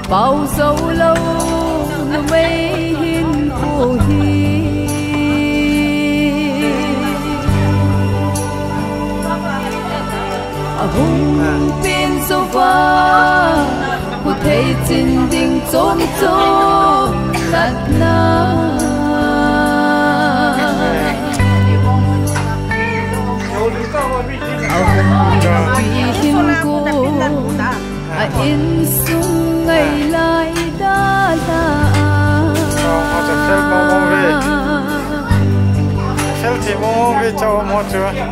bao dấu lâu nu mây hin cô hi hùng pin sâu va cô thấy trên đỉnh trốn trốn lạt na in sung ngày lại đã là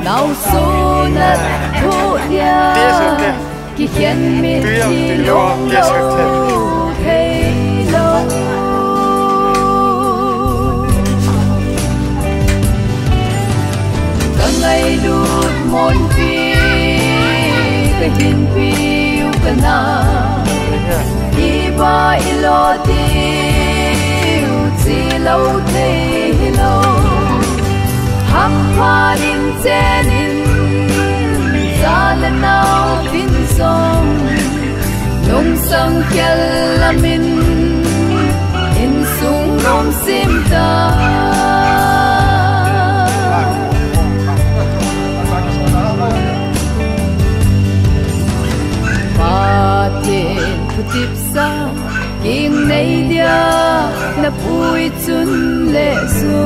nào số nát thô ya khi khen mi chỉ lòng lâu thấy lâu cả ngày đút môn phi cái hin phi na iba ilo tiu chi lâu thế lâu hắc hoa in chenin ra lần nào tin song nông sang khel lamin in sung nom sim ta tiếp sa kim nay dia na pui chun le su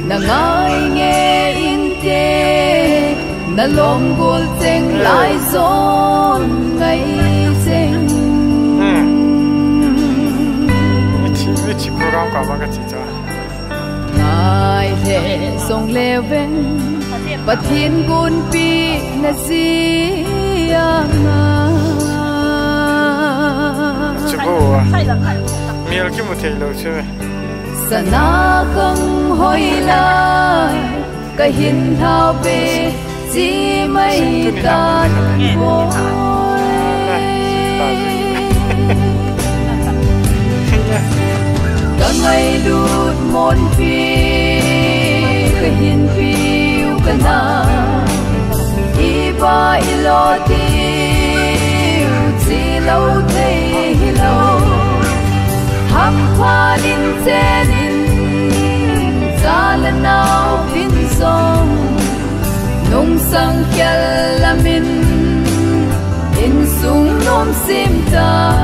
na ngai nghe in te na lom gol cheng lai zon ngai cheng which program ka ba ka chi cha ngai le song le ven Bà thiên gôn pi na si ama chú bố à miêu kia một thầy lâu chưa sa na không hoi la cái hin thao bê chỉ mấy tan vội cả ngày đút môn phi cái hin phi na iba ilo tiu chi lâu thấy lâu hắc hoa linh chenin ra lần nào tin song nông sang khel lamin in sung nom sim ta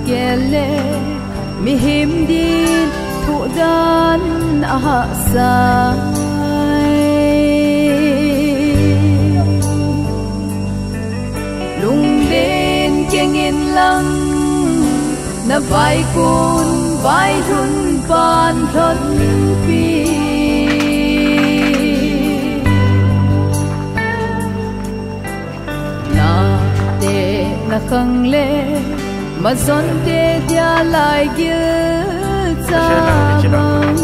gele mi him din thu dan a sa lung den keng in lang na vai kun vai hun pan thon pi na te na khang le mà dọn để dia lại kia cha băng.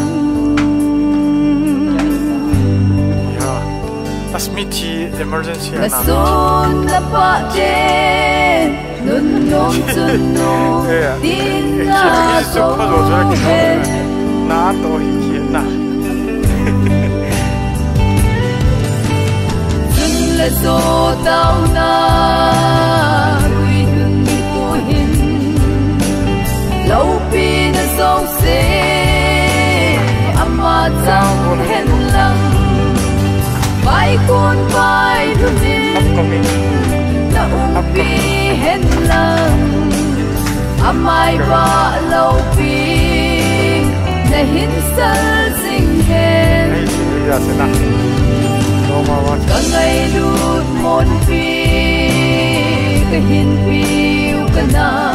Asmiti emergency na son na pa che nun nom chun no tin na so na to hi na chun le so tao na quy hưng cô hin lâu pi na song se ama chang hen lang vai con vai luôn đi na pi hen lang amai ba lâu pi na hin sal sing hen cả ngày đút môn pi cái hin piu cái na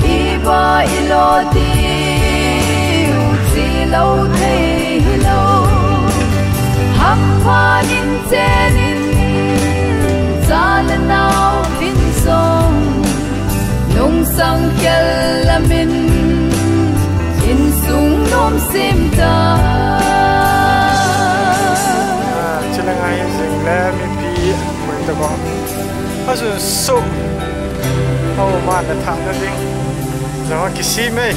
iba ilo tiêu chỉ lâu thấy lâu hắc hoa in chenin ra lần nào tin song nông sang khel lamin in sung nom sim ta chỉ là ngày dừng lẽ mi pi mình ta có à rồi số hầu mà đã thằng nó đi rồi cái gì mấy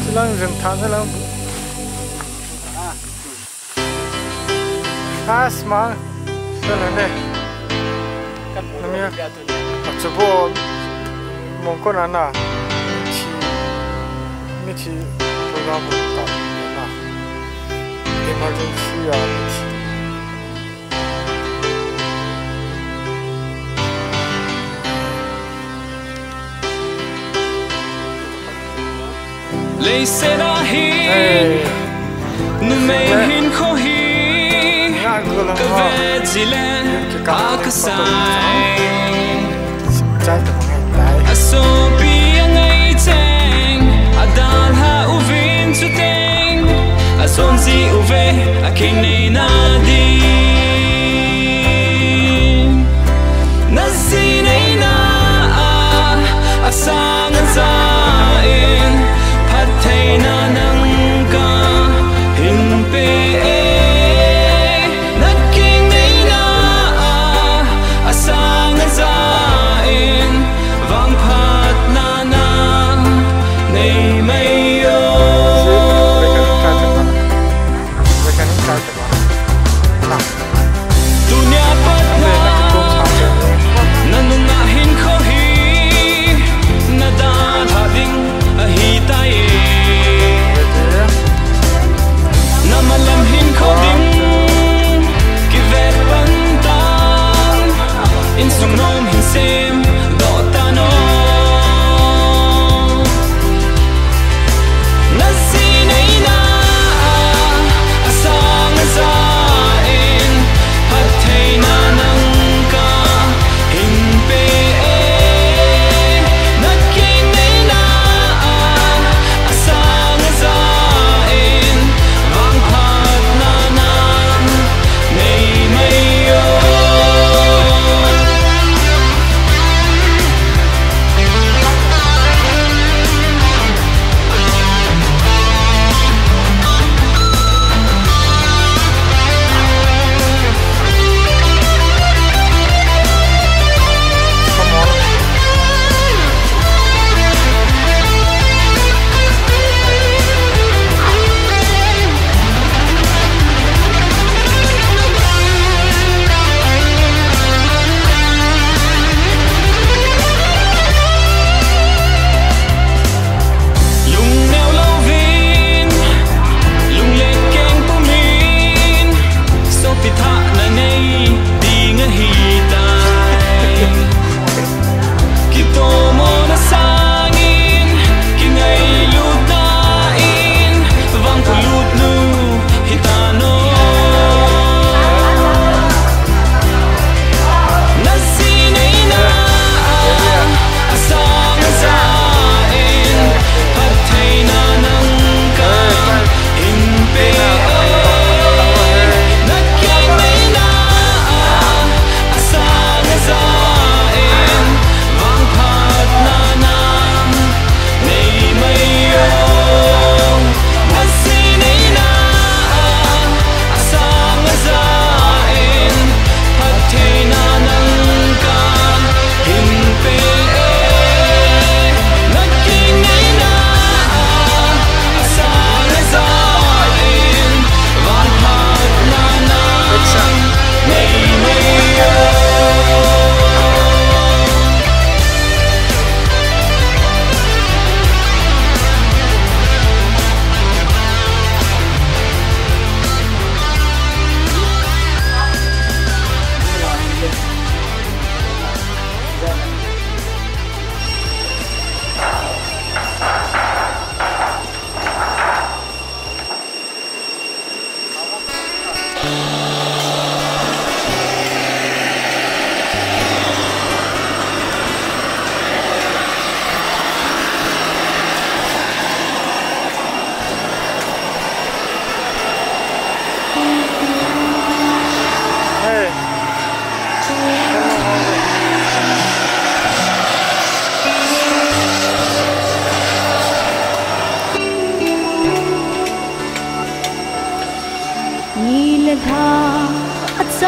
chỉ là dừng thằng nó làm à smart đó là này nó mi chụp bộ mong con anh à mi chỉ program một tập à emergency à lấy xe đã hi nu mê hin khó hi cơ về gì lên à cơ sai à so bi ngay cheng à dan ha u vin chu teng à son gì u về à kinh này na đi na si này na à sang anh sa in phát thấy na nang ca hin pe na kinh này na à sang anh sa in vang phát na na này mây yo Hãy subscribe cho kênh Ghiền Mì Gõ để không bỏ lỡ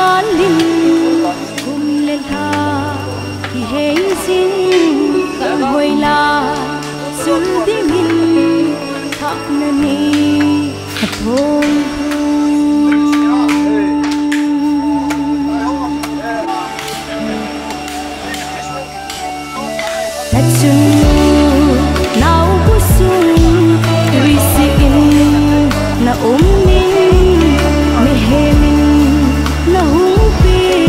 san linh cùng lên tha thì hay xin càng hồi la xuân đi mình thắp nên đi thôi đã chung nào cũng sung tùy xin na ôm mình mê hè mình na hung phi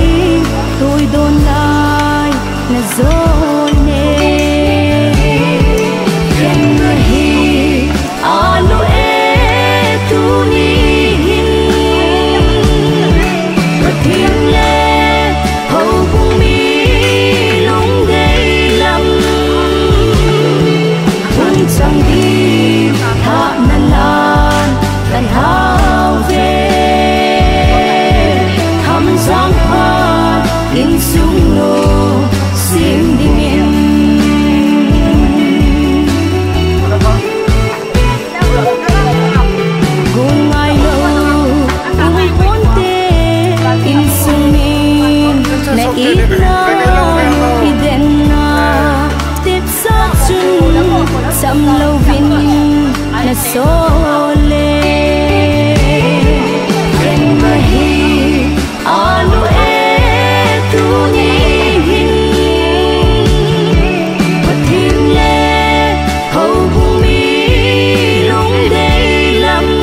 tôi đồn lại na gió nè khen người hi alo e tu ni và thiên lệ hầu cùng mi lung gây lắm hung chẳng đi hạ nan lan dan hao về thăm giang hoa in sung nô sim đi miền gồm ngày lâu vui bốn tê in sung miền lệ ít na khi đen na tiếp sát chung sầm lâu vinh na số lê khen người hi alo e tu ni và thiên lệ hầu cùng mi lung đây lắm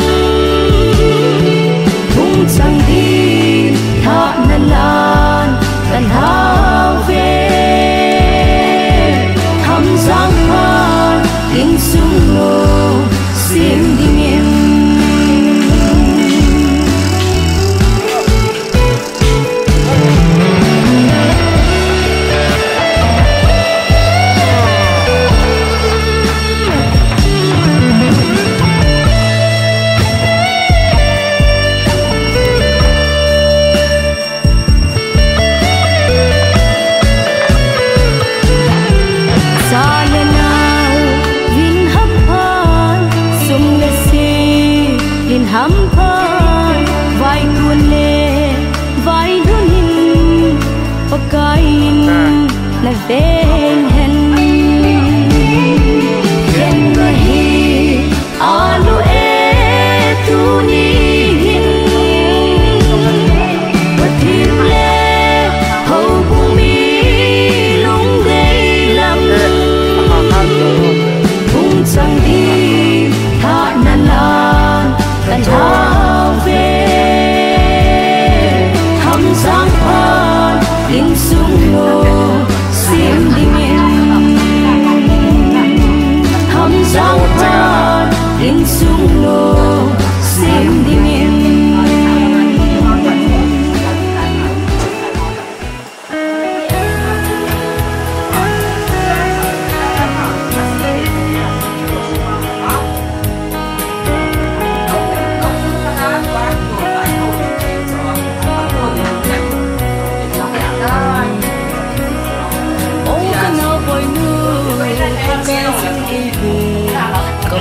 hung chẳng đi thọ nan lan dan hao về thăm giang hoa in sung nô sim đi miền xa lên nào vin hấp phan sung lê si in hấp phan vai tuôn lê vai đun hin pakain na ven hen khen người hi alo e tu ni và thiên lệ hầu cùng mi lung gây lắm hung chẳng đi thọ nan lan dan hao về thăm giang hoa in sung nô sim đi miền thăm giang hoa in sung nô sim đi miền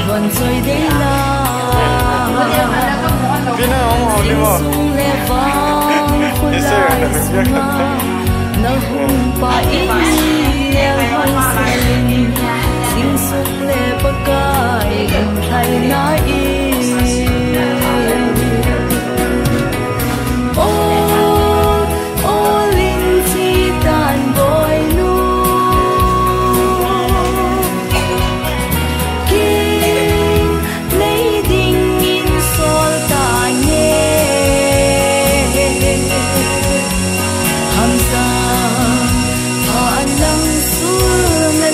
còn rồi đây là sung lê vang khôn lại sung ma na hung pa in hoang sinh sing sung lê pakai thay na ô linh chi tan bồi nu hàm sa phản lăng xuống lên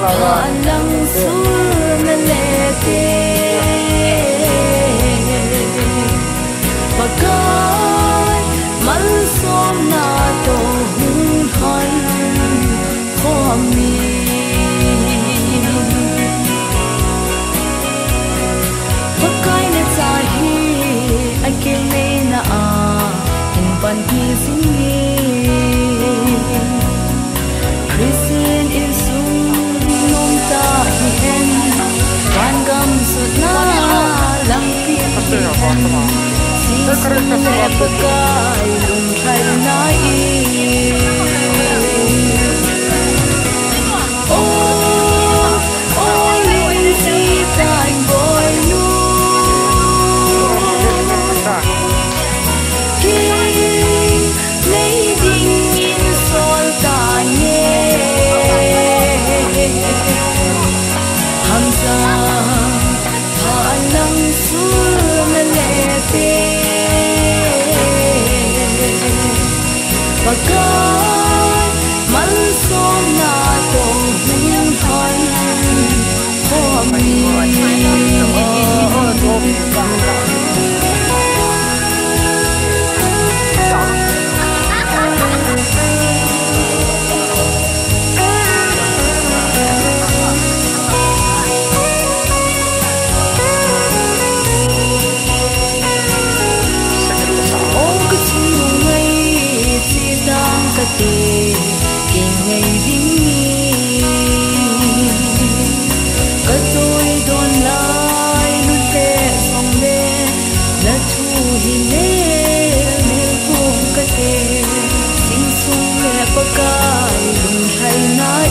lang sur na lete pagkat malsom na to hunhan kami pagkay na tahi ay kinay na hinpan hisingi Christian insung nung tahihen Wangam sut na langkin Sisung lepagay lungkay na lin si time boy nu King leading in sol tanye Hamza halang sur na lete pagkat malsom na tong hunhan kami kinh ngày đi cả tôi đón lại luôn tê song lên là thu hi lên nên buông cả tê sinh sung lệ bờ cài lùng thay nai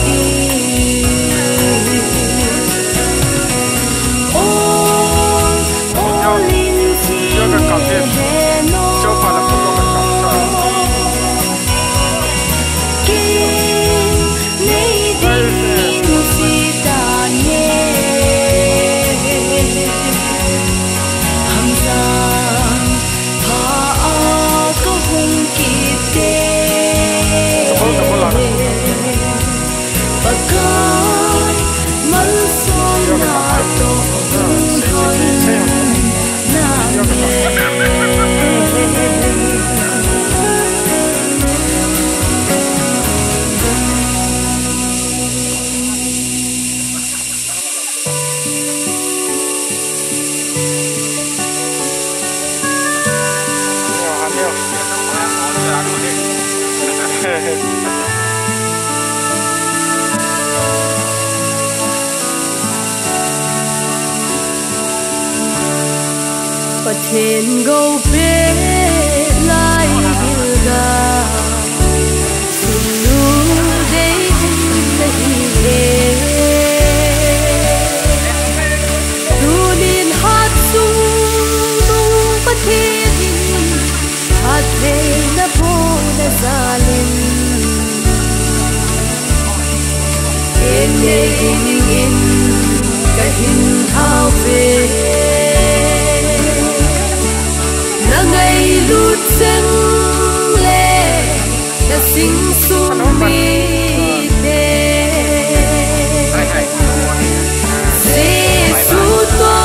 ô linh chi hè nô Paten go pe lai dilga sunu dei nahi le dunin hat sung nung paten hat ve na po na zalim ene in kahin hao ve ngày lút chân lệ đã sinh xuống mi tê Giêsu to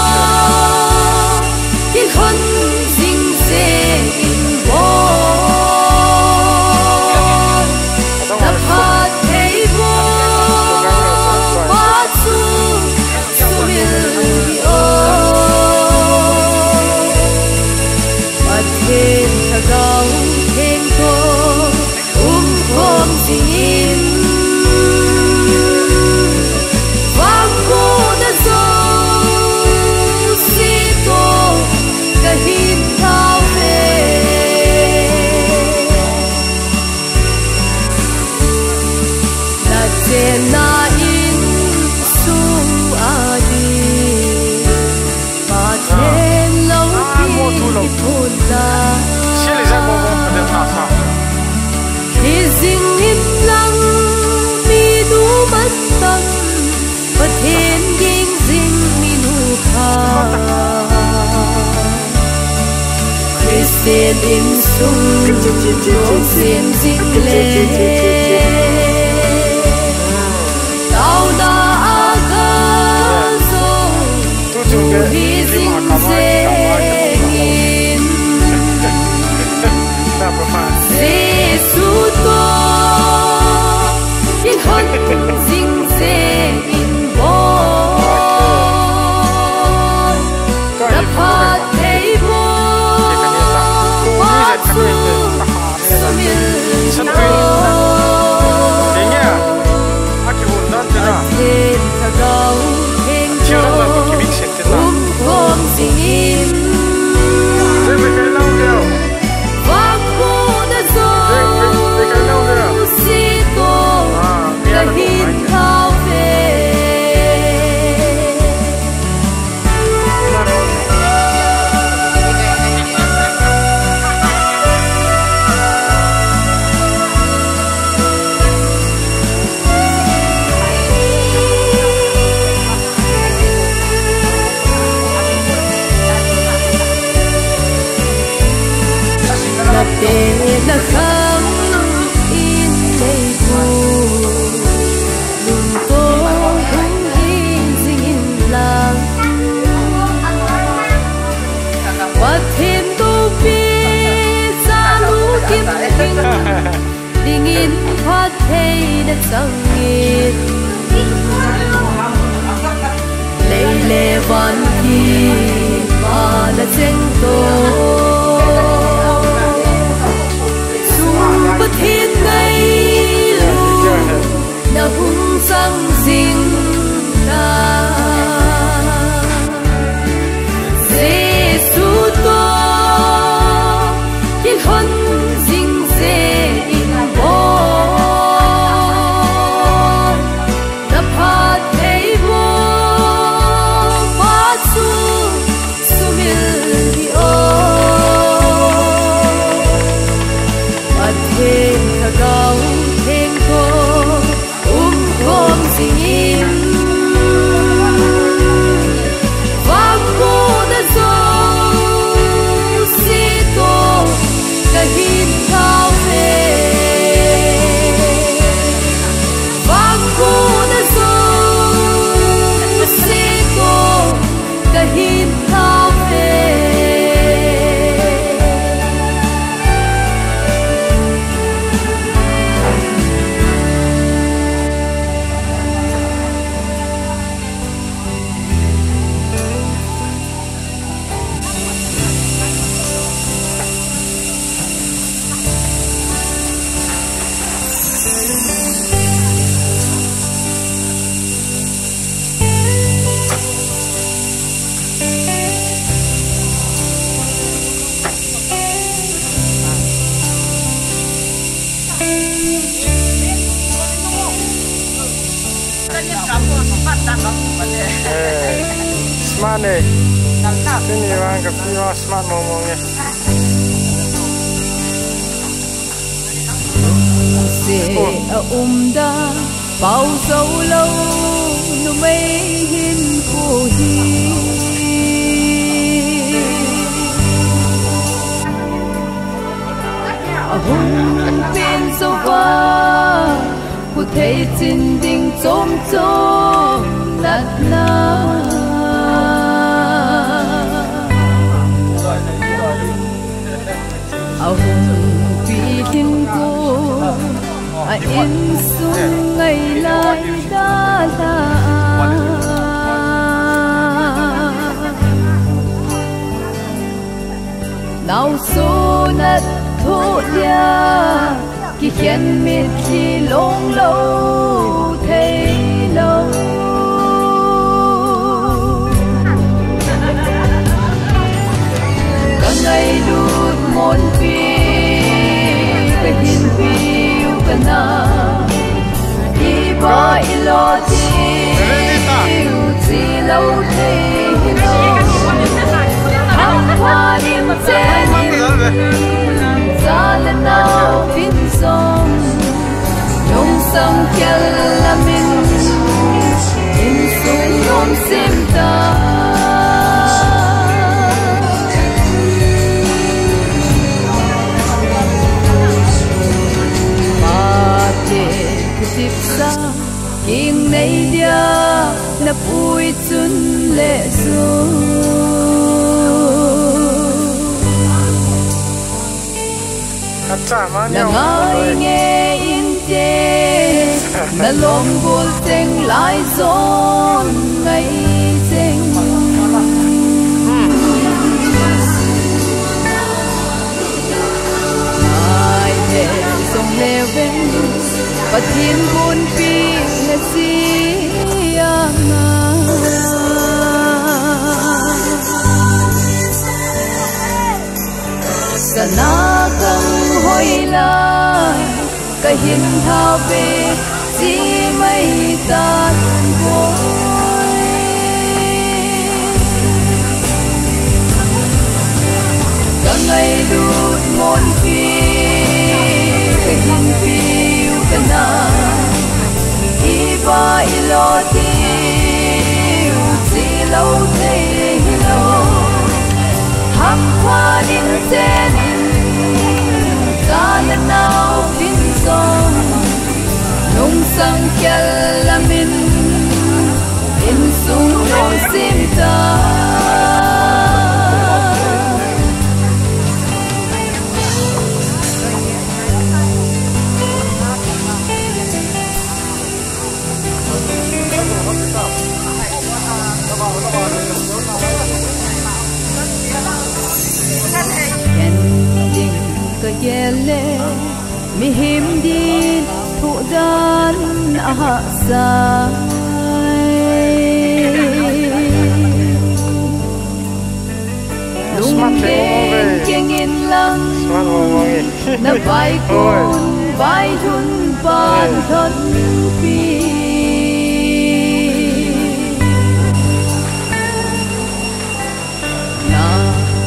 in hân dinh dê in bó tập hát thấy bó bát su su miền thêm thà gạo thêm tô khom xin vang cô đã dâu si tô cả hin thao về là trên na in su a đi và thêm lâu đi thôn ta thì dinh im lặng mi nu mất tâm và thiên dinh dinh mi nu kha Christian in sung trong xiên dinh lệ tao đã na sangit lệ lệ van khi mà na cheng to sung bất thiên ngay lu na hung sang dinh ta Giêsu to il hon dinh dê in bo na phat ei bo pa su sumil hi o ma thêm tha gao thêm ko kom sing in vang ko na zo si to ka hin thao ve vang ko na zo si to ka hin thao ve smart này cái này mà gặpพี่ว่า smart มองเนี่ยsẽ da bao dấu lâu nu mây hin khô hi hùng bên sâu qua cụ thấy trên đỉnh trôm trôm nát na hùng vì thiên cô in sung ngày lại đã là nào số nát thô ya khi khen miệt khi lông lâu thấy lâu cả ngày đút môn phi cái hiền phi na iba ilo ti lâu thế lo hang hoa niệm trên ra lên nào vinh sông nhung sông kia là mình in sung ôm sim ta tiếp sa kiên nay dia na pui chun lệ su na ngai nghe in te na lom gol teng lai zon ngai teng ai de sông leo bên và thiên buồn phi là gì mà sa na không hối lại cái hiền thao về chỉ mấy tan vội cả ngày đút môn phi cái hiền phi na iba ilo ti si lâu thế lâu hăng hoa đến trên ta lần nào vinh sông nung sang kia là mình in sung ôm sim ta him din thu dan aha sai lung keng keng in lang na vai kun vai thun pan thân pi na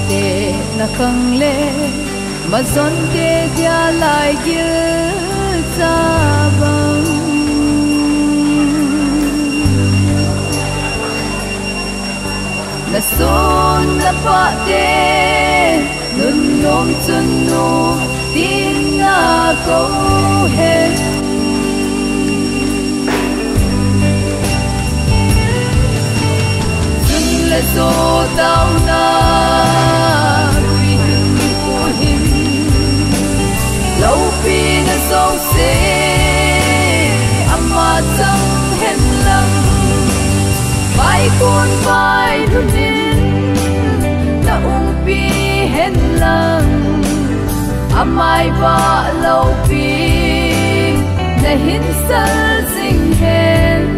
te na khang le mà son ke dia lai gil cha bang na son na pa te nun nom chun no tin na ko he chun le so tao na lâu phi na sâu xế amma chẳng hết lăng vai cuốn vai đun din na ung phi hết lăng amai va lâu phi na hin sal sing hen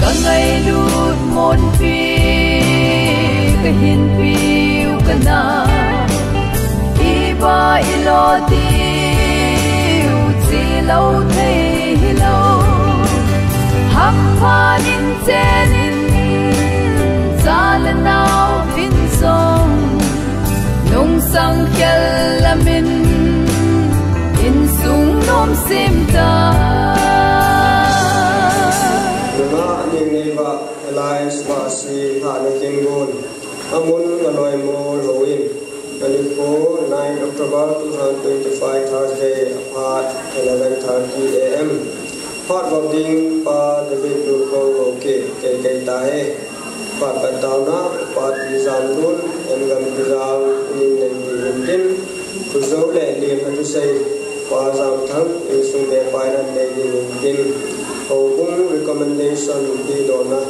cả ngày lút môn phi cái hin phiu cái na ba ilo tiêu chỉ lâu thấy lâu hấp pha nín che nín xa lần nào vinh sông nông sang khel la min in sung nom sim ta na ni ni va alliance va si ha ne king gon amun ngaloi mo loin 24 9 October 2025 Thursday at 11:30 a.m. Part voting pa David Durko okay kay tahe part patawna part example engam exam in din kuzo le lim to say pa zam thang isung be pairan le din hobung recommendation di dona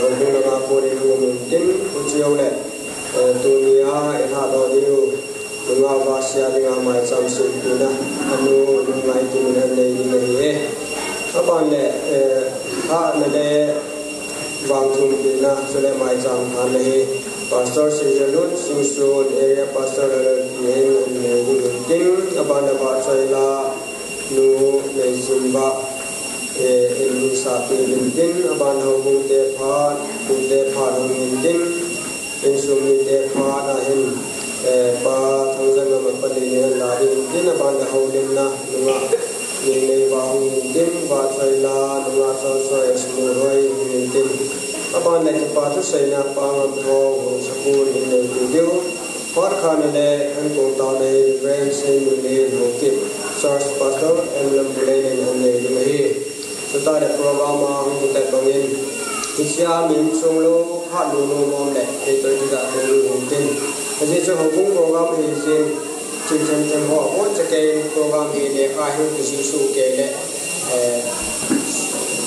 hobung na ko re din kuzo le dunia ina do diu dunga vasia dinga mai samsung dina anu dungai dina nei nei aban le ha le wang thum dina sele mai jam han le pastor sejalun singsu area pastor yen nei din aban le ba chaila nu le simba in sa ti din aban ho bung te pha dong din in sumi te pha na hin pa thangzan ma pali ne la din ba na holin na nga ni ne ba din ba chaila nga so so esmu roi din aban le pa tu sai na pa ngam tho school in ne video par khane le an ko ta le brain sai ni le ho ke source pastor and lam le ne ne hi so ta le program ma hu ta bangin Kisya min sung lo ha lu lo mom le ke to ti da lu hong tin ase cho hong program hi sin chin chen chen ho ko che ke program hi le ka hi ki si su ke le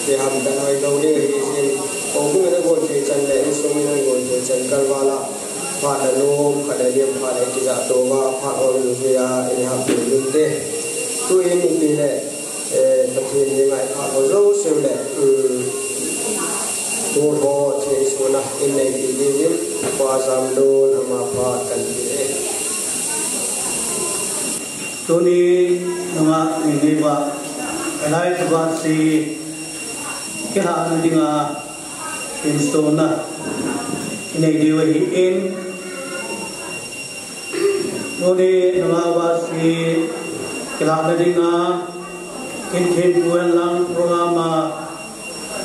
de ham da noi lo le hi sin hong ne go che chen le sung ne go che chen kal wala pha da lo kha da le pha le ti da to ma pha o lu ya e ha pi lu te tu yin ni le ta thi ni ngai pha o lo se le Tuh ho cesona inai pilih pasam don sama pakan dia. Tuni nama ini ba, alai sebab si kira nantinya instona inai dia in. Tuni nama ba si kira nantinya in bulan lang programa.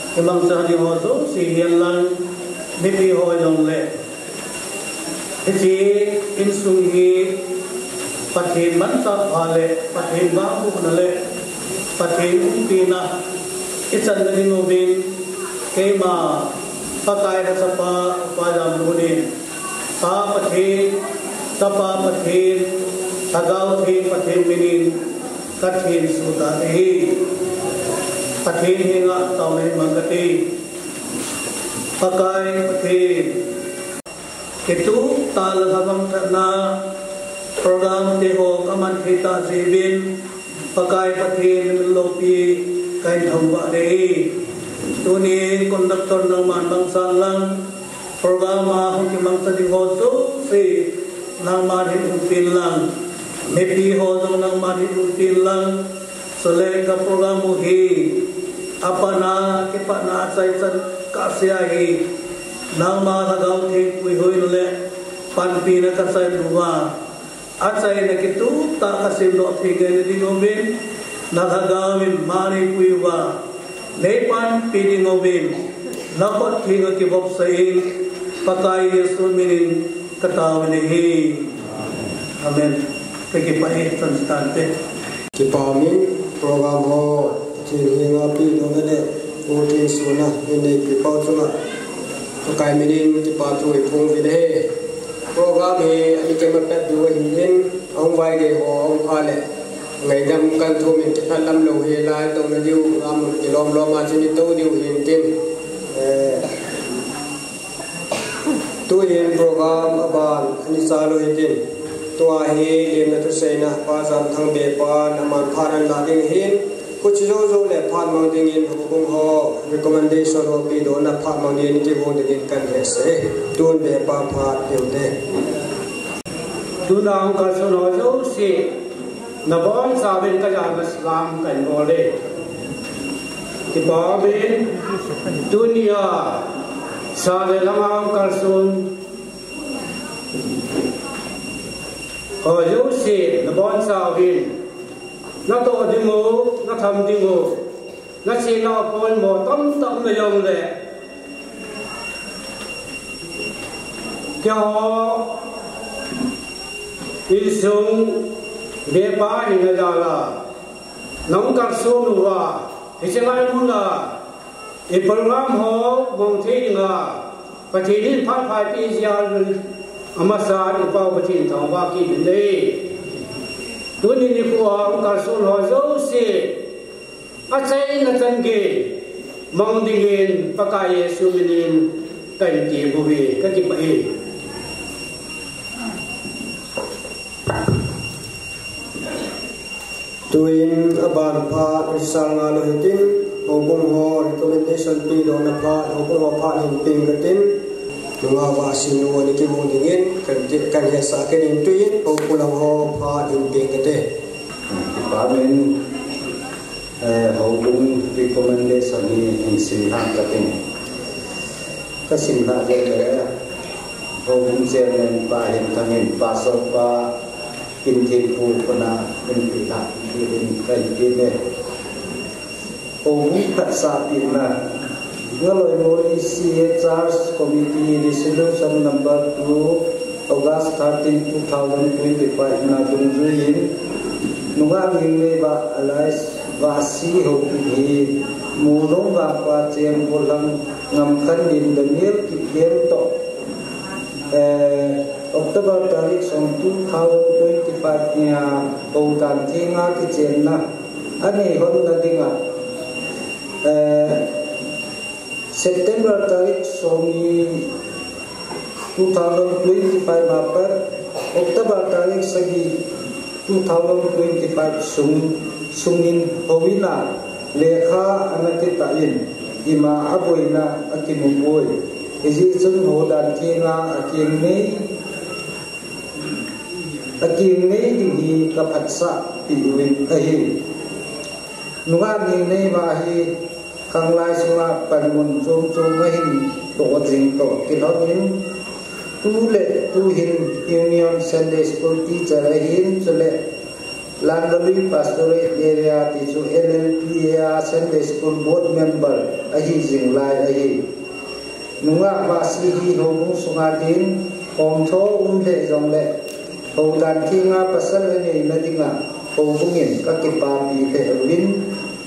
Kemang sehari hozo si hialan bibi hojong le. Jadi insungi patin mantap hale patin bambu nale patin pina isan dari mobil kema pakai rasapa pada munin pa patin tapa patin tagau patin minin katin sudah ini patin hingga tahun mangkati pakai patin itu tal sabang karena program te ho kaman khita sibin pakai pathin lopi kai thamba de tuni conductor nang man bang salang program ho ki mang sa di ho so se nang man hin pin lang mepi ho jong nang man hin pin lang sele ka program hi apana ke pana sai san ka sia hi nang ma lagaw the pui hoi le pan pi na ka sai ruwa atsai na kitu ta ka sim lo thi ge ni ngobin na lagawin mari pui wa ne pan pi ni ngobin na pot thi ga ki bop sai pakai yesu minin kataw ni hi amen peki pa he sanstante ki pa min program ho thi hinga pi no ne o thi suna ne ki pa chuma pakai minin ki pa thui phung vi de program he ani ke ma pet du hin ông vai ge ho ông kha le ngày năm kan thu min ki phan lam lo he lai tong na diu ram ki lom lo ma chi ni to diu hin tin tu yin program aban ani sa lo hin tin tua he lem na tu sei na pa jam thang be pa na man pharan la ding hin kuch zo zo le phan mang ding in bung ho recommendation ho pi do na phan mang din ki bo ding kan he se tun be pa pha tiu de tu naung ka so no zo si na bon sa ben ka ja islam kan no le ki ba ben dunia sa le lamang ka sun ho yo si na bon sa ben na to ding mo na tham ding mo na si na pon mo tam tam na yong le kyo isung bepa ina dala nong kar so nuwa isengai mula e program ho mong thinga pathin phan phai pi sial amasa ni pau pathin thang ba ki le tuni ni ko kar so lo zo se achai na change mong dingin pakai suminin kan ti buwi ka ki pai tuin aban pha isang alo hitin obong ho recommendation pi do na pha obong ho pha hin ping gatin lunga wa sinu ni ki mo dingin kan he sa ke nin tuin opulang ho pha hin ping gate pa men obong recommendation ni in sin ha gatin ka sin ha ge le obong chairman pa hin thamin pa so pa kinh thiên phu pana bên thị lạc thì bên cây kia này ông thật sa tiền là ngỡ lời nói ECHR Committee Resolution Number 2 August 13, 2025 na dung ruin nunga ngin ba alais vasi ho hi munong ba pa chen bolang ngam khan din damir ki kem to October tarik 2025 nya pautan thinga ki chen na ani hon na dinga September tarik somi 2025 mapat October tarik sagi 2025 sungin howina lekha anakitayin ima aboina akimuboy isi sun hodan thinga aking nei hi kapatsa piwin ahi nunga nei ba hi kanglai sunga panmun chung hin to jing to kilomin tu hin Union Sunday School teacher hin chule Landali Pastorate Area teacher LLP Sunday School board member ahi jinglai ahi nunga ba si hi homu sunga din om tho le jong le Hầu đàn khi nga pasal ni na dinga hầu bungin kakipa pi te win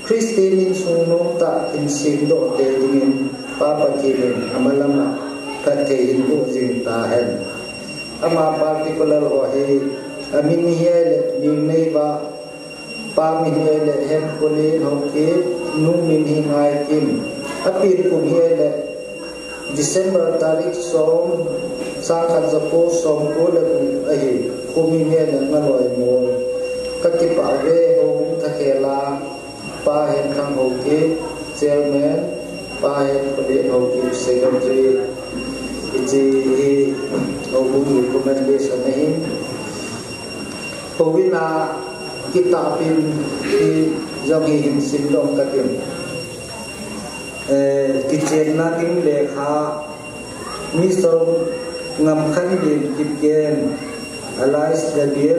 Christine in suno ta in sim do te dingin papa kimin amalama ka te in bu jing ta hen ama particular o he amin hiele min nei ba pa min hiele hem kole no ke nu min hi ngai kim apir kum hiele December tarik som sang khan zapo som ko le ahi kumi nghe là ngaloi mo các cái bảo vệ hồng thắc la ba hiện thằng hồng kế chairman ba hiện có biết hồng kế secretary Iji hồng recommendation này hồng là kita pin di jogi hin sindong katim kitchen na ting lekha misong ngam khan din kitgen alais dabil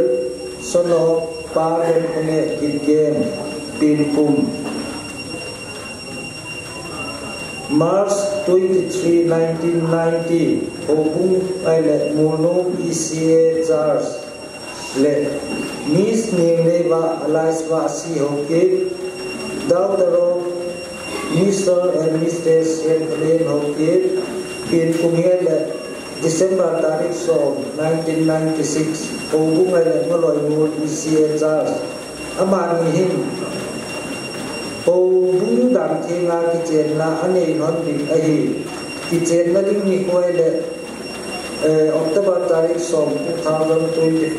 sono paren kone kitgen pin kum March 23, 1990 Hobung Aile Mono ECA Charles Le Miss Ningeva Alais Vasi Hoke Dr. Mr. and Mrs. Henry Hoke Pin Kumele December Tarik So 1996 Hobung Aile Mono ECA Charles Amani Him Hobung Dan Tinga Kitchen La Ane Non Big Ahi Kitchen La Ding Nikoile October Tarik So 2025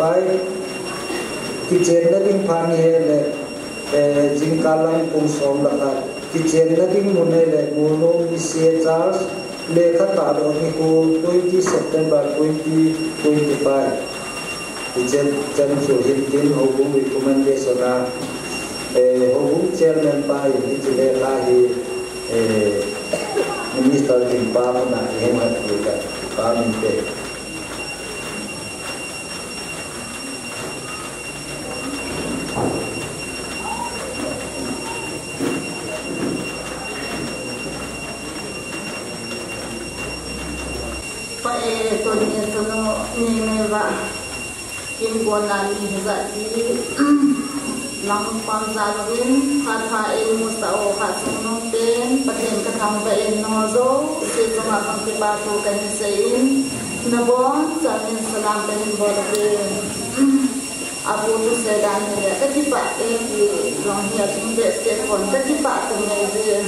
Kitchen La Ding Pani Hele Jingkalang Kung Som Lakat Kitchen La Ding Munele Muno Isia Charles Lekha Tado Niko 20 September 2025 Kitchen Chan Su Hintin Hobung Recommendation Na Hobung Chairman Pa Kitchen Lahi Minister Timpa Na Hemat Juga Pa Minte Kim Bonani Hazati Lang Panzalin Hata Il Mustao Hasunong Pen Patin Katang Bain Nozo Sejong Akang Kibatu Kanisain Nabon Samin Salam Pen Borbe Abu Tu Sedan Nida Katipa Eki Long Hiat Mbe Stefon Katipa Tumeze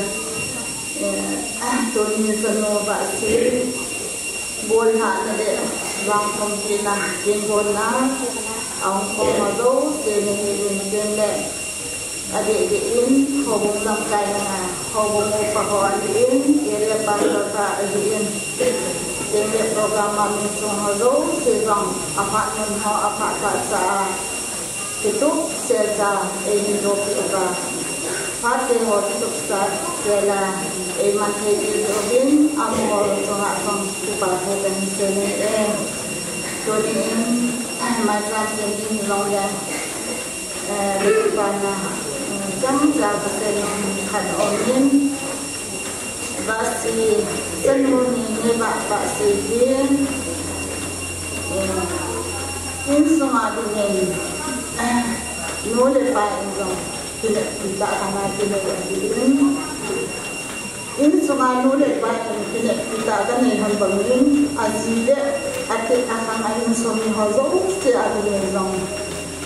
Tuni Sano Basi Bol Hat Nade Long Tom Kina Kim Bona Ông không mà dấu để mình trên lệ để in hồ bông lâm cay là hồ bông một và hồ ăn in để làm bằng cả in để lệ program mà mình dùng hồ dấu sẽ dùng apartment họ apartment sa itu sẽ ra in đồ cả phát triển hồ tục sa để là em ăn thấy gì đồ in ăn hồ dùng hạ phòng thì bảo hồ bên trên em rồi mai ra trên lòng đèn được vào là chấm ra và tên hẳn ổn định và si dân môn như bạn sĩ viên in số mà tụi mình nối lên bài rồi thì lại đã thằng này thì lại in số mà nối lên bài thì lại đã cái này hơn bằng in gì đấy at ang ayon sa mga hazo si Adonizong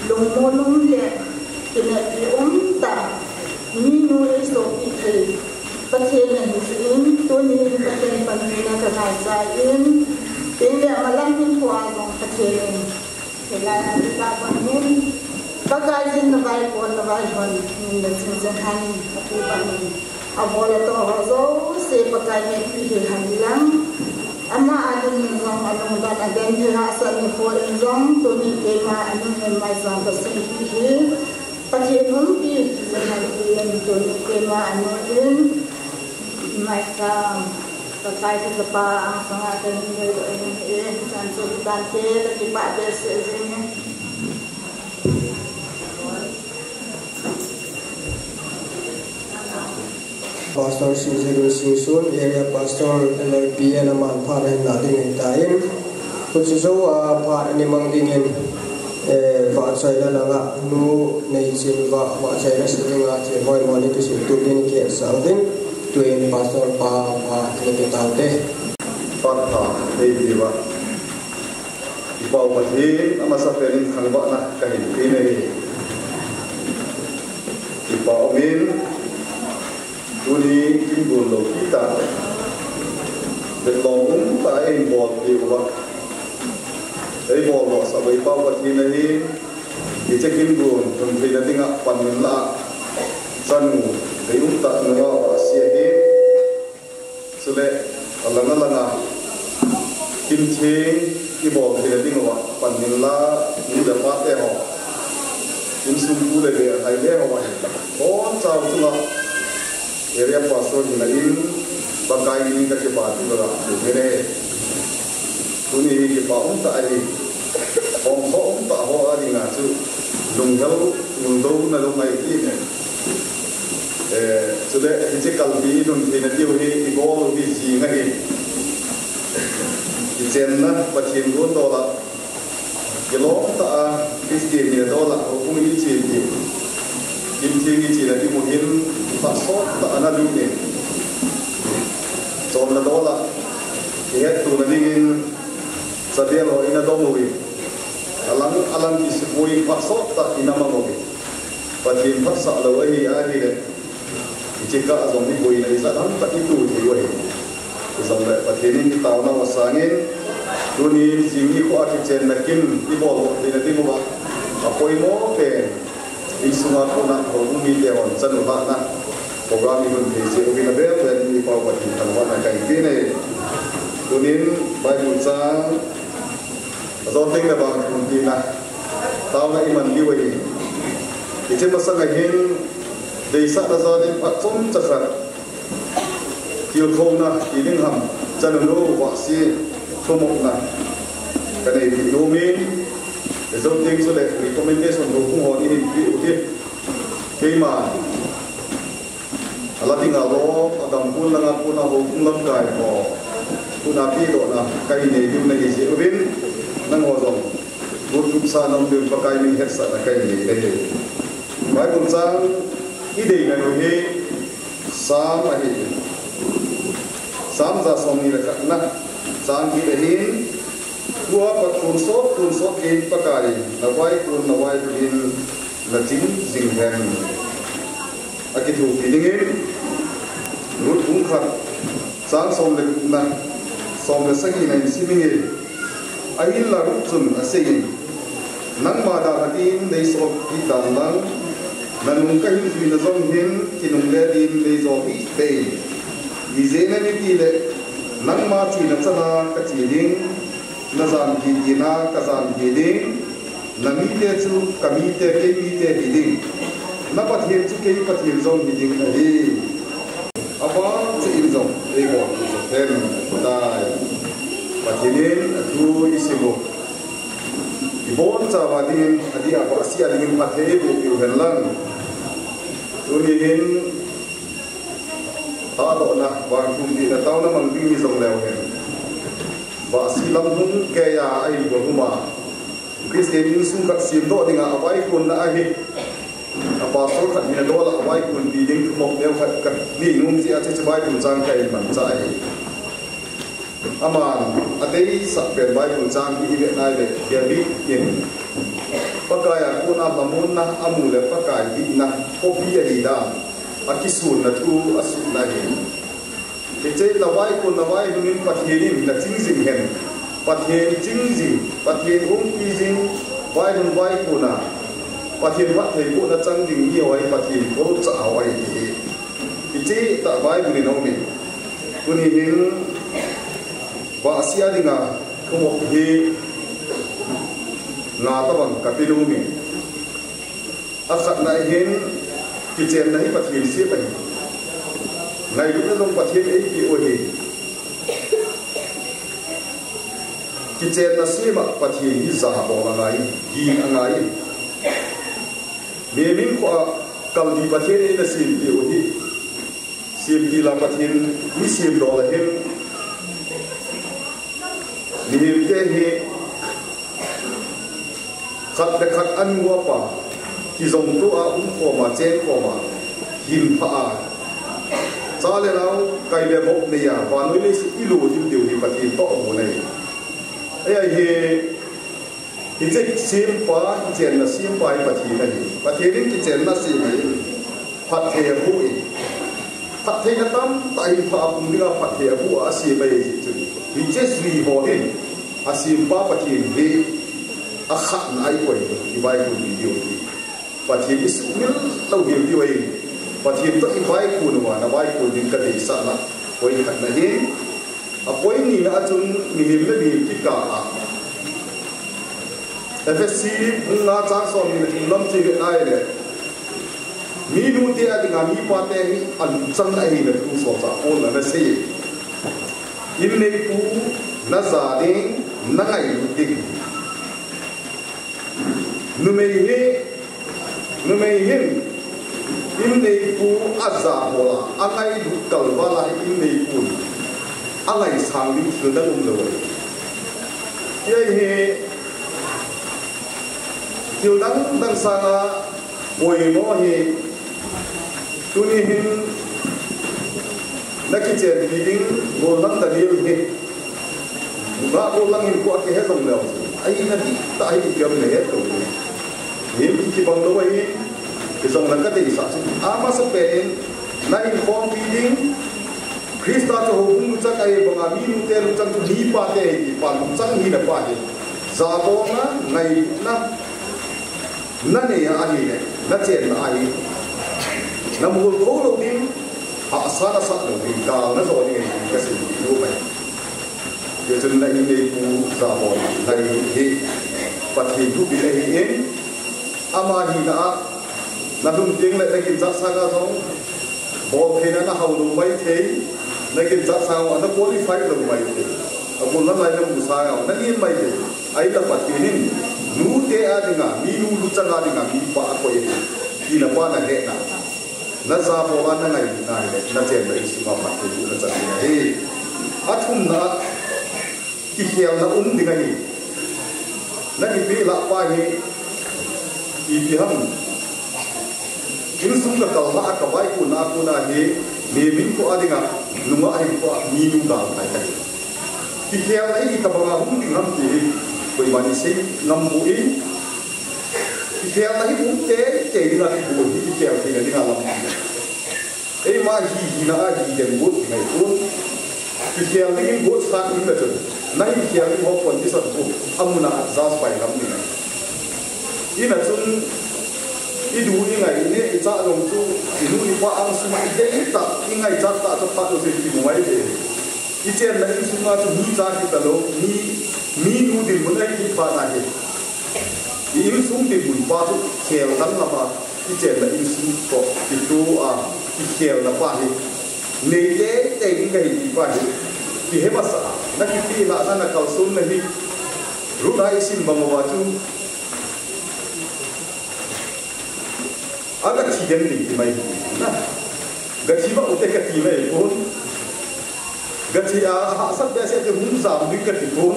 lumulong le kinaiumta minuri so ite pathenan in tunin pathen pamina kanasain ile malaking puagong pathenan kailangan ikapanin pagkajin na baikon ng nasinsahan at ipanin abola to hazo si pagkain pihihan lang Ama adun zong adun ban aden hasa ni for zong to ni kema adun mai zong ka sin hi pati hum pi zan ni to ni kema adun mai sa pakai ke pa ang sangat ni san so dan te ki pa de se ni Pastor Sinziru Singsun, Area Pastor LRP naman para natin ngayon. Kung suso para ni Mang Dingin, paasay na lang nga, no naisin ba, paasay na sila nga, si Hoy Moni to si Tubin Kier sa atin, tuwing Pastor pa nakitaute. Para hindi ba? Ibaw pati, ang masapirin kang ba na kahit pinay. Ibaw min, Tuni Kimbulo kita Belong ta en bol di wa ấy bỏ lọ sợ với bao vật thì này thì chắc kinh buồn thường thì là tiếng ạ phần mình lạ sân ngủ cái ung tận nó xìa hết sự lệ là nó là kim chế cái bỏ thì là tiếng ạ phần mình là như là phát tè họ kim sung cu để hay để họ vậy có sao chung ạ area pastor thì là in bằng cái ini cái bà thì là cái này tôi nghĩ cái bà ông tại ông ta họ đi ngã chứ lùng đâu là lùng này đi này cho nên cái cái gì lùng thì nó tiêu hi cái gỗ cái gì ngay cái chân nó bắt hiện vốn đó là cái lỗ ta cái tiền này đó là cũng ý chỉ kim thiên chỉ là cái một hiện phát sốt ta nó đúng này cho nên đó là cái hết tụi nó đi sa dia lo ina domowi alam ki sepoi pasot ta ina mangowi patin phasa lo ai ai le jika azom ni boi nei sa dam ta itu thi wei zom le patin ni taw na wasangin duni jingi ko ati chen na kim ni bol ni na ti mo ba apoi mo pe isunga ko na ko mi le on chan ba na program ni bun thi se ko na be ni pa patin tan wa na kai ti ne dunin Bible sang do tính là bằng cùng gì nè tao lại mình đi về thì trên mặt sân ngày hin để sát ra do đi bắt chống chặt chặt tiêu không nè thì những hầm chân lô vợ si không một nè cái này thì đô min để do tính số lệ recommendation của cũng họ đi bị ưu tiên khi mà là tiếng alo đồng quân là quân là hồ cũng lâm cài của quân là đi độ là cái này như này thì sẽ biết năng hồ rồi một lúc sau năm đường và cái mình hết sợ là cái gì đây mấy con sang ý định là người hi sáng mà hi sáng ra xong như là các nát sáng khi để hin qua bắt cuốn sốt in bắt cái là quay in là chính dình hèn cái thủ thì những nút cũng khát sáng xong là nè xong là sáng này xin mình ai là lúc chun ở xây nắng mà đã đi lấy số đi đàn lăng là nung cái gì là do hiến thì nung lẽ đi lấy do bị bể vì thế nên đi lệ nắng mà chỉ là sao cái chỉ đến là giảm gì na cái giảm gì đến là mi tê chú cái mi tê cái mi tê gì đến nó bắt hiện chú cái bắt hiện do gì đến là đi à vâng chỉ in dòng đây gọi thêm đại và thế nên thu isimu ibon cha wadin adi apa sia dingin pathe bu helan tunin ta do na wa kum di na taw na mang ding zong lew hen wa silam hum ke ya ai bo huma Christian in sung kat sim do dinga awai kun na ahi apa so khat ni do la awai kun di ding mok lew khat kat ni num si a che bai kun jang kai man cha ai aman adei sa pen Bible jang ki ile nai le ya bi yin pakaya kuna mamun na amu le pakai di na kopi ya da akisun na tu asun na hi che la wai kun na wai hunin pathirin na chingjing hen pathin chingjing pathin ki jing wai hun wai kuna pathin wat thei bu na chang ding hi hoi pathin ko cha hoi hi che ta Bible ni no mi kuni hin và Asia đi ngà không một gì ngà ta bằng cả tiêu mình áp sát này hiện cái chuyện này phát hiện xếp này ngày lúc đó phát hiện ấy bị ôi gì cái chuyện là xếp mà phát hiện như giả bỏ là ngày gì là ngày để mình qua cầm đi phát hiện ấy là xếp bị ôi gì xếp đi là phát hiện như xếp đó là hiện niệm thế hi khát ăn qua pa khi dùng tu a phô mà chen phô mà him pha a cha le lao kai le bok ne ya và noi le ilu dim điều hi pati to mo nei ai hi che sim pa chen na sim pa pati na hi pati rin ki chen na sim hi phat the hu i phat the na tam tai pha pum ri phat the hu a si bai chu hi che sui ho hin asim pa pati hi akhat na ai koi ibai ku video ki pathian ismil lo hil di wai pathian to ibai ku na bai ku din ka de sa na koi khat na hi a koi ni na chun mi him le bi ki ka a FSC na cha so ni lam chi le ai le mi nu te adinga mi pa te hi an chang ai na tu so cha on na se in nei pu na za ding na ngai ding nu mei hin in nei pu azza hola angai du kal wala in nei pu angai sang ding thil da lo ye he tiêu đắng sang bồi mỏ hi tu ni hin na ki chen bi ding gol nan da dil hi ba gol lang hin ko ke he dong lo ai na di ta ai kiam ne to ni ki bang do ai ki song lang ka ti sa ama sa pen na in form bi ding Krista to hung cha kai banga mi nu te lu chang tu ni pa te ki pa lu chang hi na pa hi za bo na ngai na na ne ya ani ne na chen na ai na mul ko lo ding ha sa lo ding ka na zo ni ka si lu mai ye chen na ni pu za bo na ni hi pa thi du bi le hi ama hi na dum ting le kin za sa ga zo bo phe na ha lu mai the na kin za sa wa na qualify lo mai the abun na lai na mu sa ga na ni mai the ai ta pa thi ni nu te adinga mi nu lu changa dinga mi pa ko ye ina pa na he na za bo wa na ngai na le na chen le si ma pa tu na cha ni he athum na ki hial na dinga ni na ki bi la pa he i bi ham in sum ka kal ha ka bai ku na he me min ko adinga nu ma ai ko mi nu da kai kai ki hial ai ka ba hum ding ham ti koi bani se ngam bu in ki theo na hi bu te na ki bu hi theo ki na dinga lam ei ma hi na a hi den bu ngai bu ki theo ni bu sa ni na tu na hi theo ni ho kon ti sa bu amuna za spai lam ni ina chun i du ni ngai ne i cha long chu i nu ni pa ang su mai de ta i ngai cha ta to pa lo se ki mo mai de i chen na i su ma chu ni cha ki ta lo ni mi nu din mun ai ki pa na he in sum din mun pa tu khel dan la ma ki chen la in sum ko ki tu a ki khel la pa he nei te ni ga hi pa he ki he ba sa na ki pi la na ka sun na hi ru dai sim bang wa chu aga chi gen ni ki mai na ga chi ba o te ka ti mai ko ga chi a ha sa be se te mun za mi ka ti ko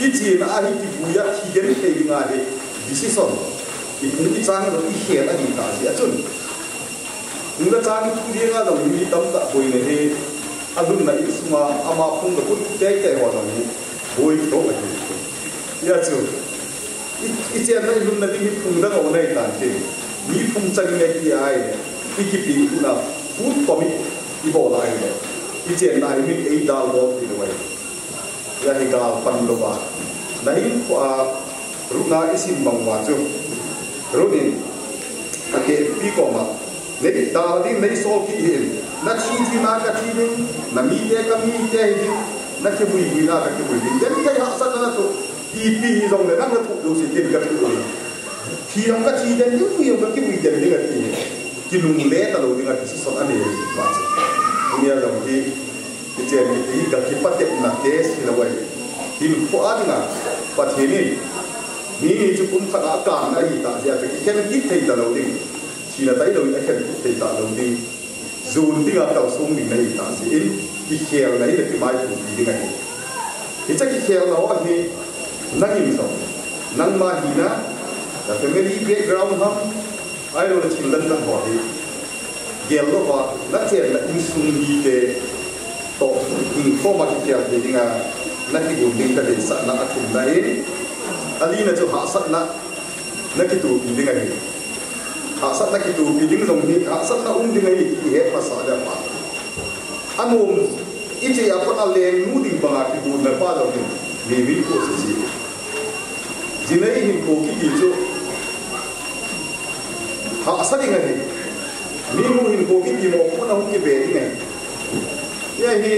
Iji na ahi ki buya ki gen te nga he decision i kun ki chang ro i he na ni ta si achun nga chang ku ri nga lo ni tam ta boi ne he alun na isma ama phung da kun te te ho no ni boi to ma ni ya chu i che na lun na ni phung da ho nei ta te ni phung chang ne ki ai i ki pi ku na pu ko mi i bo lai ne i che na mi ei dal bo ti do wai ya hi gal pan lo ba nahi runa isim bangwa chu rodin ake pi ko ma ne da din nei so ki hin na chi na ka chi din na mi te ka mi te hi na ke bui na ka ke bui din den kai ha sa na to pi dong le na na thu do si ke ka tu pi dong ka chi den ni pi dong ka ke bui den ni ka ti ki lung le ta lo ni ka si so ane ba cha ni ya dong ki ki chen ni ka ki patet na tes ni la wai him ko adinga pathini ni chu kum khana ka na hi ta ya ki ken ki thei ta lo ding chi na dai lo ya ken ki thei ta lo ding zun ding a ta sung ding nei ta si in ki khel nei le ki mai ku ding ai ki cha ki khel lo a hi nang im so nang ma hi na the family background ham ai lo chin dan dan ho hi gel lo ba na che la in sung hi te to in ko ma ki khel de ding a na ki gun ding ka de sa na atum na he ali na chu ha sat na ki tu bi ding ai ha sat na ki tu bi ding dong hi ha sat na ding ai ki he pa sa da pa anum ite ya pa le nu ding ba ki gun na pa do ni mi ko si zinai hin ko ki chu ha asali ngai mi mu hin ko ki mo ko na ki be ni ya hi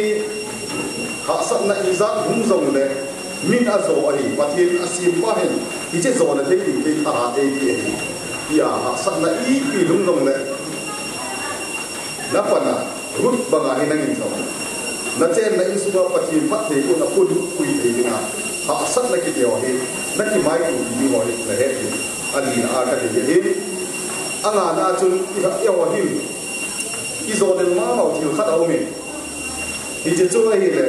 ha sat na izat hum zong le min azo ali pathin asim pa hen ki che zo na te ki te tha te ki ya ha sat na I pi lung zong le na pa na rut banga hi na ngin thau na chen na insuba pathin phat the ko na pun kui the ni ha ha sat na ki dio hi na ki mai ku ni mo hi la he ali na a ka de hi anga na chun ya wa hi izo den ma ma thil khat au mi hi je chu hi le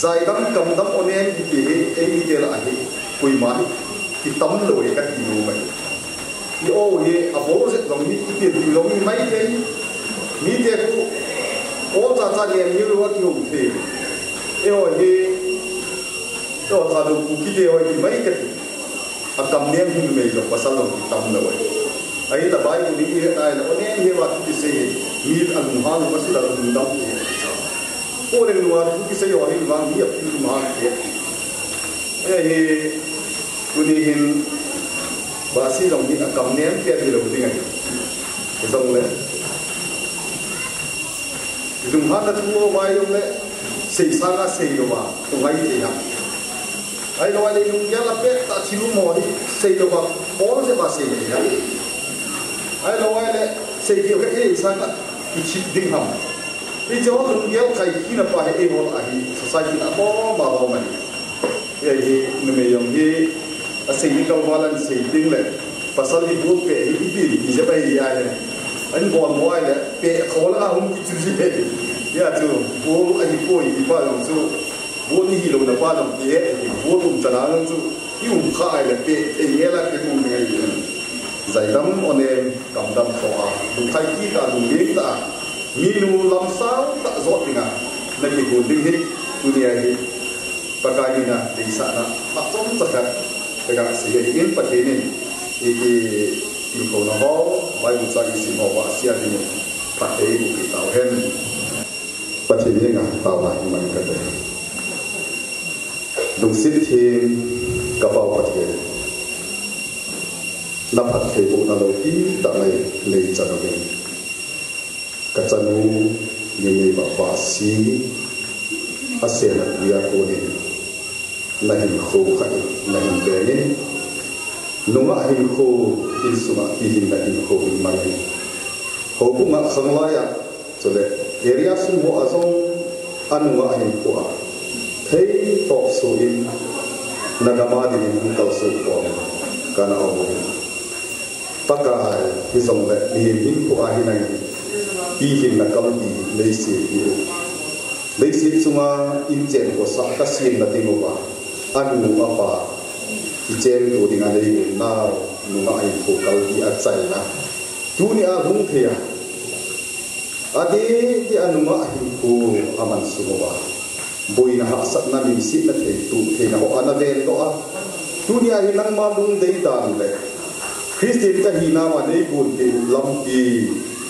zai dam kam dam onen ki ei ni de la hi kui ma ki tam lo ye ka ti lu mai i o ye a bo se dong ni ki ti lo mi mai ke ni de ku o ta ta ye ni lu wa ki u the e o ye to ta lu ku ki de o ki mai ke a kam nem hi me lo pasal lo tam lo ai la bai ni ni ai la onen he wa ki se mi al muhan masila al dam ko le lu wa ki se yo hi wa ni ap ki ma ke ai kuni hin basi long ni akam nem ke di lo ding ai dong le dum ha na tu wa yo le sei sa ga sei yo ba tu ngai ti ya ai lo le lung ya la pe ta chi lu mo ni sei yo ba ko se ba sei ya ai lo le sei yo ke ei sa ga ki chi ding ham ni jo lung ya kai ki na pa he mo a hi society na ko ma ba ma ni ye ni me yong hi a sei ni kal walan sei ding le pasal hi bu pe hi bi ni je bai ya le an bo mo ai le pe ko la hum ki chu ji he ya chu bo ai ko i ba lo chu bo ni hi lo na pa lo ye bo tum cha na lo chu yu kha ai le pe e ye la ke mu ngai zai dam onem kam dam kho a du thai ki ta du ye ta mi nu lam sao ta zo tinga na ki go ding hi dunia hi pakai na di sana patong cakap dengan sehingga in patini iki info noho baik ucap isi noho asia ini pakai buku tahu hen patini ngah tahu lah iman kata dong sitin kapal patini dapat kebo naloki tak lay cakapin kacanu ini bapak si asia dia koni nahin kho khai nahin bene nunga hin kho in suma ki hin nahin kho in mai ho bunga khanglaya chole area sum ho azong anunga hin ko a thei top so in nagama din kal so ko kana o paka hi song le ni hin ko a hin ai ki hin na kal di leisi leisi suma in chen ko sa ka sin na tingo ba anu apa ijen tu dengan dari nau nunga ai ko kal di atsai na dunia hung thea adi di anu ma hi ko aman suwa boina ha sat na mi sit na the tu the na ho ana vel do a dunia hi nang ma lung dei dan le christian ka hi na ma nei bun ti lam ki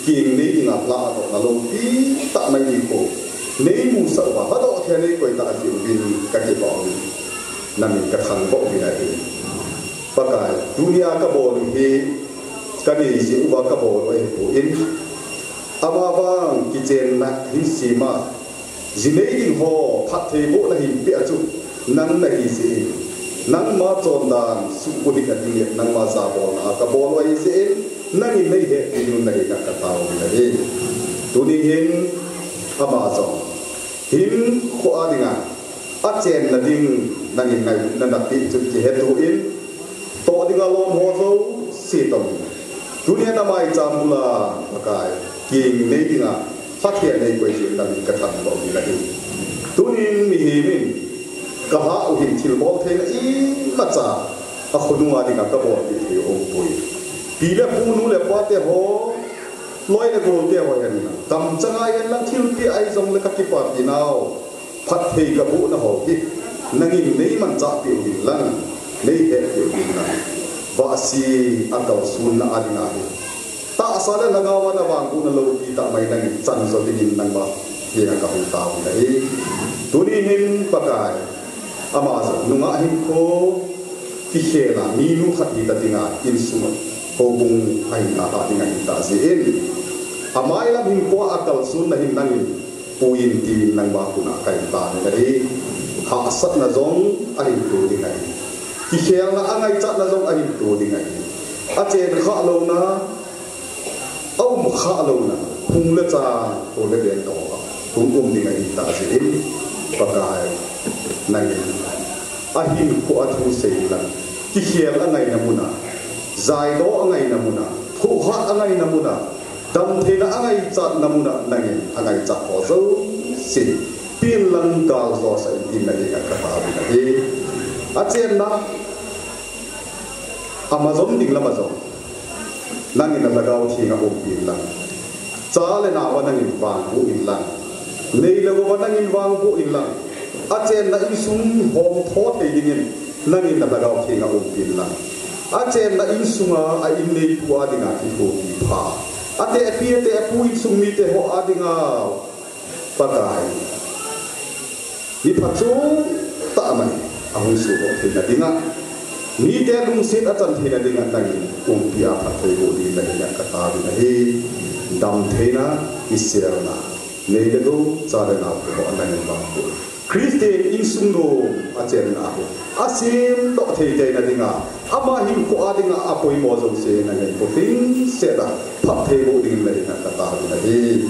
king nei ing a la do na lo ti ta mai ni ko nei mu sa wa ha do the nei ko ta ji bin ka ki ba nami kathang bo bina hi pakai dunia ka bol hi kani si uba ka bol ai pu in ama bang ki chen na hi sima zinei ding ho phat the bo na hi pe chu nang na hi si nang ma chon dan su ko dik ati nang ma za bol na ka bol ai si nang ni nei he ni nun na hi ka ta o na hi tu ni hin ama zo hin ko adinga a chen na ding nang in ngai nan da pi chu ki he tu in to dinga lom ho zo si tom dunia na mai chamula pakai king nei dinga fathia nei ko ji nang ka thang bo ni la hi tunin mi hi min ka ha u hin thil bol the i ma cha a khununga dinga ka bo ti thi o pui pi le pu nu le pa te ho loi le gol te ho yan tam changa yan lang thil pi ai zong le ka ki pa pi nau phat thei ka bu na ho ki nangin nei man cha pi u lang nei he pi u na ba si ataw sun na adina hi ta asala lagawa na bang ku na lo ki ta mai nang chan zo tin nang ba hi na ka hu ta u dai ตุนีหินประกายอามาสนุงะหินโค ki khela mi nu khat hi ta dinga in suma ko bung ai na ta dinga ta zin amai lam hin ko akal sun na hin nangin puin ti nang ba kuna kai ta ni ha sat na zong ai tu dinga ki khela angai chat na zong ai tu dinga a chen kha lo na au mu kha lo na hung la cha ko le den to hung dinga ta zin pakai nang ahin ko athu seila ki khiel angai namuna zai do angai namuna khu hat angai namuna dam thela angai chat namuna nangi angai chat ho zo si pin lang dal zo sa din na ka ta na hi achen na amazon ding la mazon nangi na lagaw thi nga om pin lang cha le na wa nangi wang bu in lang nei le wa nangi wang bu in lang achen na isum hom tho te dingin nangin na lagaw thi nga om pin lang achen na insunga a in nei pu adinga ki ko ki pha ate api te apu insung mi te ho adinga pakai ni phachu ta mai ahun su ho te na dinga ni te lung sit achan the na dinga nangin om pia phathoi ho di na dinga ka ta di na hi dam the na isirna nei de go cha de na ko anang ba ko Christian insung do achen na ho asim to thei te na dinga ama hin ko adinga apoi mo zo se na ngai ko fin se da phap thei bo ding le na ka ta na hi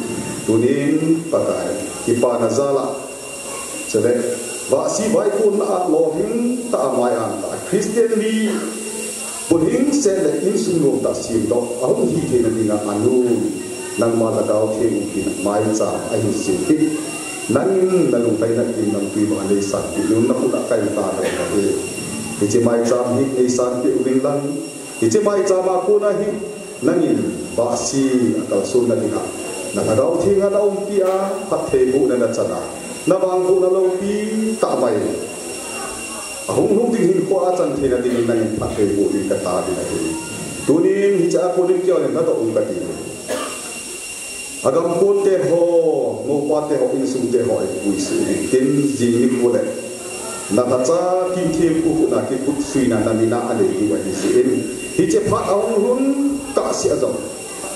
tunin pakai ki pa na zala chele wa si vai kun na lo hin ta mai an ta Christian ni puning se le insung do ta sim do ahun hi the na dinga anu nang ma la dau the ki mai cha ai si ki nangin nalung tay na in ng tuwi mga lesan yung nakuha kayo tayo na iti may jam hik lesan pi uling lang iti may jam ako na hik nangin basi akal sun na dinga nakagaw tinga na umpia patebo na natsada nabangko na laupi tamay ahong tingin ko atan tina dingin nangin patebo yung katadi na hik tunin hitsa ako rin kiyo na doon katino agam kote ho mo pate ho insum te ho puisi tin jini kole na tacha kim the ku na ki put suina na mina ale ki wa ni sin hi che pha aung hun ka si azam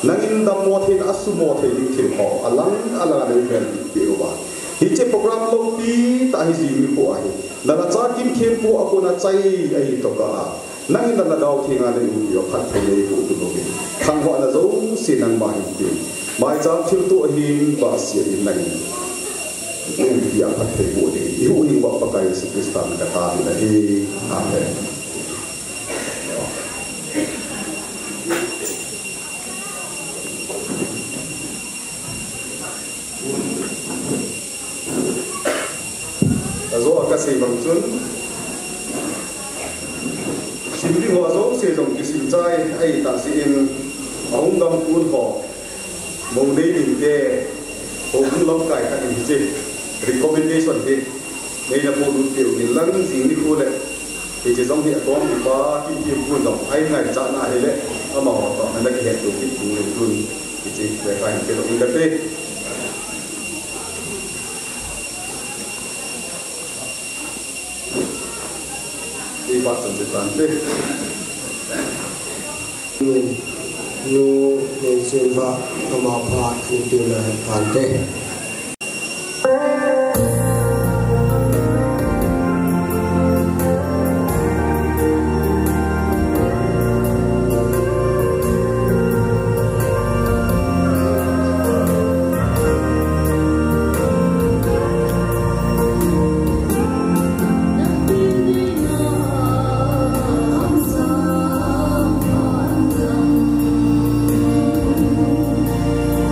nangin dam mo thin asu mo the ling thil ho alang ala le vel pi wa hi che program lo pi ta hi jini ko ai na tacha kim the ku akona chai ai to ka nangin na daw thinga le yo phat thele ku tu no bi khang ho na zo sinan ba hi ti mai jam thil tu hin ba sia in nai ya pathe bo de yu ni wa pa kai si kristan ka ta na hi amen azo ka sei bang chun simri ho azo se jong ki sim chai ai ta si in ong dam kun ho mong nei din te ong lom kai ka ni je recommendation he nei na po du tiu ni lang jing ni ko le e je jong hi atom ni ba ki ki ku dong ai ngai cha na he le ama ho to na ki he tu ki tu ni tu ki je le kai ke lo inda pe e ba san de tan pe nu nên xin ba mà phá thì từ là phản thế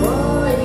Boy,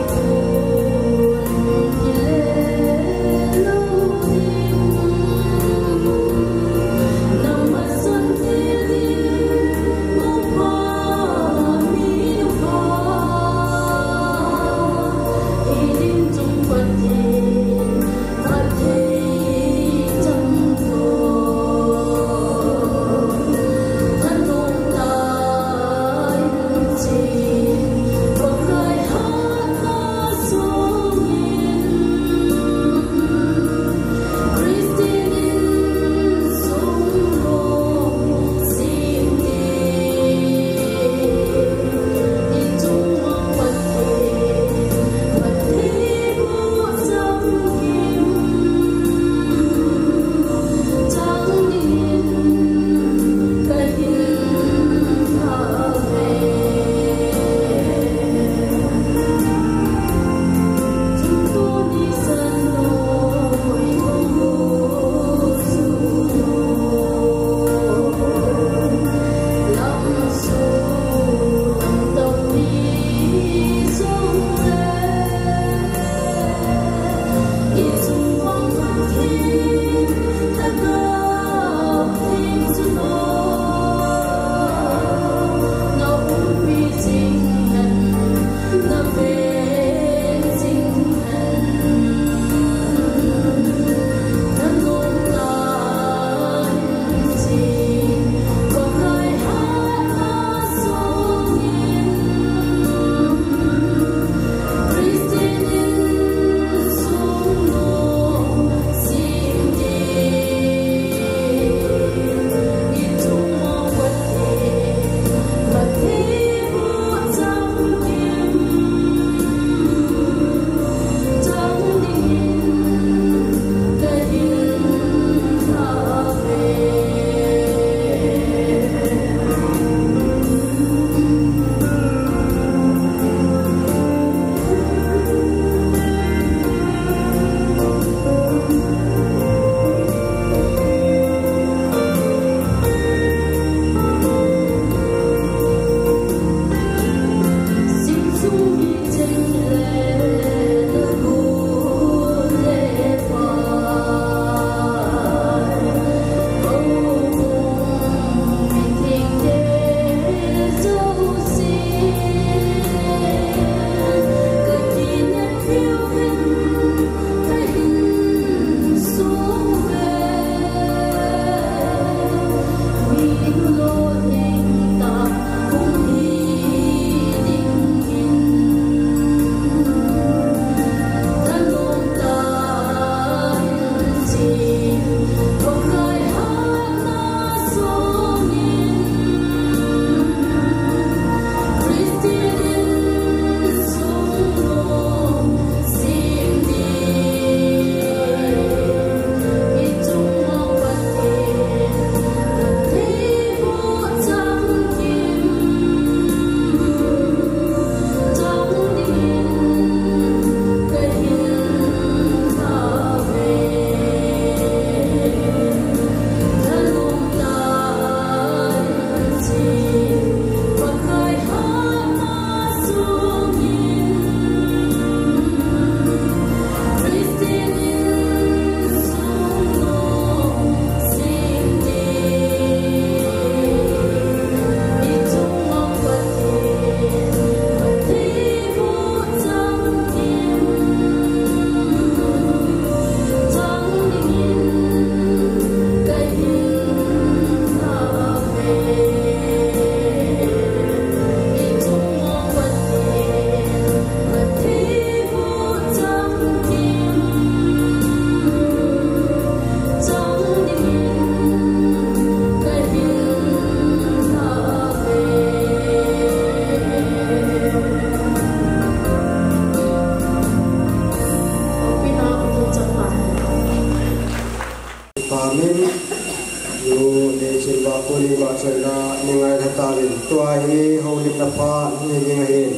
holi ba chena ningai thatarin tuai holi na pa ni ningai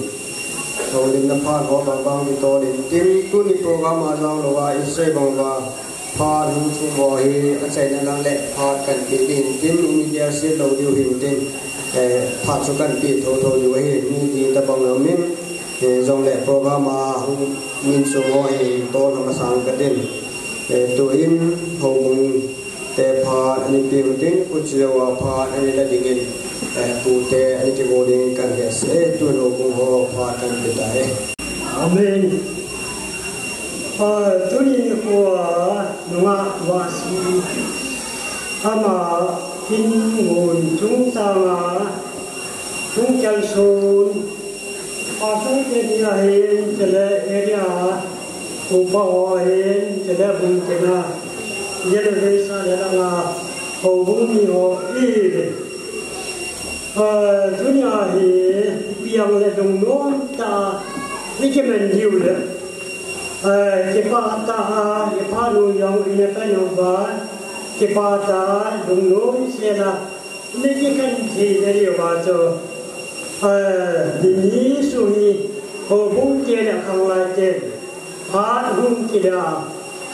holi na pa ho bang di to din tim tu ni program ajang lo wa isai bang wa pa hu chu bo hi a chai na lang le pa kan ti din tim media se lo diu hin tin pa chu kan ti tho tho yu hi ni di ta bang lo min dòng lệ program min số ngôi to là sang cái đêm tụi in hầu mùng tè pha anh tiêu tin của chiều pha anh là đi nghìn cụ tè anh chỉ ngồi đi cần hệ sẽ tụi nó cũng họ pha cần cái đấy amen tụi in của nó và si ama tin nguồn chúng ta mà chúng chân sôn chúng ta là hiện chỉ là area của bao hiện chỉ là vùng cái nào giờ đây sao là hầu vùng như họ đi chúng ta thì bây giờ là đồng nón ta đi cái mình nhiều đấy cái ba ta cái ba nuôi dòng cái này cái nào vậy cái ba ta đồng nón sẽ là đi cái gì để điều hòa cho đi suy hồ bung kia là không lại tiền phát bung kia là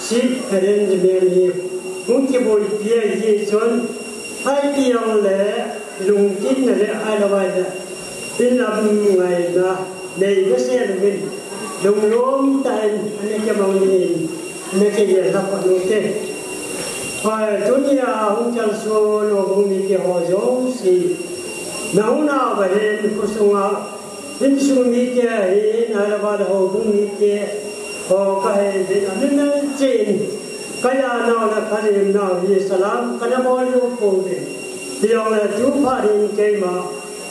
ship arrangement bung kia bồi bia gì xuân hai điều lẽ lùng tin là ai là vậy tin là ngày là đây có xe được mình lùng lốm tại anh cái mong nhìn anh cái gì là còn lùng tiền và chỗ nhà ông chân số nó cũng đi kia họ giống gì nấu nào vậy nên có sung à nên sung đi kia thì nào là vào hồ cũng đi kia họ cái thì nó trên cái nào là cái nào thì salam cái nào bao nhiêu cũng được thì ông là chú phát hiện cái mà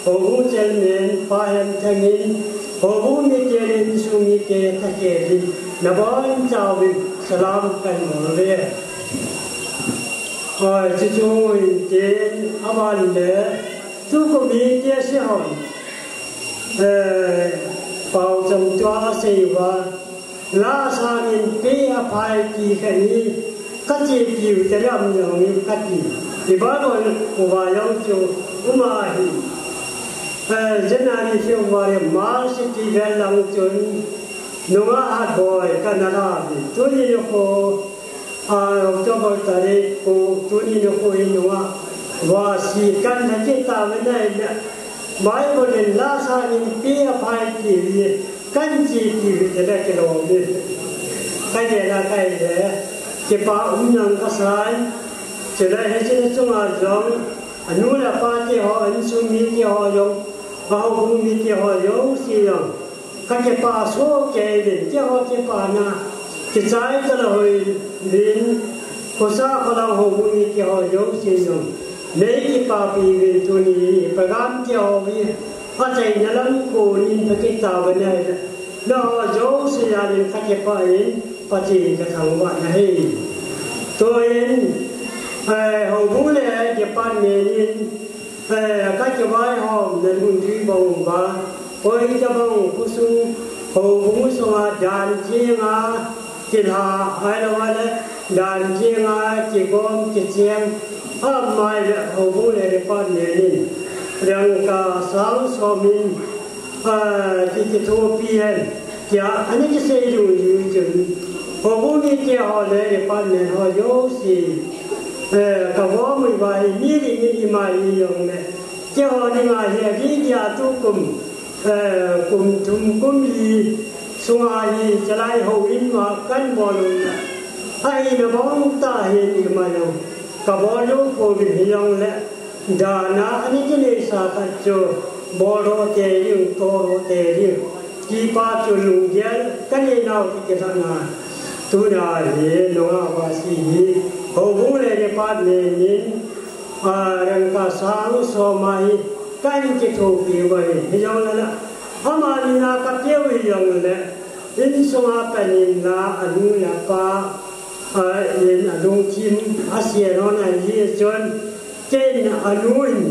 hồ cũng trên miền phát hiện thành miền hồ cũng đi kia nên sung đi kia thay kia thì nó bao nhiêu chào vì salam cái món đấy rồi chú trên áp ăn đấy chú có biết cái gì không? Bảo trong cho xây và lá sa nên bé phải kỳ cái này các chị kiều cái làm nhiều như các chị thì bao giờ của bà yêu chú cũng mà dân này thì bà mà sẽ kỳ cái làm chuyện nó hạt bồi Canada thì chú đi nó cho bà ta đi cô chú đi nó nó và si căn là cái ta bên này mai một lần lá sa nên bia phải kỳ căn chỉ kỳ để là cái đồ đi cái này là cái đấy cái bao nhiêu cái sai chỉ là hết cái chung là giống anh là ba cái họ anh suy nghĩ cái họ giống và họ cũng nghĩ cái họ giống gì giống cái ba số cái đến cái họ cái ba na cái trái cái là hồi đến có sao họ làm họ cũng nghĩ cái họ giống gì giống lấy cái bà bì về chỗ này bà gắn cho vì phát triển nó lắm cô nhìn thấy cái tàu bên này nó dấu sự gia đình các cái bà ấy phát triển cái thằng bạn này tôi hầu vũ này cái bạn này nhìn các cái bài họ nên hùng duy bồng và ôi cho bồng cô sung hầu vũ sung đàn chiêng cái là ai đâu ai đấy đàn chiêng cái gom cái chiêng mai là hầu vũ này để phát triển rằng cả sáng sớm mình cái thô piên kia anh ấy xây dựng những chuyện hầu vũ này kia họ này để phát triển họ dấu gì cả võ mình vậy như mà dùng này kia họ đi mà hiện cái nhà tu cùng chung cùng gì xung ai cho lại hầu in mà cán bộ luôn hay là bóng ta hiện mà dùng cả bộ lúc cô bị hiểu lẽ đã na anh ấy này sao cả cho bộ đồ tê dùng tô đồ tê dùng chỉ ba cho lùng giang cái này nào cái thằng nào tu đã hiện nó là gì hầu vũ này để phát nên nhìn rằng cả sáng so mai cái cái thổ kỳ vậy hiểu là mà nhìn là các kiểu hiểu lẽ in số apa nhìn là anh là pa in anh chim Asia nó này gì chọn trên anh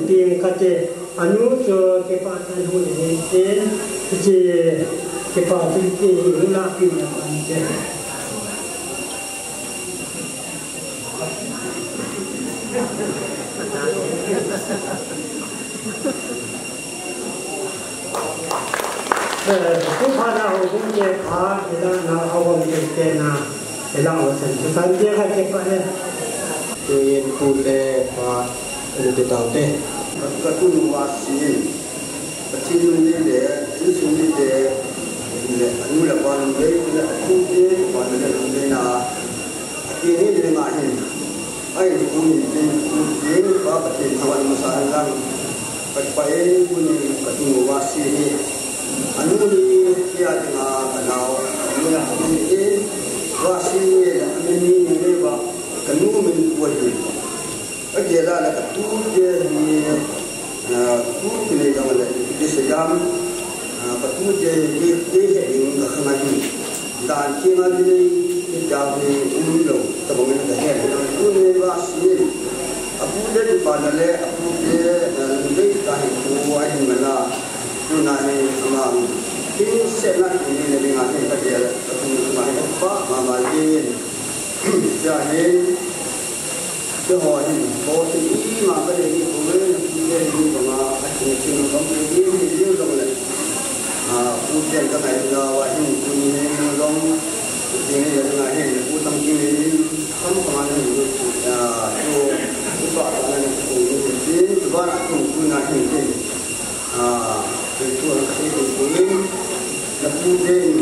tiền cái anh cho cái pa anh hôn này trên cái pa cái là cái là anh ผู้พาเราผู้เจ้าพาเวลาเราเอาวันเกิดนาเวลาเอาสันสุดท้ายเจ้าให้เก็บไว้เนี่ยตัวเองพูดเลยว่าเราจะต้องเตะกระตุ้นวาสีกระทิ้งนี่เด็กที่สุดนี่เด็กเนี่ยอันนี้ละวันเด็กเนี่ยคู่เด็กวันเด็กเนี่ยนะที่นี่เด็กมาเห็นไอ้คุณเป็นคุณเด็กว่าประเทศทวันมาสานกันไปคุณกระตุ้นวาสีอันนี้ที่อาจจะมาเราเนี่ยคุณเองว่าสิ่งนี้อันนี้เรียกว่ากันนู้นเป็นตัวเองไอ้เจ้าละก็ทุกเจ้านี่ทุกที่นี่ก็มันที่สยามก็ทุกเจ้าที่เห็นก็ขนาดนี้ด่านที่มันนี่จะเป็นอุ้มโลแต่ผมไม่ได้เห็นทุกนี่ว่าสิ่งอาผู้เด็กที่บ้านนั่นแหละอาผู้เด็กเด็กที่เห็นตัวเองมันละทุกนั่นเองมาที่เสนาที่นี่เรื่องอะไรก็เจ้าก็ทุกมาให้ป้ามาเรียนจะเห็นจะหอยโบสีมาก็เลยนี่ผมเลยเรียนรู้มาอาชีพที่เราต้องเรียนรู้ตรงนั้นผู้เรียนก็ไหนเราว่าเห็นคุณเห็นลงจริงๆยังไงเห็นผู้ตั้งใจเรียนทำประมาณนี้ดูผู้สอนอะไรผู้เรียนว่าคุณงานเห็นเป็นตัวที่ผู้เรียนและผู้เรียน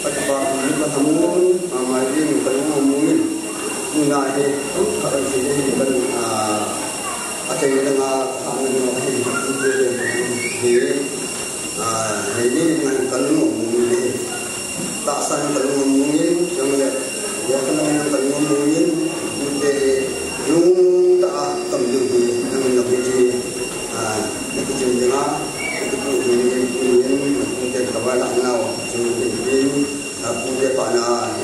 ปัจจุบันนี้ก็ทำงานมาเรียนก็ยังมุ่งงานที่ทุกคนที่ได้เป็นอาจารย์ที่มาทำงานให้ผู้เรียนให้นี่มันกันมุ่งเลยตาสันกันมุ่งนี่ยังเลยยังกันมุ่งนี่ผู้เรียนยุ่งตากำลังที่ยังนับที่นับที่ยังนะผู้เรียนผู้เรียนกับว่าหลังเราจึงเป็นผู้เรียนผ่าน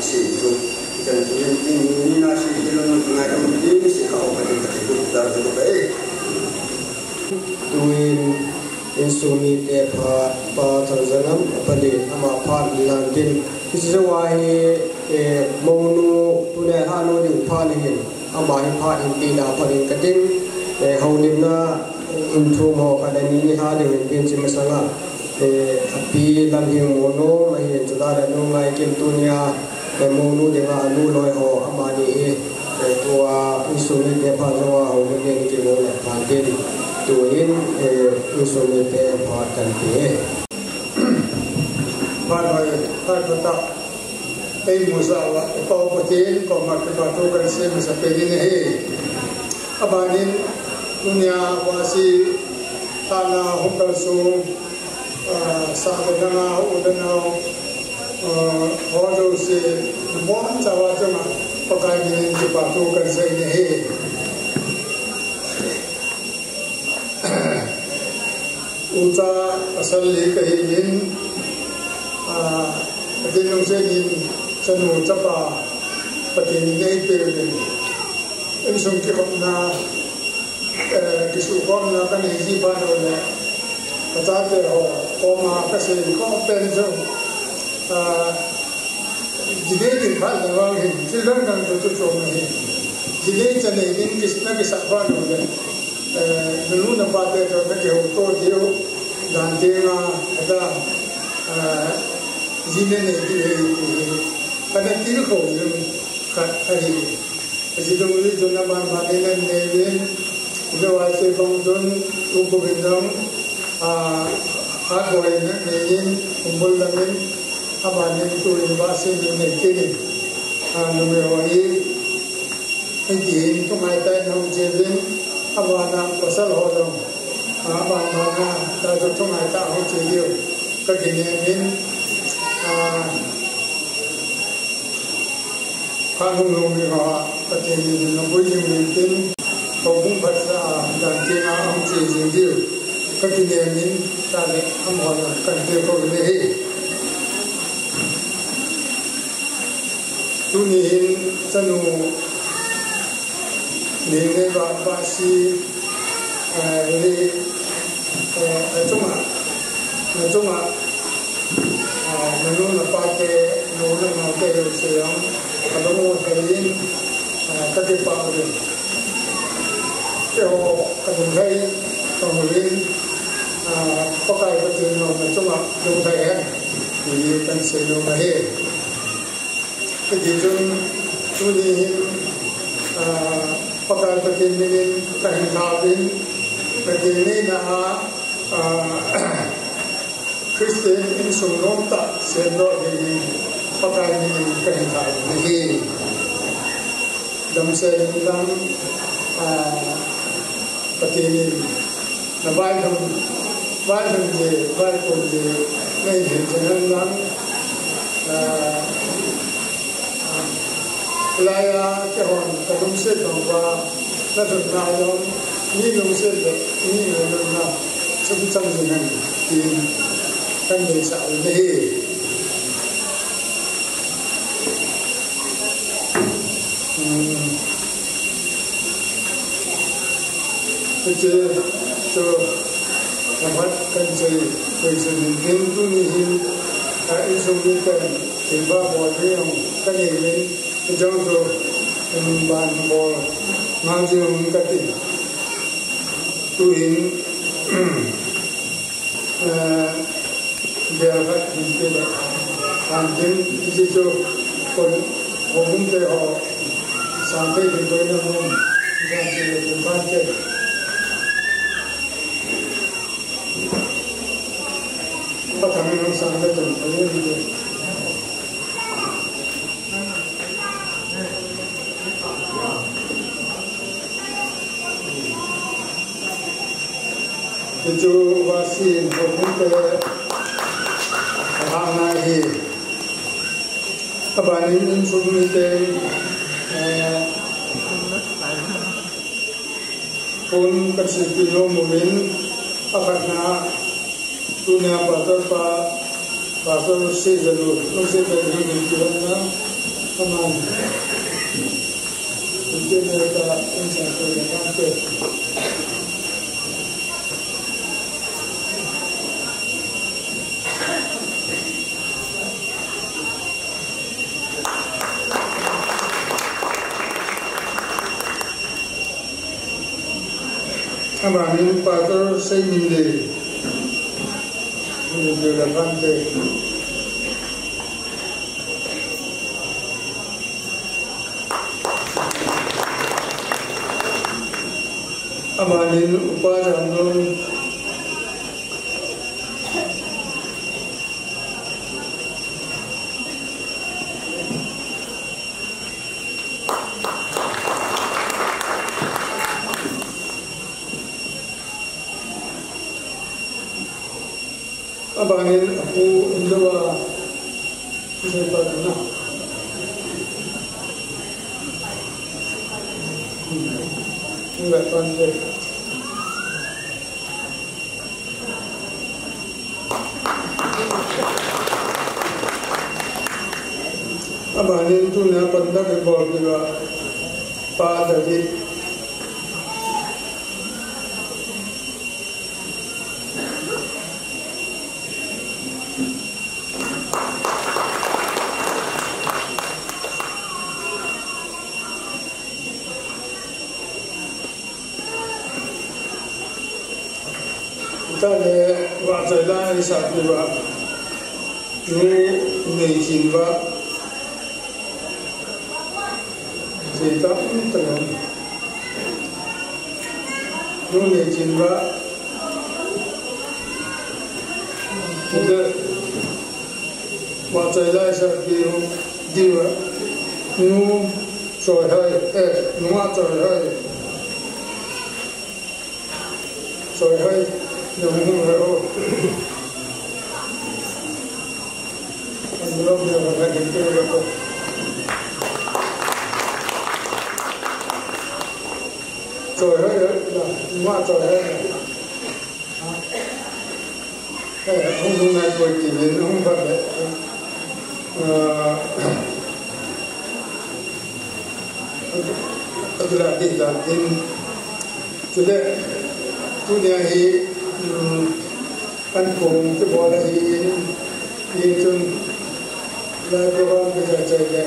สิ่งทุกdan ini nasi jalan mengajar ini siapa yang terhidup dalam baik. Tuin insumi tepa terjangan pada nama pan lantin. Sesuai monu tunai hanu di panihin. Amai pan inti dah paling keting. Haudimna intro mau ada ini ada mungkin semasang. Api lamhing mono mahin saudara nungai kim dunia. Monu dengan anu loy ho amani tua insumi tepa jawa ho dengan kimo le pantin tuin insumi tepa kanti Padahal kita musawa kau betul kau makan batu kan se musafiri ni abanin dunia wasi tanah hukum sung sahaja udana orang se bukan cawa cuma pakai ini dipatu kan saya ini. Uta asal lekahin, jenung saya ini jenung capa pakai ini pergi. Ini sungki kena disukon nak kan isi pada kata dia koma kasih koma pensel. Jika kita dalam hidup kita kan betul cuma ini. Jika jadi ini kisah kisah apa ni? Dulu nampak dia tu nak jauh dia dan dia ada zina ni dia pada tiga kau yang kari. Jadi dulu tu nampak macam ni dia wajib bangun tubuh bintang hard boy ni kumpul lagi. Abanin tu bahasa Indonesia ni, numero ini, ini tu macam nama jadi, abanan pasal orang, abanan dah tu macam jadi, kekinian kanun numero, kekinian nombor ini, kampung bahasa dan kena jadi, kekinian ini tadi amalan kantor kau ni. Tunihin sanu nene basi ini cuma menurut pakai menurut pakai usiang kalau mau kalian ketipa itu kalau kadang kali kemudian có cái cái chuyện nào mà trong mặt trong thời em thì cần sử dụng là hết cái gì chúng đi có cái cái chuyện này cái hình tháp đến cái chuyện này là Christian in sung nông tập xem đó thì có cái này cái hình tháp thì đâm xe đâm cái chuyện này là vai không gì vai cùng gì ngay hiện cho nên lắm lại cái hòn cái đông xếp đồng qua nó được nào đó như đông xếp được như người nào trong gì này thì các người sợ đi chứ cho làm hết cần gì về sự liên tu niệm tại trong những cái thì ba bộ riêng cái này mình trong rồi mình bàn bộ mang dương cái gì tu niệm giờ phải những cái đó làm đến cái cho còn cũng để họ sáng thế thì tôi đang muốn làm gì để phát triển bắt đầu mình sang cái chuyện này đi thì chú vaccine của chúng tôi hàng ngày thì các bạn nên dùng cái phun các sự kiện mùa đến các bạn dunia pasal sejalu, nungsi dari hidup teman, mungkin mereka insan terlihat Amanin pasal sejindi. Ini relevante. Amanin upacara nun abangin aku Indoa siapa nak enggak pandai abangin tu nak pandai berbol juga pada di ta le wa zai la ni sa ni wa nu nei jin wa ji ta ta nu nei jin wa de wa zai la sa di wa nu so hai nu wa so hai yang menurut belum dia akan kita dapat rồi hết rồi ngoa rồi hết không hôm nay tôi chỉ đến không phải đấy tôi là đi là tin chủ đề thì anh cùng cái bộ này thì chung là program bây giờ chơi đấy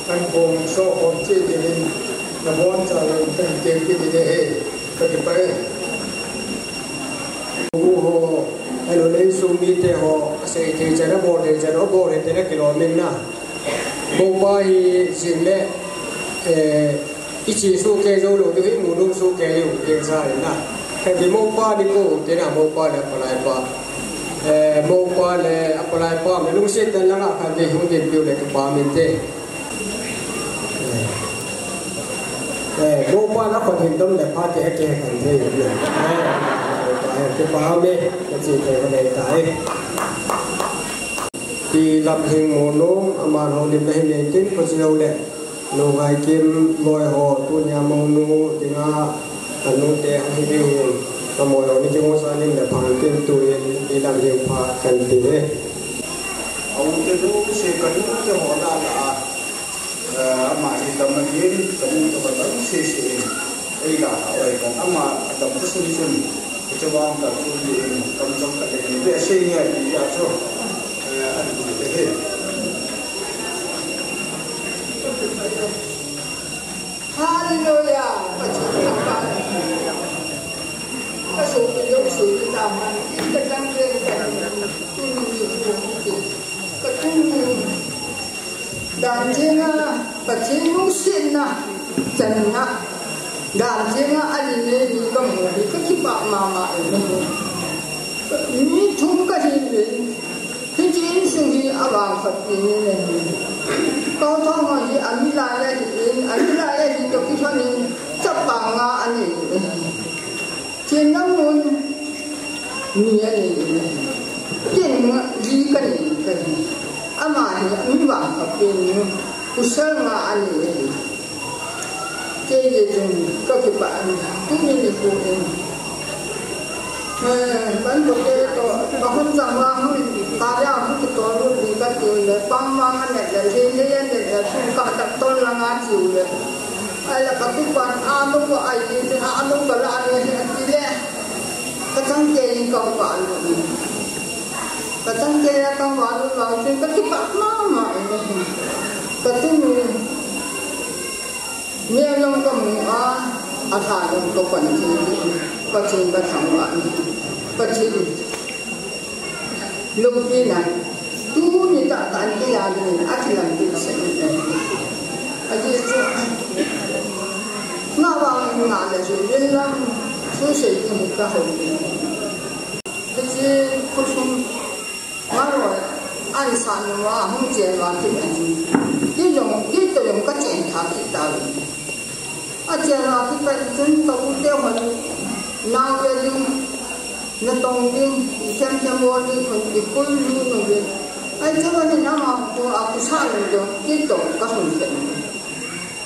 anh cùng số hồn chơi thì là muốn trả lời thành tiền cái gì đấy cái bài hồ ai nói lên sung đi thế họ sẽ thì cho nó bồi thì cho nó bồi thì nó kilo mình na bố bài xin lệ ít chỉ số kê dâu đồ thì muốn nung số kê nhiều tiền ra đấy na cái gì bố bài đi cô thế nào bố bài là apply ba bố bài là apply ba mình nung xét tên là cái gì không tiền biểu để cái ba mình thế bố bài nó còn hiện tâm để phát cái cái thành thế này cái ba mươi cái gì thế cái này tại thì lập hình một nôm mà họ điểm này để tính có nhiều đấy nô gai kim lôi họ tu nhà mông nô tiếng anh nô tè anh đi và mọi người đi chung sa nên là phản kim tu đi làm nhiều pha cần tí đấy ông cái lúc sẽ cần cái họ là mà thì tầm này yên tầm cho bạn đó sẽ đây là ở còn mà tầm cái xuân cho bạn cả tu đi tầm trong cái này để xây nhà thì ra cho anh cũng thế Hallelujah. Cái số cái dấu sự cái tạm ăn cái trang riêng cái tu nhiều cái tu đàn chiên á cái chiên nung xin á chân á đàn chiên á anh này đi cái mồi cái kí bạc mà mi thùng cái gì vậy cái chiên xuống đi à vàng Phật gì này câu thông mà gì anh lại thì tôi cứ cho nên chấp bằng anh này trên năm luôn nhiều này trên gì cái này mà thì anh vàng Phật tiền cứ sơn mà anh này cái gì có cái bạn cứ như này cô em bạn có thể có hôm rằng là ta ra không cáiตัวluôn đi cái kiểu là băng băng anh này là trên đây anh này là chung cả tập tôn là ngã chịu đấy ai là các cái quan ăn đâu có ai gì thì ăn đâu có là anh này thì đấy cái thằng kia đi công bạn cái thằng kia là công bạn luôn vào trên cái bạn mà cái thứ nhiều lòng cái mình thà lòng cái quan gì cái chuyện cái thằng bạn cái chuyện lúc này này tu ni tak tak dia ni akilan tu saya aje tu na wang na le je lam tu se ni ka ho aje ko sum maro an san wa hong je wa ti ni ye to yong ka chen tha ki ta aje na ki pa chen to te ho na we lu na tong ding xem mua đi còn bị cuốn luôn rồi ai cho nên nó mà cô aku sao rồi tiếp tục có hình tượng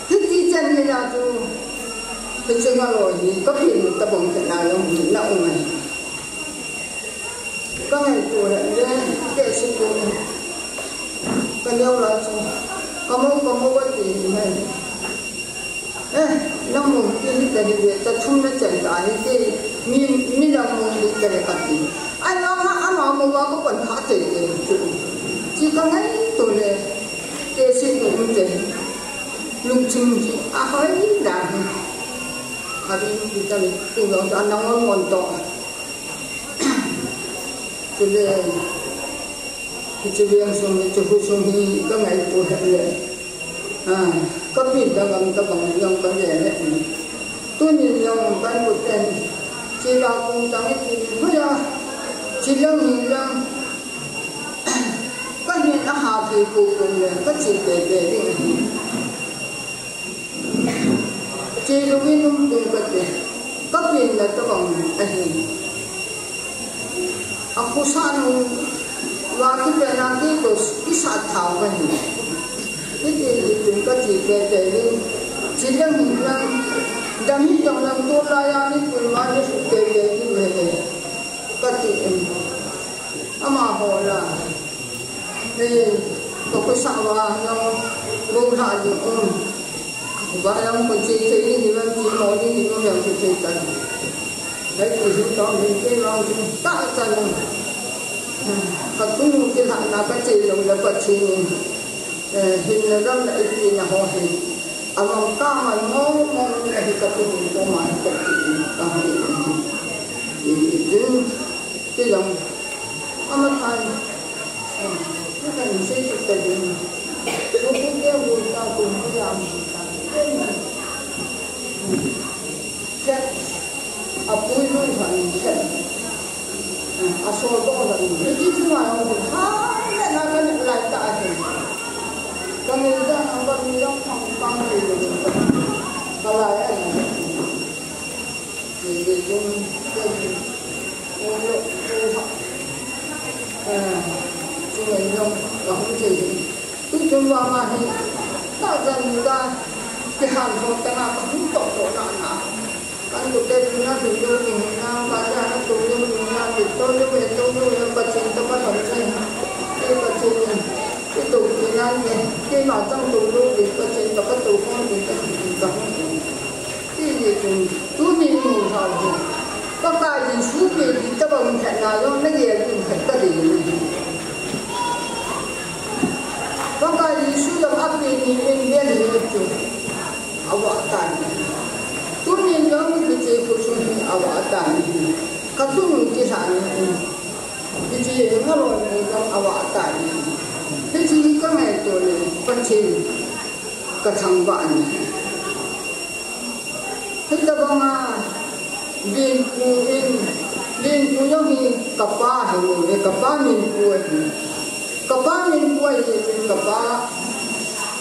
thích đi chân như là tôi tôi chưa nghe rồi thì có tiền ta bồng thế nào không thì nậu này có ngày tuổi lên để xin cô còn đâu là có mua cái gì này nó muốn cái cái gì ta chung nó chẳng đại cái mình là muốn cái cái gì anh mà mua có còn khá tiền chỉ có ngay tôi là cái xin của mình tiền lung chung gì hơi là đi ta đi cùng nhau ăn ngon ngon to tôi là cái chuyện xong cái chuyện xong thì có ngày tôi hẹn lại có biết là bằng cái bằng lòng cái gì đấy tôi nhìn lòng cái một tên chỉ là cùng tăng cái bây giờ chỉ là nhìn rằng cái gì nó hào thì cùng là cái chuyện để đi chỉ là cái nông cùng cái gì có biết là cái bằng cái gì aku san và cái việc làm cái sát thảo cái gì cái gì chúng ta chỉ về chỉ là mình làm đam mê trong lòng tôi là những người mà nó phải về như vậy cái gì mà họ là thì có cái sao mà nó buông thả được và em còn chỉ thấy như vậy chỉ nói như vậy thì thấy cần đấy thì chúng ta mình cái lòng tạo ra và cũng cái thằng nào cái gì là cái gì hình là rất là ít là họ hình among kama ngong ngong ay katulong ko man katulong kahit din bilang amatay bukan saya kita din mungkin dia bukan kumpulan cat apa itu kan cat asal orang jadi semua orang hanya nak lain tak ada kemudian orang yang pang itu kalau ya jadi người nông và không chỉ cứ chúng ta mà thì tạo ra người ta cái hàng một cái nào cũng tổ nạn nào anh tụi đây chúng ta thì đâu mình nào và ra nó tụi đâu mình nào thì tôi đâu về tôi đâu bật trình tôi bắt đầu chơi cái bật trình cái tụi thì nào thì cái mà trong tụi đâu thì bật trình và các tụi con thì các tụi không cái gì cũng cứ nhìn ngủ thầm thì có cái gì suốt gì thì các bạn hẹn nào đó nó về cũng phải cái gì Bangka Yesus yang api ini dia itu awak tani. Tunin yang kita khusus awak tani. Katung kita ni, kita yang kalau yang awak tani. Kita kan itu ni pencin ketangguhan. Kita bangga din yang ni kapah ni kapah ni kuat. Kapal yang kuat itu kapal,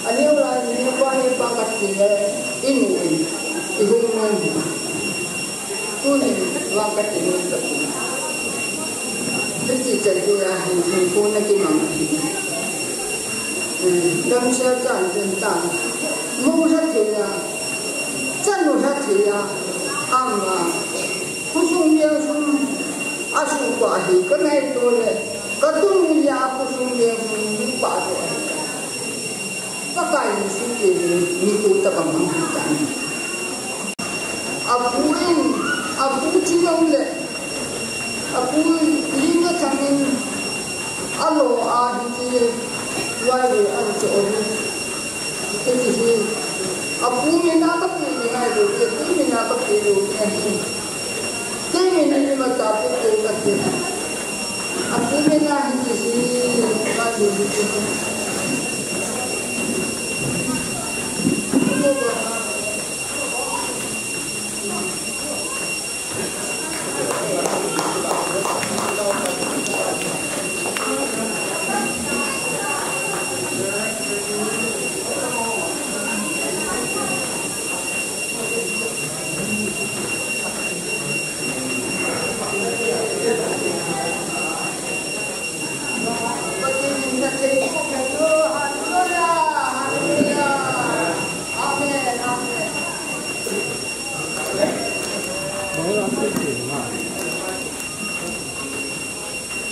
ani orang ini kuat ni pangkat tinggi ini ihungan, tu ni pangkat tinggi tu. Jadi jadi ini pun nak dimana? Dalam sejarah tentang muda dia, jangan muda dia, amma, khusus yang asuh bahi, kena itu le. Kadung ya aku sungguh lupa tu. Pakai sungguh ni tu tak mampukan. Aku cium le. Aku ingat kami alo ahli wali anjori. Jadi aku minat apa ni ada, aku minat apa ni. Kami ni mata apa tu aku mengaji di sini, mengaji di sini.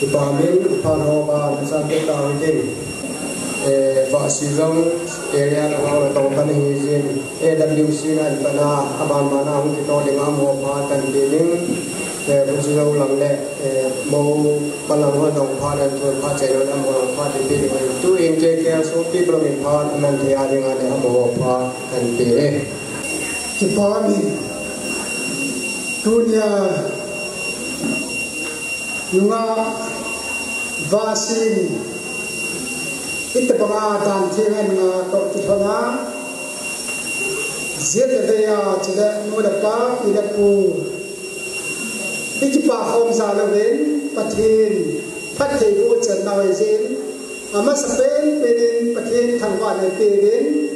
Pamin paroba sampai tahun ini, vaksinasi area orang tahun ini AWC dan pada abang mana kita dengan mau pakai bidding, vaksinasi ulang le mau balang orang pakai tu pakai orang mau pakai bidding itu ingkar sopi belum pakai nanti ada dengan mau pakai bidding. Pamin dunia nunga vasin itu pengatan dengan kau tuhan zedaya tidak mudah pak tidak pu itu paham zalawin patin patin ujian nawazin amat sepen peden patin thangwan peden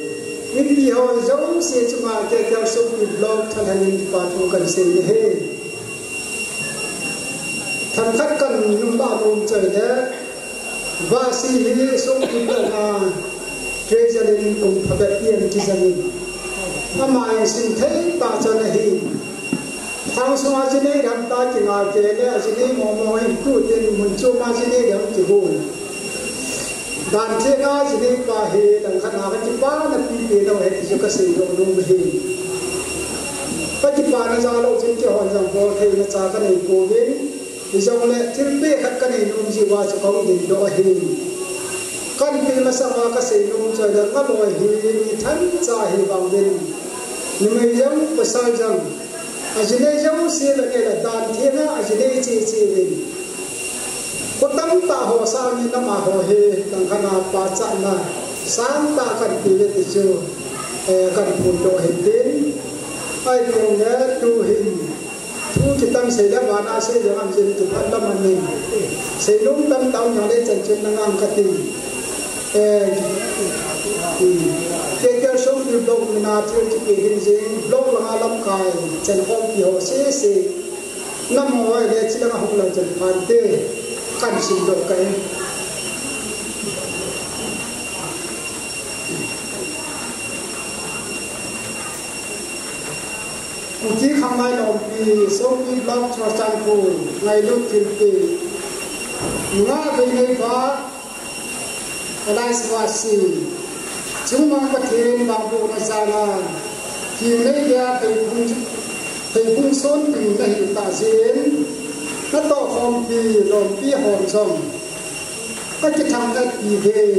ini hal jauh sih cuma kita suku blog thangin patukan sini he thằng khách cần nhung ba ôm trời đấy và xin lý sống đi là thuê gia đình cùng hợp biệt tiền cho gia đình mà xin thấy bà cho này thằng số mà trên đây làm ta chỉ ngồi kể đấy trên đây mò hình cụ tiền mình cho mà trên đây làm chỉ buồn đàn thiên nga trên đây bà hề đằng khăn nào cái chỉ ba là bị đâu hết thì cái gì đâu đúng hề cái chỉ ba là ra lâu trên cái hòn rằng vô thì nó cha cái này cố biến vì trong lệ thiên bê khắc cái này luôn gì qua cho có một điểm độ hình kan pi ma sama ka sei num cha da ka loi hi ni than cha hi bang din ni mai jam pasal jam ajine jam si la ke la dan thena ajine chi chi din ko tam ta ho sa ni na ma ho he tang khana pa cha na sam ta kan pi le ti chu kan pun do he din ai yong ne tu hin thu chi tam sei da ba na sei da am jin tu pan da man ni sei num tam tau nya le chen chen na ngam ka ti cái sống như blog na theo cái hình dạng blog là làm cái chân phong thì họ sẽ năm hồi để chỉ là học là chân phản thế cần xin được cái cũng chỉ không ai làm vì sống như blog cho chân phong ngày lúc thiên kỳ ngã về nơi đó lại swasi chúng mang cái thiên bằng bộ na sana thì nơi kia thầy phun xôn từ này ta diễn nó to không thì làm bia hòn sông cái thằng cái gì thế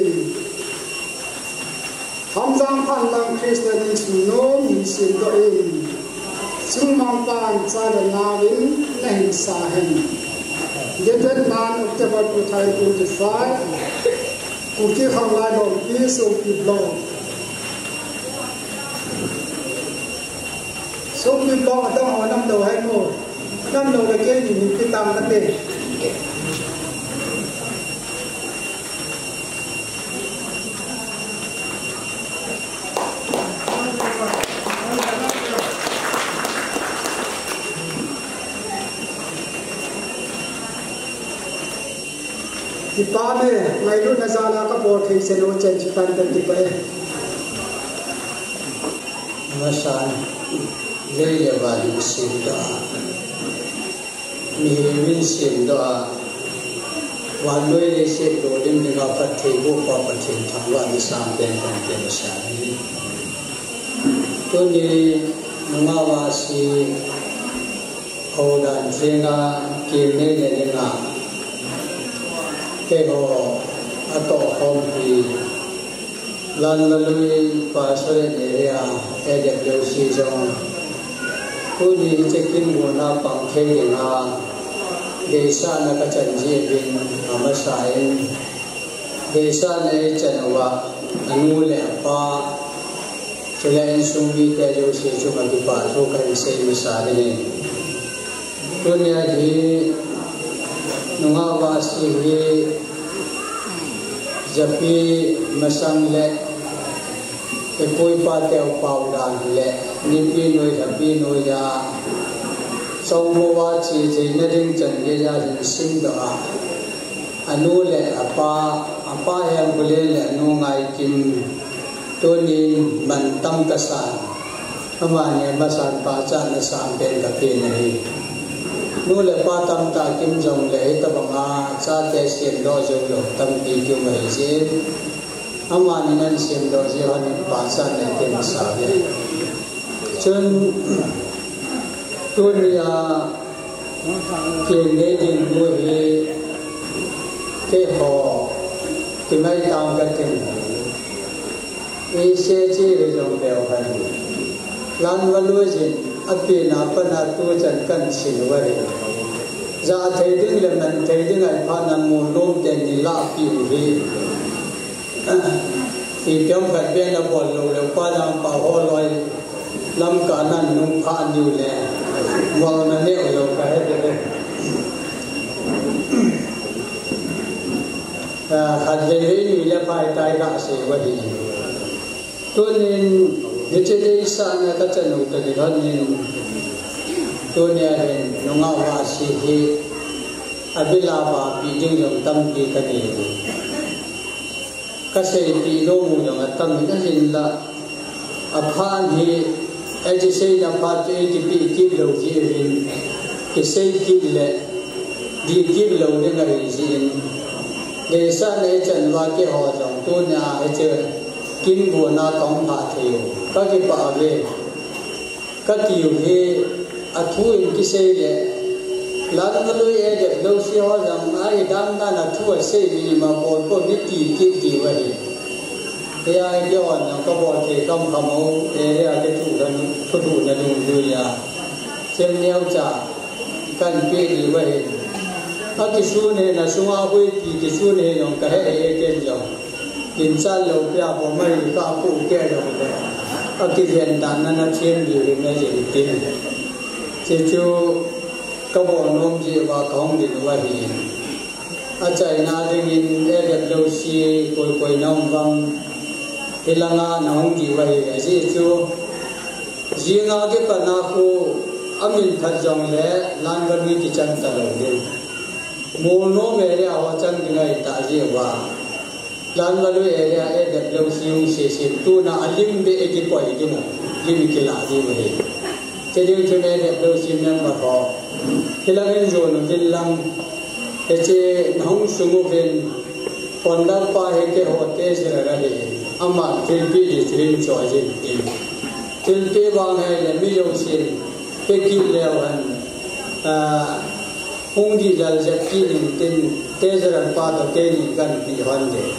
tham gia phản lang Christianism nó mình xin đợi chúng mang bàn ra để nào đến này xa hình đến đến ban October 2025 cuộc thi không lại đồng ý số kịp lo số kịp lo ở trong họ năm đầu hay một năm đầu là cái gì mình cái tam vấn đề thì ba này ngày lúc này ra là các bộ thì sẽ nói chuyện chỉ cần cần thì vậy mà sao đây là bài xin đó mình xin đó và nuôi để sẽ đồ đem đi vào phát thị vô qua phát thị thằng và đi sang bên mà sao tôi đi ngao và si hậu đàn thiên nga kim này để nga cái họ atau không thì lần lui và sau này để cái đẹp điều gì trong tôi đi check in nguồn na bằng thế thì na để xa na cái chân gì bên mà sai để xa này chân wa anu le pa cho nên sung đi cái điều gì cho mà đi pa cho cái gì mà sai này tôi nhớ thì nunga wasi hi japi masang le e koi pa teo pau dan le ni pi noi japi noi ya song mo wa chi chi na ding chan ge ya sin da anu le apa yang bole le nu ngai kim to ni man tam ka san ama ne masan pa cha na san ben ka pe nei nu le pa tam ta kim jong le ta banga cha te sim do jong lo tam pi kyu mai je ama ni nan sim do je han pa cha ne te ma sa be chun tu ni ya ke ne din mu he ke ho ti mai tam ka tin e se chi le jong be han lan wa lu jin api na pa na tu chan kan chin wa re za thei ding le man thei ding ai pha na mu nom ten ni la pi hi thì trong phần bên là bồn lù là qua đang bảo hộ loài lâm cả nan nung pha nhiều lệ mong là nêu nhiều cái hết đấy hạt dây đấy là phải tay gạ sẽ vậy tôi nên như thế đây sang là các chân nụ từ đó nên tôi nghe hiện nó ngao hoa sĩ hi abila ba bị đinh dòng tâm đi cái này cái gì bị nô mù dòng tâm cái gì là aphan hi ai chỉ xây ra phát cái bị kim đầu gì hin cái xây kim lệ đi kim đầu cái ngày gì để sang này chân hoa cái họ dòng tôi nghe ai chơi kim bùa na tông phá thiêu các cái bảo vệ các kiểu he thu in cái xây lệ lan ka lui e de lo si ho jam ai dam na na thu se ni ma bo ko ni ti ki ti wa hi te ai de on na ka bo the kam kham ho e ya ke thu dan thu na lu lu ya chen neo cha kan pe ni wa hi a ki su ne na su a hui ki su ne yong ka he e ke jong in cha lo pya bo mai ka pu ke lo de a ki yen dan na chen ni ri me ji tin che chu các bộ nông gì và không thì nó vậy à chạy na thì nhìn để đẹp lâu xí quay nông vang thì là nông gì vậy cái gì chứ gì ngã cái phần nào cô amin thật dòng lẽ lan gần như cái chân ta đầu tiên mua nó về để họ chân cái này tại gì và lan gần như để đẹp lâu xí xí tu na alim để cái quay cái nào lim cái lạ gì vậy cái điều cho nên đẹp lâu xí nên mà họ khi là cái rồi nó tin lăng cái chế nông sung bên còn đang qua hết cái họ tê sẽ là cái ama tin bị đi tin cho gì tin bị vang hay là mi dùng xin cái kim leo anh hung đi là giật kim tin tê sẽ là qua đó cái gì cần bị hoàn đấy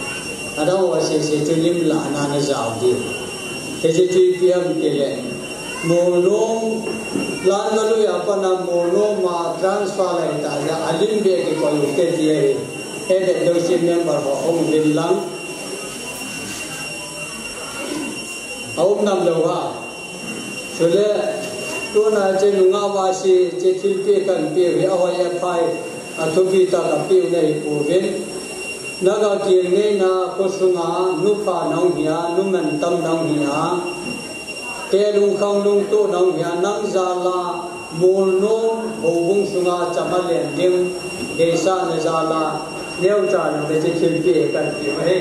ở đâu sẽ cho lim là nó giàu đi cái chế truy kiếm cái này mồ nông lan na lu ya pa na mono ma transfer lai ta ya alim be ke ko lu ke ti e de do si member ho ong bin lang aum nam lo wa chule to na che nu nga wa si che thil pe kan pe we a ya phai a thu bi ta ka pe nei pu bin na ga ki nei na ko sunga nu pa nong hia nu man tam nong hia ke lung khang lung to nong hia nang za la mol no ho bung sunga chamalen ding de sa na za la neu cha na de chil pe kan pi mai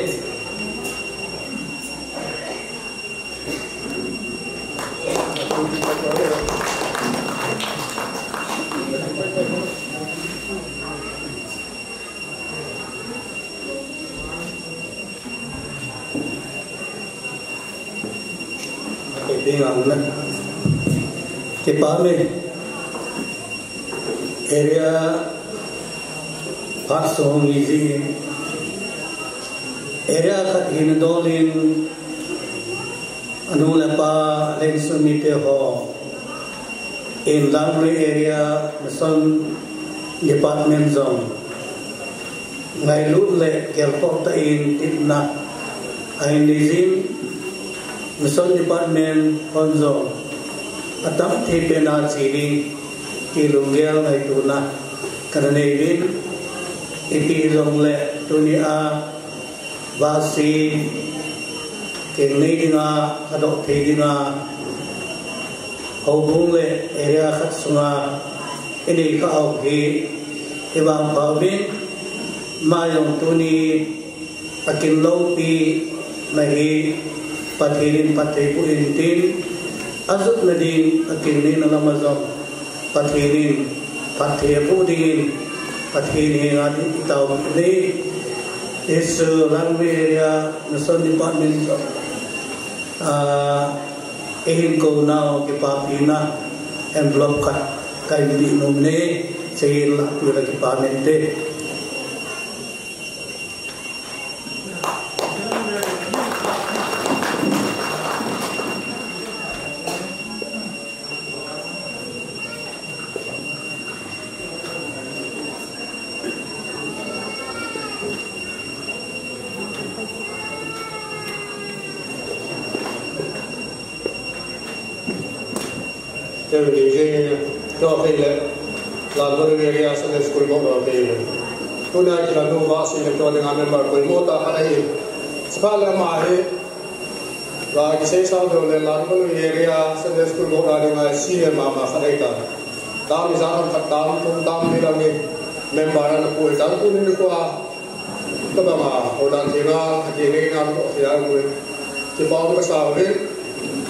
dengan Department area Pasong Easy area kat Hinadolin anu lepa Lensumite ho in Langri area Mason Department Zone ngai lut le kelpok ta in tipna ain dizim Mission Department Honzo atap thi pena chini ki lunggel ngai tuna karane bin ipi longle tunia basi kengni dinga adok thi dinga hobung le area khat sunga ini ka au hi ibang pawin mayong tuni akin lopi nahi pathirin pathe puin tin azut nadin akinni nalamazam pathirin pathe pudin pathirin ngadi itaw ni is language area Mission Department ehin ko now ke papina envelope kat kai di nomne sehil la pura department Terus dia doa kile, lalu dia asal sekolah doa kile. Tuna kita doa bahasa yang kita dengan member koi mota ada ini. Sekarang mahir, lagi saya tahu doa lalu dia asal sekolah doa dengan senior mama mereka. Kami zaman pertama kami lagi member anak koi, dan koi ini koi kita mah orang tinggal kini nak siapa koi. Kita bawa ke sana,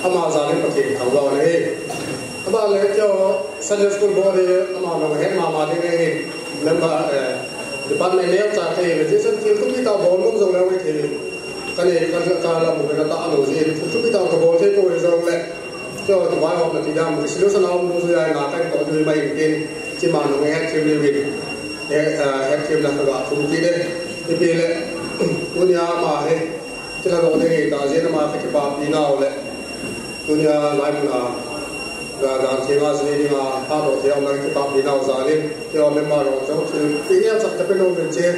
amal zalim pakai tanggal ni. Abang lagi jauh, Sunday school boleh, amal head mama ni member department ni apa cakap ni, jadi kita kita bolong zaman ni tu, kan kalau mungkin tak anu sih, kita kita boleh tu zaman ni, jauh tu bayar orang tidak, mesti lu sana orang tu yang nak kan kau tu baik mungkin chỉ mà nó nghe thêm đi việc hết thêm là các bạn không chỉ đấy thì bây giờ dunia mà hết chỉ là đồ này ta chỉ là mà cái bà pin nào đấy dunia lại là đang xem mà sẽ đi mà ta đồ thì ông đang cái bà pin nào ra đi thì ông mới mà đồ trong thì cái chắc chắn phải弄được chứ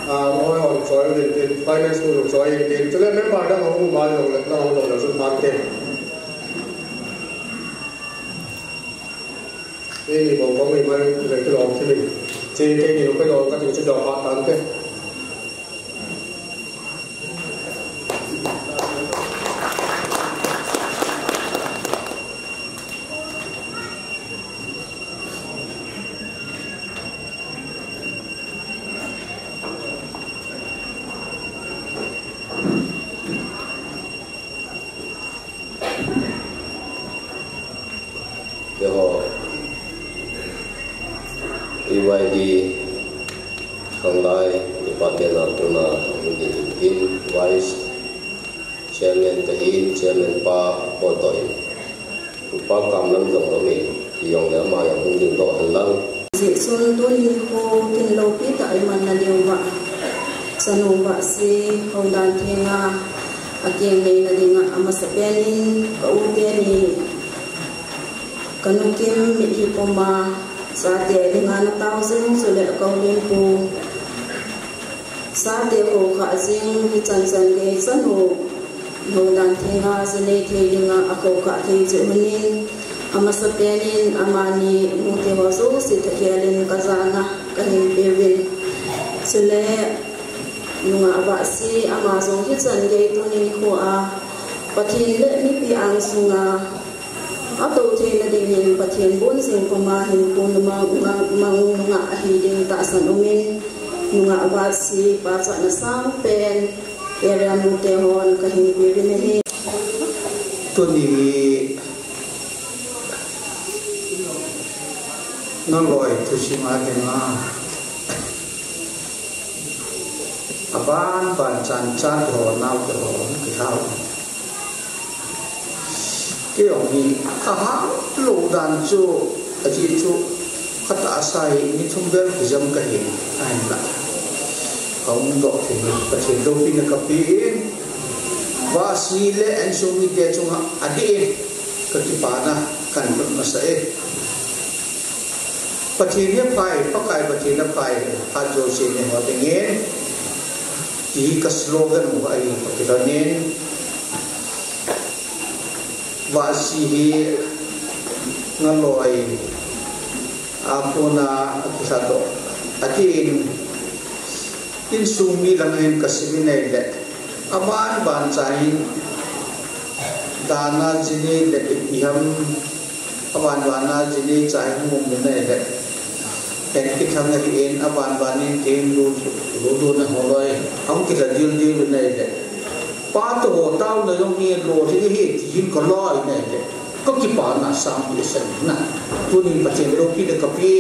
mỗi ông chơi thì finance cũng chơi thì cho nên mấy bạn đang không mà đồ là không đồ là rất mạnh thếนี่ผมก็ไม่เลยจะลองที่นี่เจเกนี่ก็ลองก็จะลองผ่านกันdi Kanglai Department of Tuna in Vice Chairman Kahin Chairman Pa Potoin Pa Kamlam Dong Lami Yong Lama Yang Hung Do Hanlang Sun Tuni Ho Kin Lo Pita Iman Na Liwa Sanova Si Hongdan Tinga Aking Nei Na Dinga Amasapenin Kauteni Kanukim Hipoma Sate dengan thousand sulit kau limpu sate ko khazing hitan sange sanu hodan thinga sene theinga ako ka thei jemunin amasapenin amani mute waso sithialin kazana kahin bewin sule nunga abasi amazon hitan ge tunin ko a pathin le ni pi ang sunga atau cina dengan pasien pun sing pemahin pun menga hiding tak sanumin menga abasi pasak nasampen era mutehon kahin bibini tu ni nangoi tu sima kena aban ban chan ho nau ho kau cái ông này lô đàn cho chỉ cho khát asai ini thumber kizam kahin anh là ông độ thì mình phải đầu tiên là cà phê và xí lệ anh xuống đi để chúng adi cái pana kan mà sẽ phát triển như vậy phát cái phát triển như vậy hạt dầu xí này họ tiếng nghe thì cái slogan của anh cái đó nên Wasihi ngaloi apuna kisado atin insumi langin kasimine le aman bancain dana jini le iham aban bana jini chai mumune le en kithang hi en aban bani tem lu na holoi ang kiradil dil ne le pa to tao na yong ni lo thi hi tin ko loi ne le ko ki pa na sam ni san na tu ni pa chen lo pi de ka pi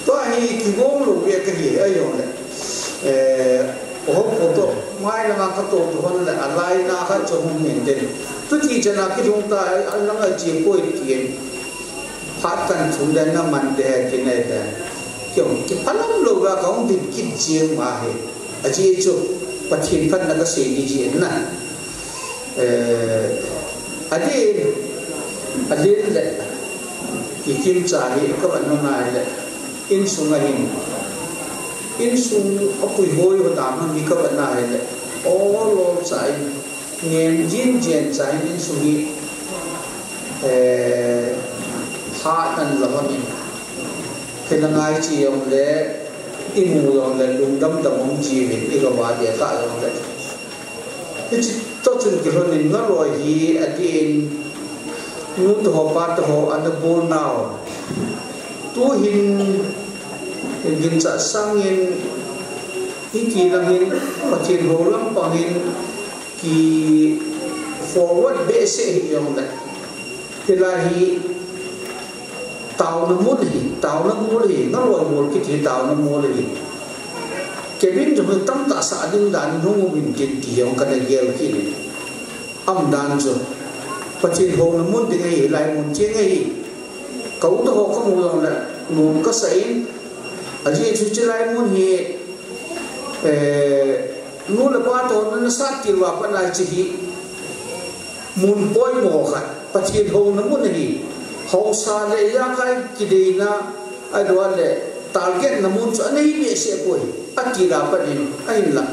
to hi ki gom lo ye ka hi ai yong le ko to mai na ka to hon le alai na ka cho hum men de tu ti jana ki jong ta an lang a ji ko ti phátกันchúng đến năm mình để cái này là kiểu cái phát lắm lâu ra có một cái chiên mà hệ ở chia chụp và thiên phân là cái gì đi diễn nè ở đây là cái kim trả thì các bạn nói này là in sung là in sung ở quỳ hôi và đám hơn các bạn này là all lo trái nghiền diễn trái in sung đi hạ năn là hơn khi là ngay chỉ ông lẽ in mù ông lẽ lùng đâm đâm ông chỉ về đi vào bà địa cả ông lẽ cái chỉ tốt chân cái hơn nên nó rồi thì ở đây nút hồ phát hồ anh bồn nào tu hình trả sang hình kỳ là hình phát triển hồ lắm bằng hình kỳ forward base hình ông lẽ thì là hình tàu nó muốn gì nó rồi một cái gì tàu nó mua gì cái bên trong cái tâm tạ xã đương đàn nó mua mình kiện kỳ ông cái này kia là gì âm đàn rồi và trên hồ nó muốn thì ngay lại muốn chia ngay cấu to ho không mùi là mùi có sấy ở đây chú chỉ lại muốn hi nu là qua to nó sát kia và bắt lại chỉ hi muốn bôi mồ khát bắt thiên hậu nó muốn hi hậu sa lệ ra cái đi na ai đó lệ target nó muốn cho này bị sẽ bôi bắt kia là bắt đi anh là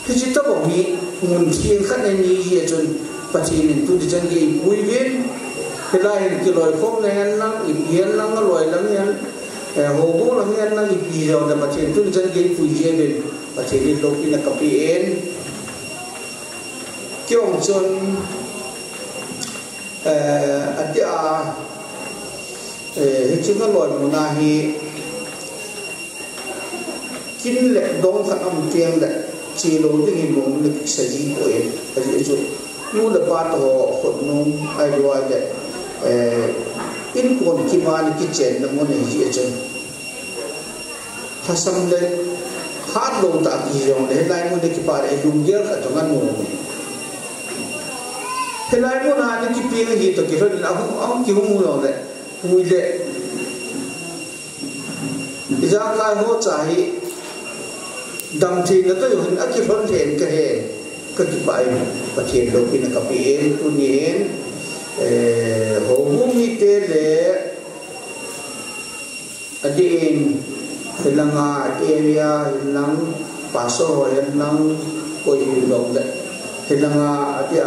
thì chỉ tao bảo mi muốn thiên khát này gì chun bắt thiên tu đi chân cái bôi viên cái này cái loại phong này năng yên năng loại năng yên hồ bố năng yên năng gì rồi là bắt thiên tu đi chân cái bôi viên bắt thiên đi lâu đi là copy in cái ông chun anh đi hình như cái loại món này kinh lệ đông khăn âm tiếng lệ chỉ lối đi hình mồm được sử dụng của em cái gì chứ nu là ba tổ hỗn nung ai đua lệ in còn kim anh cái chén là món này gì chứ thà xong lệ hát lâu tạ gì rồi để lại món này cái bà ấy dùng dễ cả trong ăn mồm thế lại món này cái piếng gì tôi kêu là ông kêu mùi rồi đấy mùi lệ ra cái hỗ trái đằng thì nó có những cái phần thiện cái hệ cái bài và thiện đầu tiên là cái biển tu niệm hồ mông như thế lệ ở đây thì là area năng paso rồi năng coi như đồng đấy thì là ở đây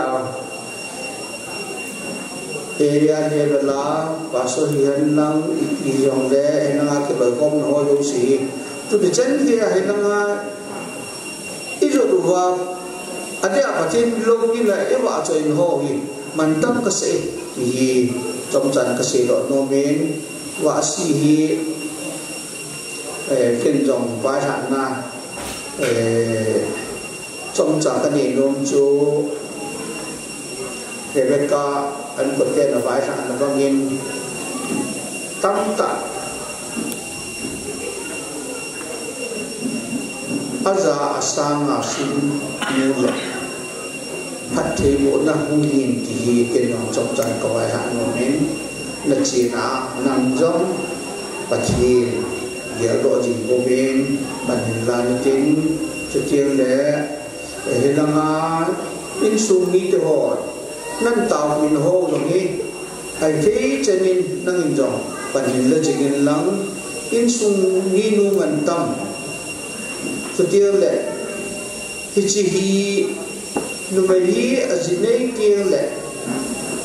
area này là paso hiện năng đi dòng đấy năng cái bài công nó giống gì tu đi chân kia hiện năng ijo duwa ade apatin logi la ewa choin ho hi mantam ka se hi chomchan ka se ro no men wa si hi ken jong ba than na chomcha ka ni nom chu Rebecca an ko te na ba than na bangin tam ta aza asanga sin mula phathe mo na hung hin ti ke no chok chan ka wai ha no men na chi na nam jong pathin ya do ji bo men ban la ni tin chu tieng le he la nga in su mi te ho nan taw min ho lo ni ai thế chenin nang in jong ban le jingin lang in su ni nu ngan tam so tiang lệ thì chỉ hi nụ mày hi ở dưới này tiang lệ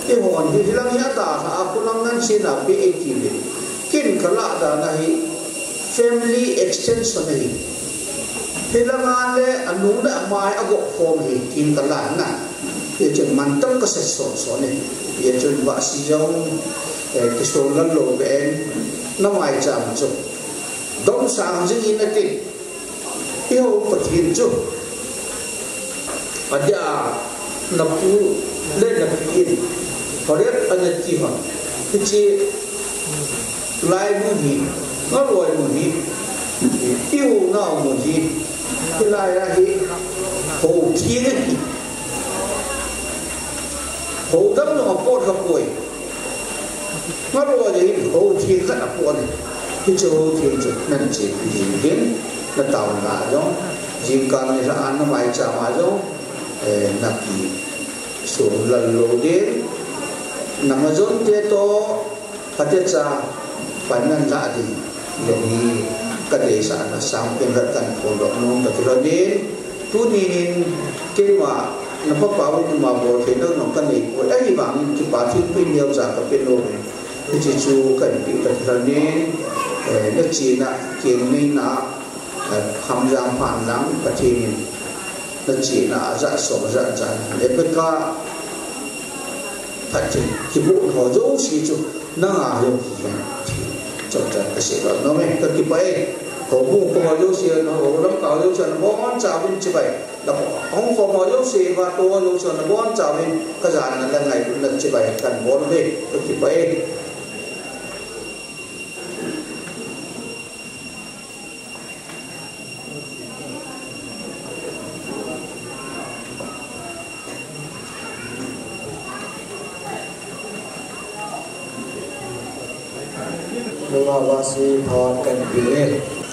cái hòn thì lăng nhã ta ha cũng lăng ngăn xin là bị eki lệ kinh cả lạ ta này family extension này thì lăng ngăn lệ anh nung đã mai ở góc form thì kinh cả lạ nè thì chừng man tâm cái sệt sổ này thì chừng vợ si dông cái số lăn lộ về em nó ngoài chạm chụp đông sang dưới in là tỉnh yêu bát thiên chu, ada napu lên là thiên, họ biết anh là gì mà, cái gì lại muốn gì, nó rồi muốn gì, yêu nào muốn gì, cái lại là gì, hồ thiên ấy, hồ đấm nó mà bớt gặp quỷ, nó rồi thì hồ thiên rất là bớt này, cái chỗ hồ thiên chu nên chỉ gì biến na tàu là đó riêng con này là ăn nó mày chả mà đó nạp gì xuống lần lô đến nằm ở zone thế to phát triển ra phải nâng lại thì giống cái đề sản là sang bên rất cần phổ độ nông được rồi đến tu nhìn cái mà nó có bảo nhưng mà bộ thì nó cần này của ấy bằng cái bảo thiên pin nhiều giả cái pin này thì chỉ chú cần bị được rồi đến nó chỉ là kiến minh là tham gia phản lắng và thì nó chỉ là dạ sổ dạ dần để tất cả phát triển cái bộ họ dấu xí chú nó là hiệu thì trong trận cái sự đó nó mới cái bài họ cũng họ dấu xí nó họ lắm cao dấu xí nó bón chào bên chỉ vậy là không có họ dấu xí và tôi dấu xí nó bón chào bên cái dàn là ngày cũng là chỉ vậy cần bón về cái bài nunga wasi pha kan pile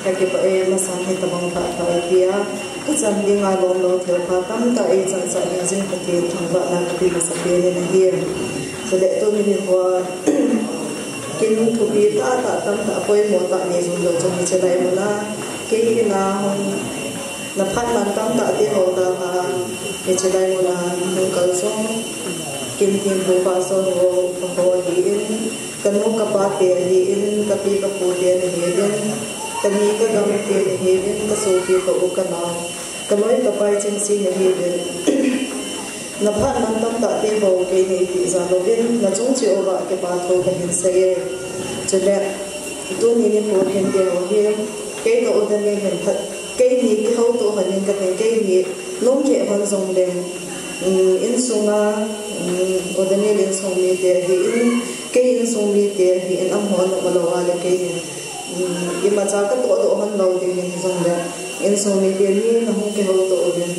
kaki pa masang he tabang pa dia kacang di ngalong lo thil pa tam ta chan sa ni jin pati thangwa na kapi masabe ne hi so de to ni ho kin thu bi ta tam ta poi mo ta ni jun lo chon ni chelai mo na ke na hon na phat man tam ta ti ho da ha ni chelai mo na nu kal so kin tin bo pa so ho hi in kanu ka pa te hi in kapi ka pu te hi in kami ka gam te hi in ka so ki ka u ka na kamai ka pai chen si hi in na phat man tam ta te ho ke ni ti za lo bin na chung chi o ba ke pa tho ka hin se ye chele tu ni ni po hin te ho hi ke ka o dan ni hin phat ke ni ki ho to han ka ke ni long ke han zong den in sunga o dan ni lin song ni te hi in ke in song ni te hi in am ho na ma lo wa le ke ni i ma cha ka to do han lo ding ni zong da in song ni te ni na ho ke ho to o den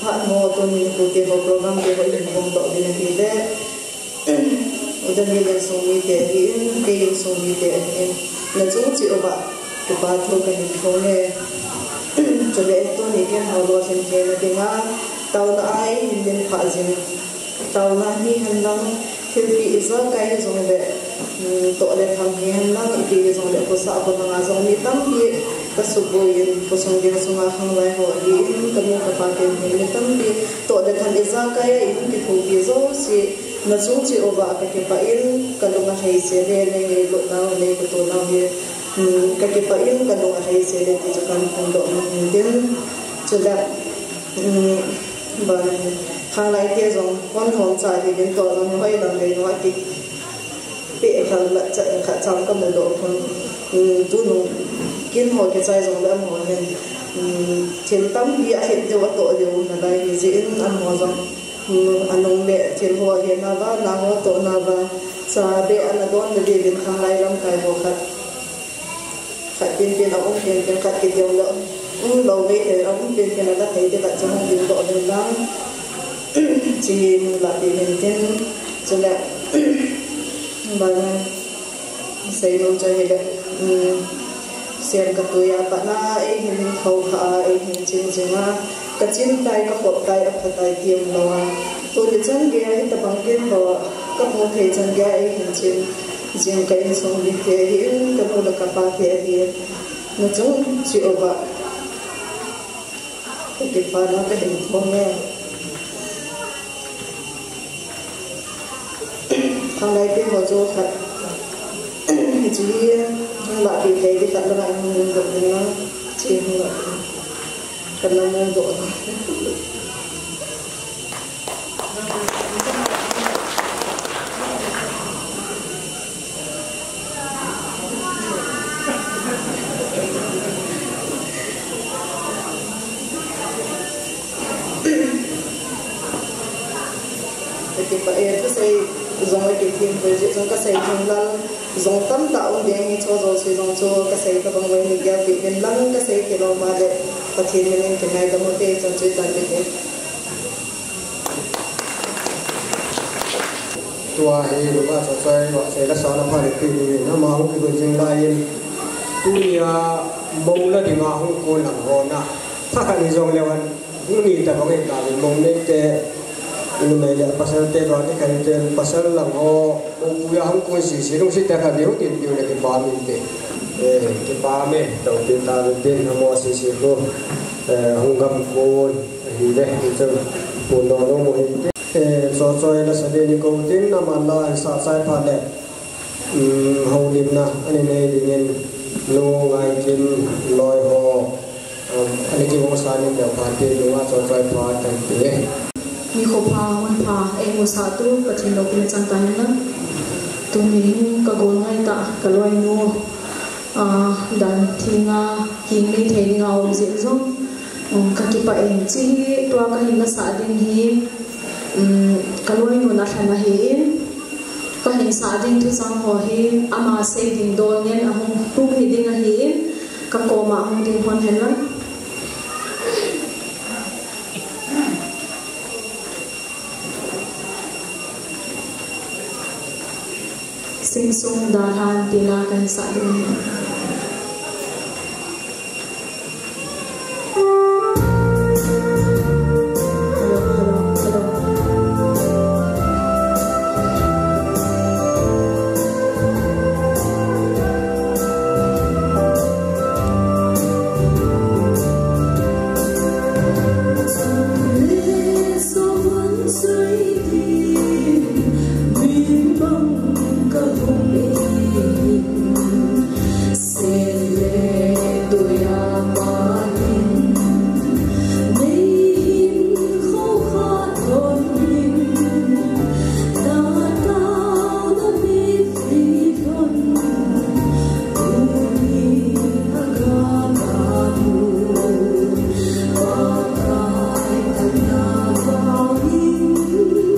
phat mo to ni ko te ho program ke ho in bom to din ni de o dan ni lin song ni te hi in ke in song ni te hi na chung chi o ba ke pa tho ka ni ko ne chole to ni ke ho lo sen ke na dinga tau na ai din pha jin tau na hi han lang thil pi iza kai zong le to le tham hi han lang pi zong le ko sa ko na zong ni tam pi ka su bo yin ko song ge su nga khang lai ho hi ka mu ka pa ke ni tam pi to le tham iza kai in ki thu pi zo si na chung chi o ba ka ke pa in ka lu nga thei se le le lo na le ko to na hi ka ke pa in ka lu nga thei se le ti cha kan khong do din chula ban khang lai te zong kon hong cha hi din to zong hoi dang le no ti pe khang la cha kha chang ka mo do kon tu nu kin ho ke chai zong la mo hen chen tam bi a het de wa to de na lai ni ji in an mo zong anong le chen ho he na ba na ho to na ba sa be an don de din khang lai lam kai ho khat khat tin tin a ong tin khat ke de lo lo ve de ong tin tin la thei de ka chang din to de lang chỉ là bị hình tin cho nên và xây luôn cho hệ xem các tôi bạn na ấy hình thầu hạ ấy hình trên trên cái trên tay các bộ tay ấp tay tiêm lo tôi thì chân kia ấy tập bằng kia lo các môn thầy chân kia ấy hình trên trên cái sông đi thế hiện các môn là các ba thế hiện nó giống chịu vậy cái phần nó cái hình thong nghe thằng này cái hồ châu thật chỉ bạn bị thấy cái tận là anh được nó chỉ không được cần là mua rồi thì vậy tôi xây dùng cái tiền với dùng cái xây dùng là dùng tâm tạo để cho rồi sử dụng cho cái xây cái bằng với mình giao bị bên lăng cái xây cái lo mà để có thể mình cái này có một cái trong chơi tận cái tua hi ba sa sai wa sai la sa na pha ri na ma hu ki jing lai tu ya mong la di ma hu ko na ho na tha ka ni jong lewan hu ni ta ba ke ta ni mong ne te ini meja pasal te ro te kan te pasal la ho u ya hu ko si ru si ta ka bi hu ti pi le ke ba mi te ke ba me to tin ta tin ha mo si ro hung gam ko hi le te ko no no mo hi so so la sa de ni ko tin na man la sa sai pha le hau lim na ani nei ding en lo ngai kim loi ho ani ki mo sa ni da pha te lo wa so sai pha ta te mi ko pa man pa e mo sa tu ka chin lo kin chang tan na tu ni ka gol ngai ta ka loi no dan thinga king ni thei ngau je zo ka ki pa en chi to ka hin na sa din hi kaloi no na thana hi ka hin sa ding thu sang ho hi ama se ding don nen ahong tu hi ding a hi ka ko ma hong ding hon hen la sing sung dahan tila kan sa dunia. You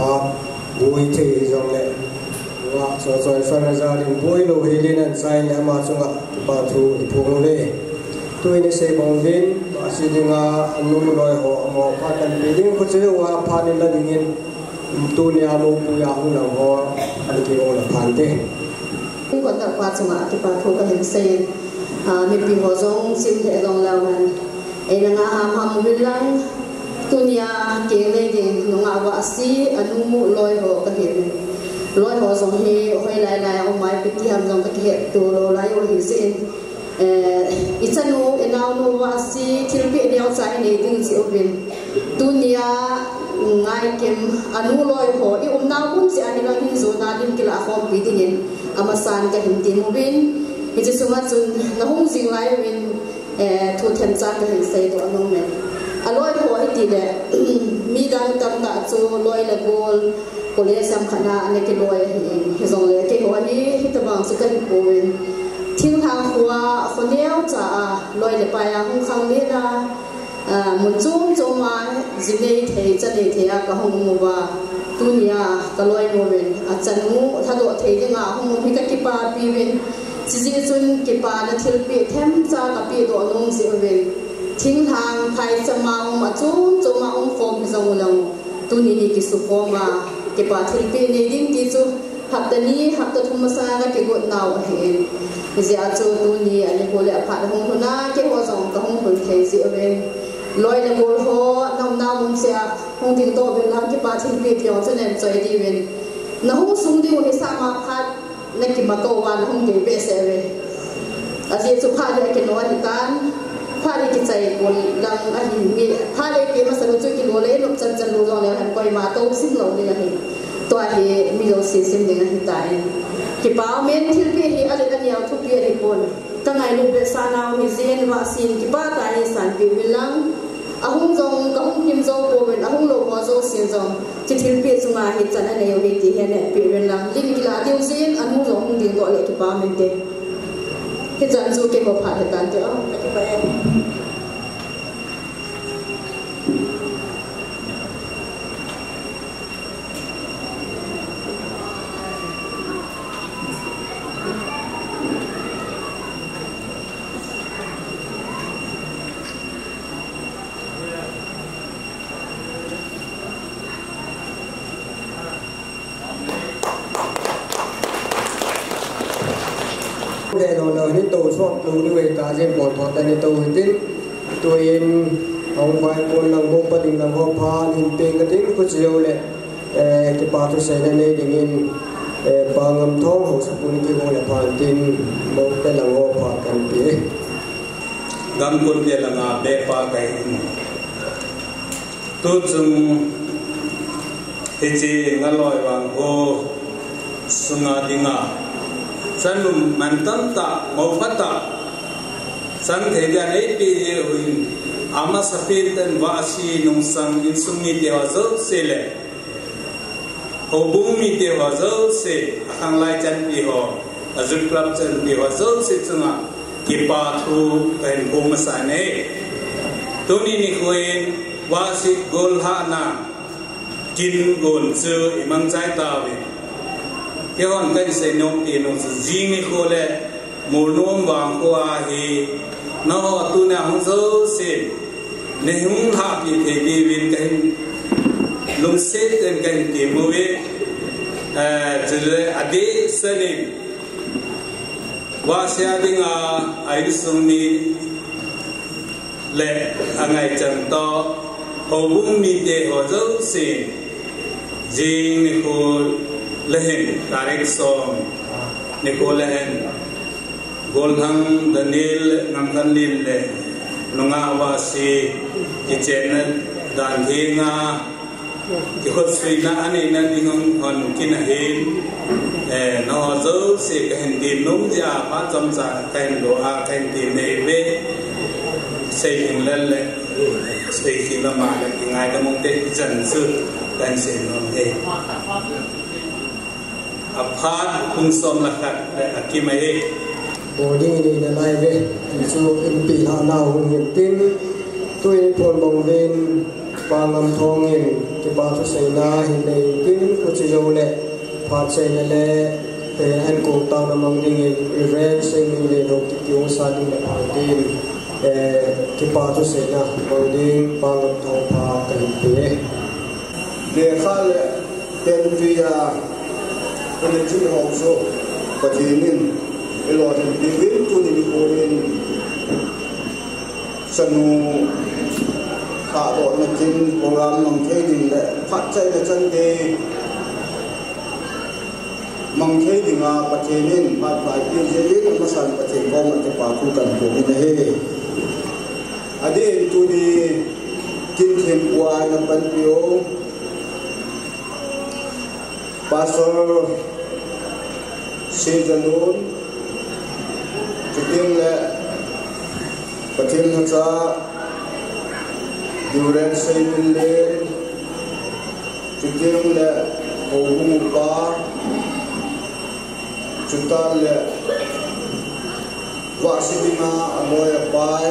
phá bùi thì dòng lệ và rồi phân ra đến bùi lô hi lên ăn sai nhà mà chúng bà thu phụng lệ tôi này sẽ bằng viên và sẽ đi ngà nung lôi họ mà phát triển về những cái chế độ phát triển là những tôi nhà lô bùi áo là họ ăn cái là phản thế còn tập quạt chúng ta bà thu cái hình xây mình bị họ giống xin thể dòng lao mình ấy là ngà ham viên lăng tunia keng le ding nunga wa si anu mu loi ho ka he loi ho zong he hoi lai o mai piti ham zong ka he tu lo lai o hi sin ichanu enau no wa si thilpi deu chai nei ding si obin tunia ngai kem anu loi ho I umna bun si ani la hin zo na dim kila khom pi dingin amasan ka hin ti mobin I ji sunga chun na hung jing lai win thu then cha ka hin sei to anong men aloi ho iti de mi dang tam ta chu loi la gol kole sam khana ane ke loi he zong le ke ho ni hitabang su kan poin thing thang huwa khoneu cha loi le pa ya hung khang le na mun chung choma jinei thei cha nei thea ka hong mu ba tunia ka loi no wen a chanu thado thei de nga hong hi ka ki pa pi wen chi ji chun ki pa na thil pi them cha ka pi do nong si wen thing thang khai chama ma chung choma ong form zong long tuni ni ki su form ma ke pa thil pi nei ding ti chu haptani hapta thum sa ga ke go naw he ji a chu tuni ani ko le pha hong huna ke ho zong ka hong hul thei si wen loi le gol ho nam na mun se hong ding to ben lam ki pa thil pi ti ong chen choi di wen na hong sung di ho sa ma khat na ki ma ko wan hong ke be se we a ji chu pha de ke no ni kan pha de ki chai kon lang a hin mi pha de ke ma sa chu ki lo le lop chan chan lo zong le han koi ma to sim lo ni hi to hi mi lo si sim ding hi ta ki pa men thil pi hi ale an yaw thu pi hi kon ta ngai lu be sa naw hi zen wa sin ki pa ta hi san pi wilang ahung zong ka hung kim zo po ben ahung lo ho zo sin zong chi thil pi chunga hi chan ane yo hi ti he ne pi wilang lim ki la tiu zen an mu zong hung ding do le ki pa men te cái dân du cái một phạt tàn nữa cái bài em để nó lời đến tổ số lưu đi về cả trên một thoát tại tổ hình tin tôi in ông vai con làm công bất định làm công pha hình tiền cái tính có chiều lệ cái bà tôi sẽ lên đây để nhìn bà ngầm thong hồ sắp quân kia cũng là phản tin một cái làm công pha cần biết gam quân kia là ngà bê pha cái tôi dùng thì chỉ ngã lòi vàng hồ sung ngà đi ngà sanum mantan ta mau fata san thega nei pi huin ama sapin tan wasi nung sang in sumi te wa zo sele ho bumi te wa zo se ang lai chan pi ho azul club chan pi wa zo se chunga ki pa thu en bum sa ne tuni ni khoin wasi gol ha na kin gon chu imang chai ta wi cái hòn cái xây nông tiền nông riêng cái khô lệ mùa nôm vàng khô à thì nó tu nào không dấu xịn nên không hạ bị thể đi bên cái lông xếp trên cái tiền mua về chỉ là ở đây xây nên qua xe đi ngà ai xuống đi lệ anh ấy chẳng to hầu bung mi để họ dấu xịn riêng cái khô lehen tarik som nikolahen golhang danil namkanlin le nunga wasi kichen dan hinga ki khot suina ani na dingong hon kinahin no zo se kahen din nung ja pa chom cha kahen lo a kahen din nei ve sei hin lel le sei ki la ma le ngai ka mong te jan su kan se no he apart kung som lakat akimai body ni na lai ve so in pi ha na hung yin tin tôi phồn bồng lên pangam thongin ki pa thu seina hin nei tin ku chi zo le phat seina le te han ko ta na mang ding i ren sing le no ti kyung sa ding le tin ki pa thu seina mang ding pangam thong pa kan pe le khal pen via pen chi ho so patinin elo tin bin tu ni ko in sanu ta độ là chính program mong thế thì lại phát chạy là chân đề mong thế thì ngà bát thế nên phát phải yêu dễ nó sản bát thế có mà cái bảo khu cần của mình thế ở đây tôi đi kinh thêm qua năm ban biểu pastor season chủ tiên là bát thế nó ra Duran Sayyidin le Chutirung le Hogum Upa Chutar le Vasidina Aloy Apai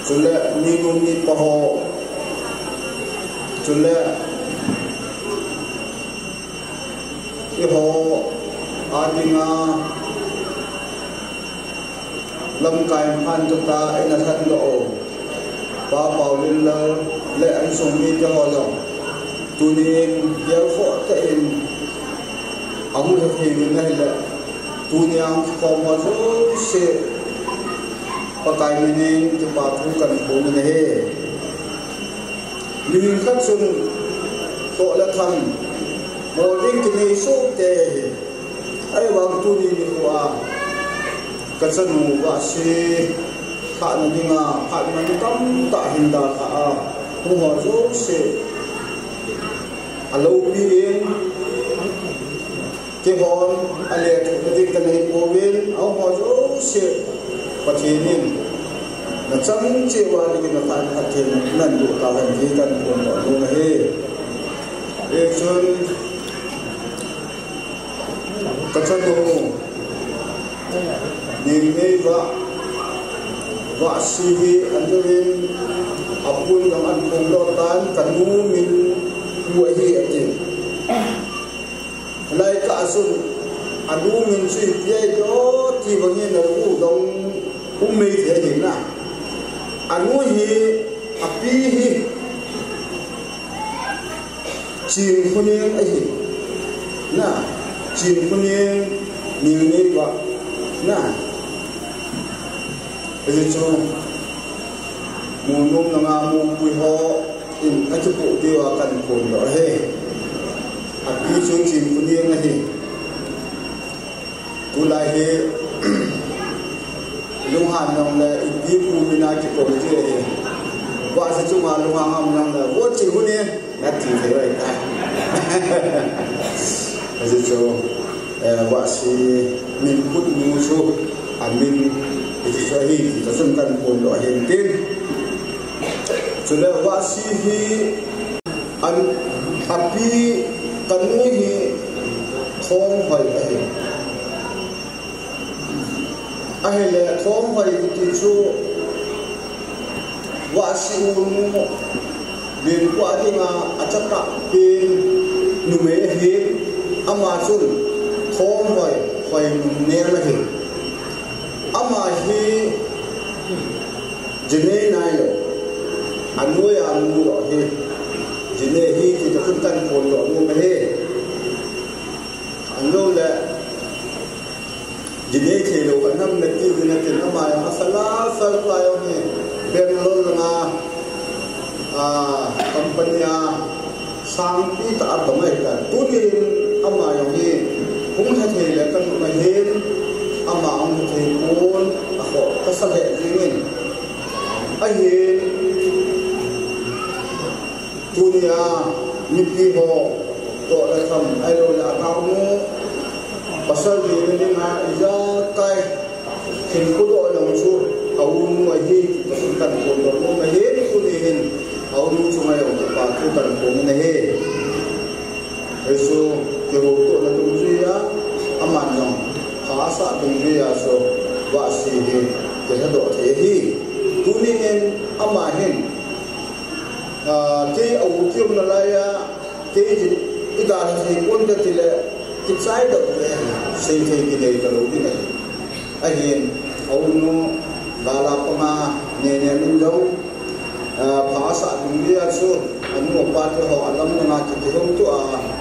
Chule Minumi Paho Chule Iho Adina Lam Kaim Han Chuta Inathan Lo ba bảo lên là lệ anh sống đi cho họ rồi tụi nên giáo phó tại ông thực hiện này là tụi nhau còn một số sự và cái mình nên thì bà thu cần của mình này mình khắc sung tội là thầm một đêm cái này số tệ ai bằng tụi đi qua cái sân ngủ và xe khả năng đi ngà khả năng tâm tạ hình đà khả không họ dấu sẽ lâu biên cái hòn lệ thuộc cái cái này của bên ông họ dấu sẽ và thế nên là chẳng chỉ qua cái nó thành hạt thiên nên đủ tạo thành cái cần của mọi người này để cho các cháu đồ nhìn ngay và sihi anjurin apun yang anpung lotan kanu min huahi atin lai ka asun anu min sui pia do ti bangin na u dong ummei the hin na anu hi api hi chin khuneng ai hi na chin khuneng ni wa na bây giờ mùa nôm là ngà mùa bùi ho in anh chụp bộ tiêu cần cồn đó he đi xuống chìm của điên này tu lại he lung hàn nòng là đi khu bên ai chụp bộ tiêu he vợ sẽ chung mà lung hàn hầm nòng là vô chìm của điên đã chỉ thấy vậy ta bây giờ vợ sẽ mình cút mua số mình Israel kita sungkan pun doa hentin sudah wasihi an api kanuhi thong hoi ahele thong hoi tichu wasiunu bin kuadinga achaka pin nume he amachun thong hoi nemahi ama hi jene nai lo anu ya anu lo hi jene hi ki ta kun tan pon lo mu me he anu le jene ke lo kan nam na ti na tin ama ya asala sal pa yo ni ben lo na company sang pi ta ba mai ka tu ni ama yo hi cũng thay thế le kan ma he ama ông thầy côn họ có sao hệ gì mình anh ấy dunia mimpi ho to là thầm ai rồi là cao mu pasal gì nên là ra cái hình có độ lòng su ông người hi chúng cần côn đó mu mà hết cô đi hình ông nu chúng mày ông bà cô cần côn này hết rồi số cái bộ to là đúng gì á aman dòng khá xa đồng vi à số và sĩ thì cái độ thế hi tu nên ama hin ủ kiêm là lại cái gì cái đàn thì quân cái thì là cái trái động về xây thì cái này là cái này anh hiện ông nó bà la panga nè nè mình đâu phá sản mình đi ăn số anh mua ba cái họ làm nó ngã thì không tu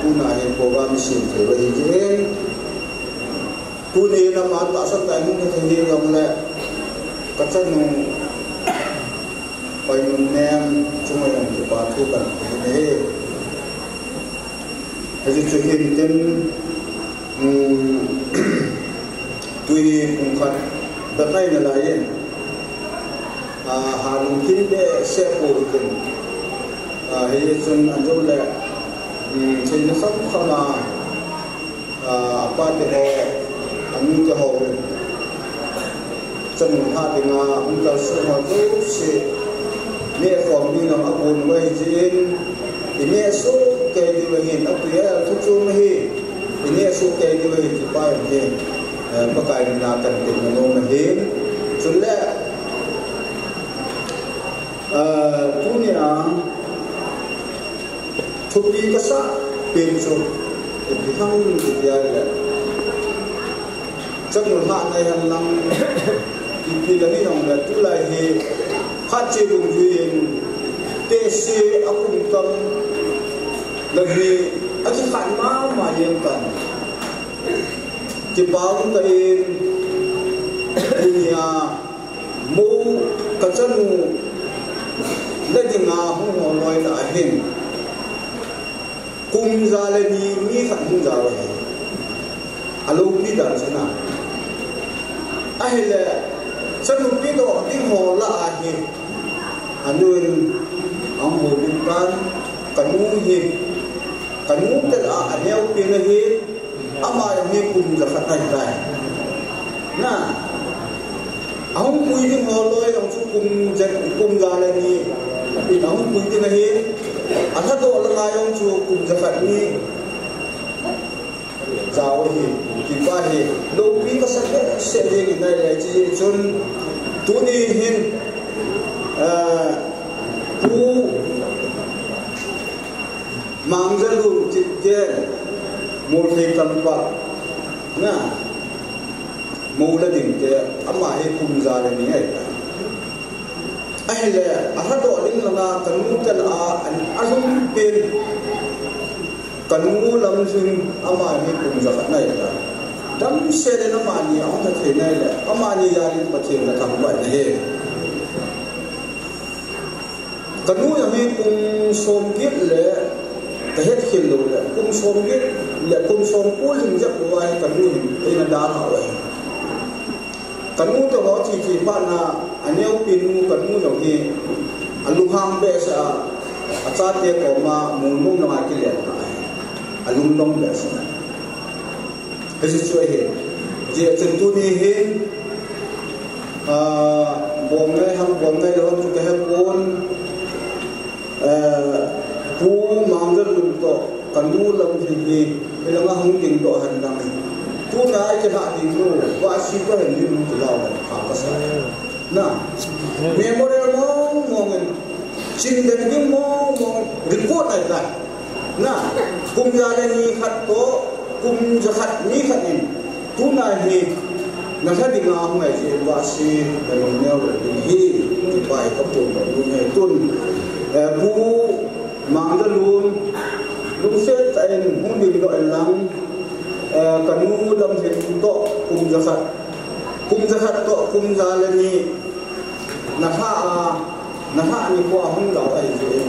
tu này program xin thì vậy chứ tu này là mà ta sắp tới những cái gì giống là các chân phải mình nem chúng mình làm việc ba thu cần cái này cái gì chuyện hiện tên tuy cũng khăn đặt tay là lại hàng kinh tế sẽ phổ biến hệ sinh anh tôi là trên nó sắp không là ba cái anh cái hồ chân hai cái ngà anh ta sẽ họ giúp sẽ mẹ phòng đi làm áp dụng với trên thì mẹ số cái điều này hiện áp dụng là thuốc chữa mới thì mẹ số cái điều này thì bao nhiêu bất kỳ nào cần tìm là nông mình đến cho nên tu nhà chụp đi cái啥tiền chụp thì không được là chắc một hạn này hàng năm thì là cái dòng là tu lại thì phát triển vùng duyên TC ở vùng tâm là vì ở cái khả mà yên cần chỉ báo cái nhà mô cái chân lấy tiếng ngà không họ nói là hình cùng ra lên mi khẩn không ra vậy alo biết rằng thế nào ai là chân một biết đó tiếng họ là hình anh luôn ông hồ bình can cảnh ngũ hình cảnh ngũ tức là anh em tiền là hình ama yang ni cùng ra phát này na ông quý tiếng họ lôi ông chú cùng ra lên đi vì ông quý tiếng này anh hát độ là ông chú cùng ra phát đi giáo thì ba thì đâu biết có sẽ đi cái này là chỉ chôn tu ni hin tu mang ra luôn chỉ cái một cái tâm bạc na mù là đỉnh thế ama hay cùng ra là như vậy ai là anh đó linh là na cần mua cái là anh không tiền cần mua làm gì ama hay cùng ra cái này là đâm xe đến ama ni ông ta thế này là ama ni ra đi bắt chuyện là thằng vậy này cần mua hay cùng xôm kiết là cái hết khiên luôn là cùng xôm kiết là cùng xôm cố hình dập của ai cần mua thì là đá họ vậy cần mua cho họ chỉ bạn là anh em pin mua cần mua giống như anh lung hang bé sẽ cha tiệt của mà muốn mua nó cái liền anh lung đông bé sẽ cái gì chơi hết giờ chân tu đi hết buông ngay là không cái hết buồn cú mang ra lung to cần mua làm gì bây giờ nó không tiền độ hành động tu này cái hạt đi tu và sĩ có hình như tu lao khá là sai na memorial mong xin đến những mong report này này na cùng gia đình khát to cùng gia khát ni khát ni tu này thì nó sẽ đi ngang ngày gì và sĩ cái lòng nhau rồi đi thì bài cấp bộ luôn này tuần cú mang ra luôn lúc sẽ tại không đi gọi lắm cần mua đâm thì to cùng gia khát to cùng gia lên ni na ha ni qua không lão ấy rồi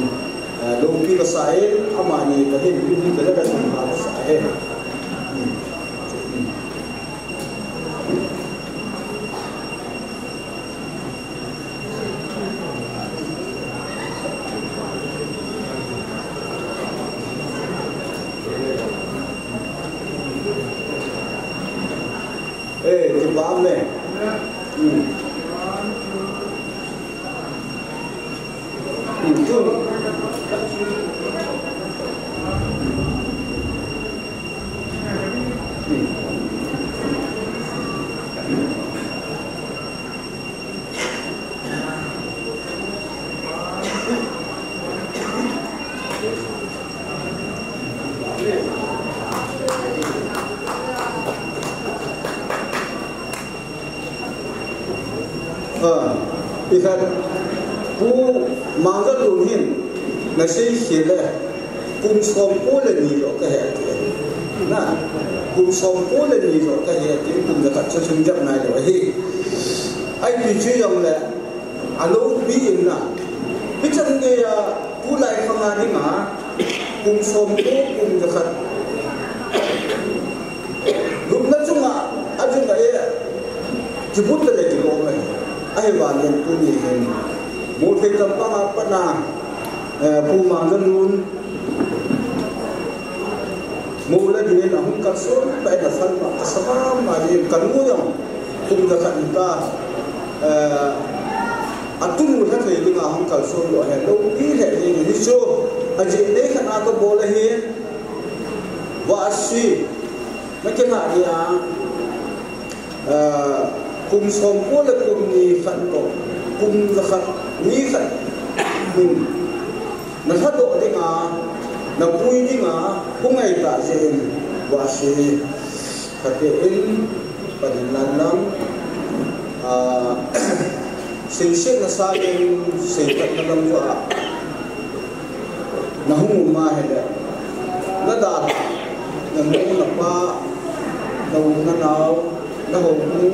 đâu biết cái sai ama ni cái hình cái là cái sai thì bám này ikan pu mangga luhin nasi hile kum sompo le ni lo ka he na kum sompo le ni lo ka he ti kum da ka chung jap nai lo hi ai pi chu yong le alo bi in na bi chan ge ya pu lai khang ni ma kum sompo kum da ka lup na chunga ajun ga ye jibut le ki lo mai ai wa len tu ni hen mo the kam pa ma pa na pu mang gan lun mo la din na hum ka so pa na san ma asama ma ye kan mu yong kum da kan ta atun mu tha thei dinga hum ka so lo he lo ni he ni so aji ne khana ko bol he wa si ma ke na ya kum som ko le kum ni khan ko kum la khan ni khan na tha do dinga na pui dinga ku ngai ta jen wa si ka te in pa nan nam sin sin na sa in sin ta na lam wa na hu ma he da na da na mo na pa na u na nau na ho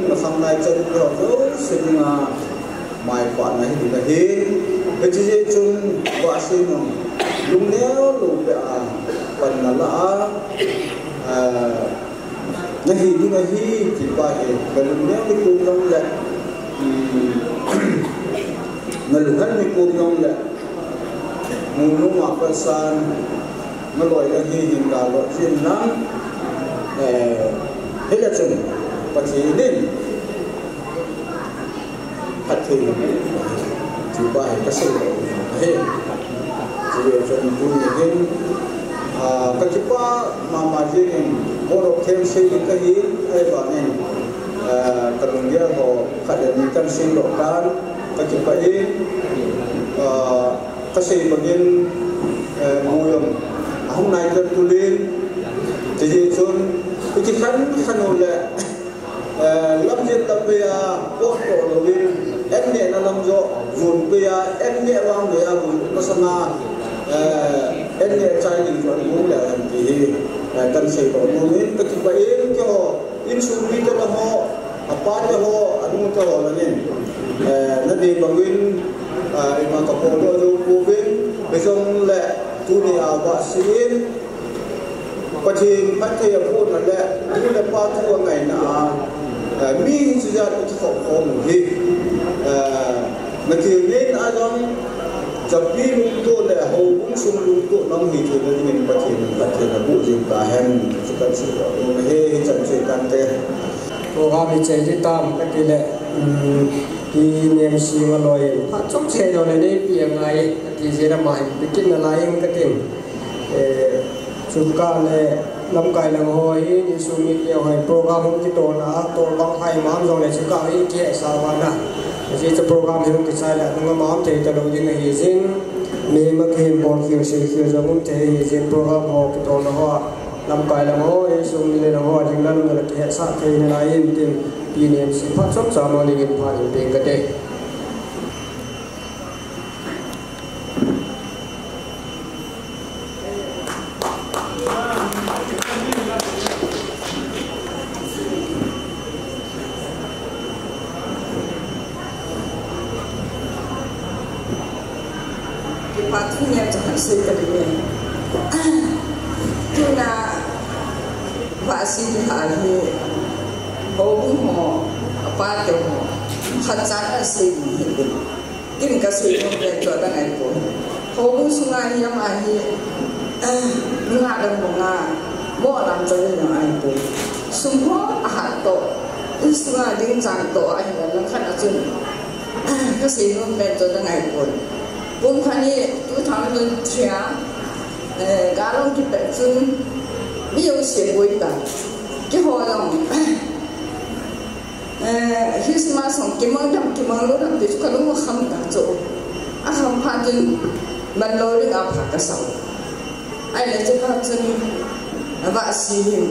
na sang lai chen yo zo sin nga mai pa na hi na hi e chi je chung wa si no lung neo lu pe a pan na la na hi ni na hi ti pa he ba lung neo ni ku long le na lu han ni ku long le mu nu ma pa san na loi la hi hin da lo chin nang he la chen pa thi din pat thi ti pa he ka se he jadi macam tu ni kecuali mama jadi orang khem sih kahi bahagian kalau dia ho kadang ikan sih lokal kecuali kasih bagian muyong ahum naik tertulis jadi macam itu kan oleh lamjat tapi ya pok login enne dalam jo zon ya enne wang ya bu pasana enne chai di jo bu la di kan sei ko ni ke ba in ko in su ni to ho apa to ho anu to ho la ni na di bangin ma ka po do jo bu bin be song le tu ni a ba sin pa thi pat thai phu na le tu le pa tu ngai na mi chu ja tu ko ko mu hi na ki nên adam jab bhi lum to le ho bung sum lum to nam hi chu na ni pa thi na bu jin ka hem chu kan si ko he chan se kan te to ga mi che ji tam ka ti le ki nem si ma loi pa chok che do le ni pi ngai ti je na mai pi kin na lai ka tin chu ka le lam kai lang hoi ni su mi ke hoi program ki to na to bang hai mam jong le chu ka i ke sa wa na ji cha program hi ki sai la ngam mam te ta lo ding hi jin me ma ke bon ki se ki zo mun te hi jin program ho ki to na ho lam kai lang hoi su mi le ho jing lan na ke sa ke ni lai in tin pi nem si pha chok sa ma ni in pha in ping ka te Patungnya jangan sekalinya. Tuna wasi hari hobi mo apa tu mo khacana sini. Tim kasih mo berjuang dengan itu. Hobi sungai yang ahi mengalir bunga mo alam jadi yang itu. Semua ahad tu sungai dincang tu ahi dalam kan acun kasih mo berjuang dengan itu. Bung kani tu thằng mình chia cá lông cái bẹt chân ví dụ sẽ bồi ta cái hồ lòng khi mà xong cái món lúc làm việc cái lúc mà không cả chỗ không phá chân mình lôi được áp cái sau ai lấy cho phá chân vạ xì hình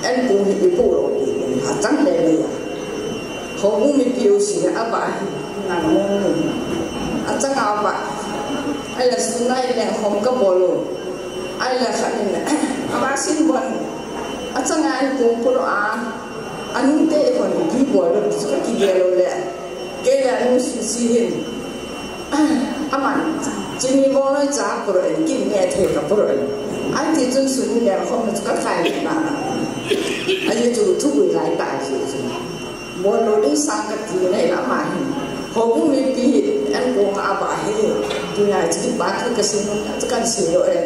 em cũng bị phụ rồi hạt trắng đen này hong mi piu si aba nan mo achanga ba ai la sunai le hom ka bolo ai la khanin aba sin bon achanga ai ko puro a anung te kon ki bolo ka ki gelo le ke la nu si hin aman chính vì bao nhiêu giá của anh kinh nghe thấy cả của anh thì chân xuống nhà không có khai mà anh ấy chủ thu hồi lại tại gì mua đồ đi sang cái gì này là mà không biết gì anh cũng à bà hay từ nhà chỉ bán cái gì nó cái gì rồi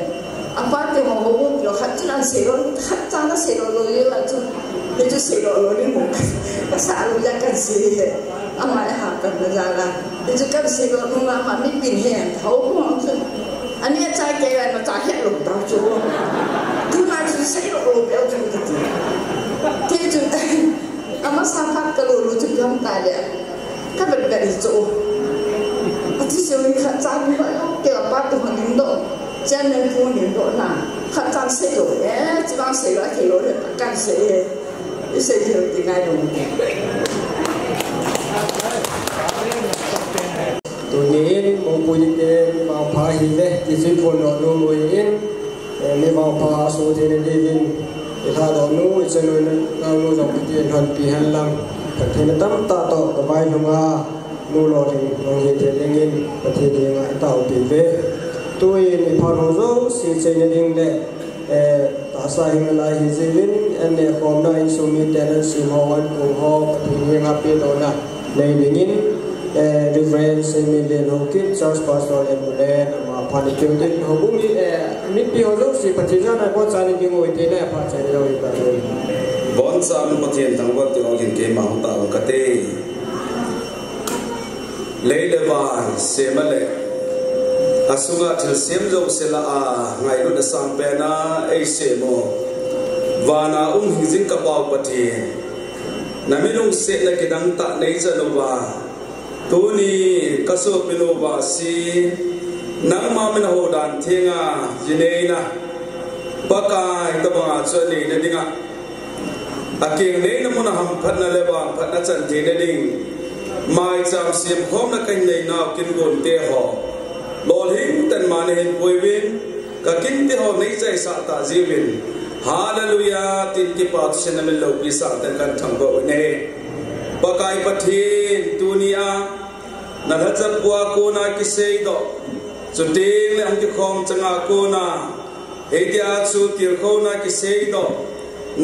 anh bán thì mà không có khách cho anh xí rồi khách cho nó xí rồi là chứ thì chứ xí rồi đi một cái xã luôn ra cái gì anh lại học cần ra là thì chứ cái gì rồi mà mình bình hèn thấu không chứ anh ấy trai kia là nó trai hết lục tao chú thứ hai chứ xí rồi lục béo cho cái gì thì chứ anh mà sang phát cái lục chứ không tài đẹp các bạn bè đi chỗ thì sự mình khát trang như vậy kiểu bắt từ hoàn cảnh độ cho nên cô những độ nào khát trang xí rồi nhé chỉ bằng xí rồi thì rồi được càng xí cái xí rồi thì ngay rồi tôi nghĩ một buổi tiệc vào phá hi đấy thì chỉ còn đó luôn rồi in nếu vào phá số thì nên đi viên thì thà đó nuôi cho nuôi nó nuôi dòng cái tiền hoàn pi hành lang thì nó tắm ta to cái bài trong a nuôi lo thì nó hiện tiền lên in thì ngại tàu pi về tôi thì phá hồ dấu si chơi nên đi đấy ta sai hình lại hi gì viên anh này hôm nay số mi tiền anh xin họ anh cùng họ thì những happy đó là này đi in Reverend Emilian Hawkins, Church Pastor Emilian, Panikiutin, Hobumi, Nipi Hozosi, Patizan, and what's on the way to that part of the Bonsam Patian, and what the organ came out of Kate. Later by Semale Asuga till Semzo Sela, Nairu the Sampena, A Semo, Vana Hizikabao Patian, Namilung set like a danta nature Nova. Tuni kaso pinova si nang mamina hodan thinga jineina pakai tabanga chani na dinga aking nei na muna ham phatna leba phatna chan the na ding mai cham sim khom na kai nei na kin gon te ho lol hing tan man hin poiwin ka kin te ho nei chai sa ta jiwin hallelujah tin ki pat sen na lo pi sa tan kan thang bo ne pakai pathin dunia na hajat bua ko na kisei do chuting le ang ki khom changa ko na hedia chu tir ko na kisei do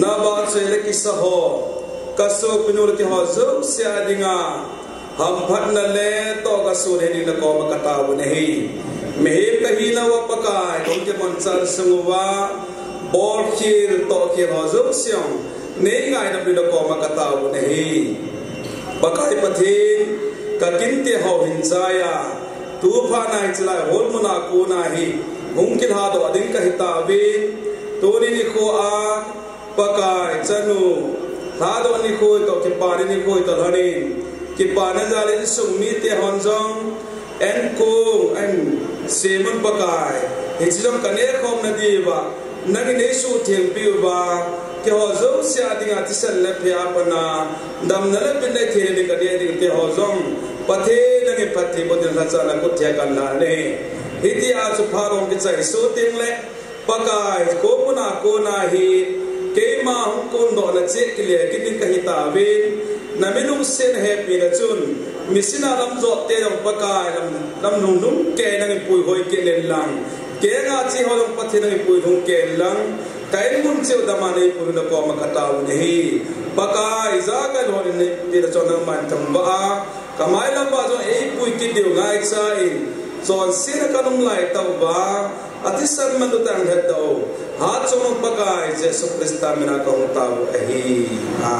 na ba che le kisa ho kaso pinur ki ho zo sia dinga ham phat na le to ka su le ni na ko ma kata bu nei me he ka hi na wa pakai kom ke mon char sungwa bor khir to ki ho zo siang nei ngai na bi na ko ma kata bu nei pakai pathin ka kinte ho hinzaya tu pha nai chlai hol muna ko na hi mungkin ha do adin ka hita be to ni ko a pakai chanu ha do ni ko to ke pari ni ko to dhani ki pana jale sumi te honjong en ko en semun pakai hijam kane khom na di ba nagi ne su thel pi ba ke ho zo sia dinga ti sel le phya pana dam na le bin dai the ni ka de te ho zong pathe na ke pathe bodin la cha na ko thya kan na ne hiti a su pharong ki chai so ting le pakai ko puna ko na hi ke ma hum kon do na che ki le ki tin ka hi ta ve na minung sen happy na chun misina lam zo te ro pakai lam nung nung ke na ngi pui hoi ke len lang ke nga chi ho long pathe na ngi pui hung ke lang kai mun cheu da ma nei pui na ko ma kata u nei pakai za ka lo ni ti da chon na man tham ba kamai la ba zo ei pui ki deu ngai sa in chon sir ka num lai tau ba atisan man tang het do ha chon pakai jesu krista mina ko tau hi ha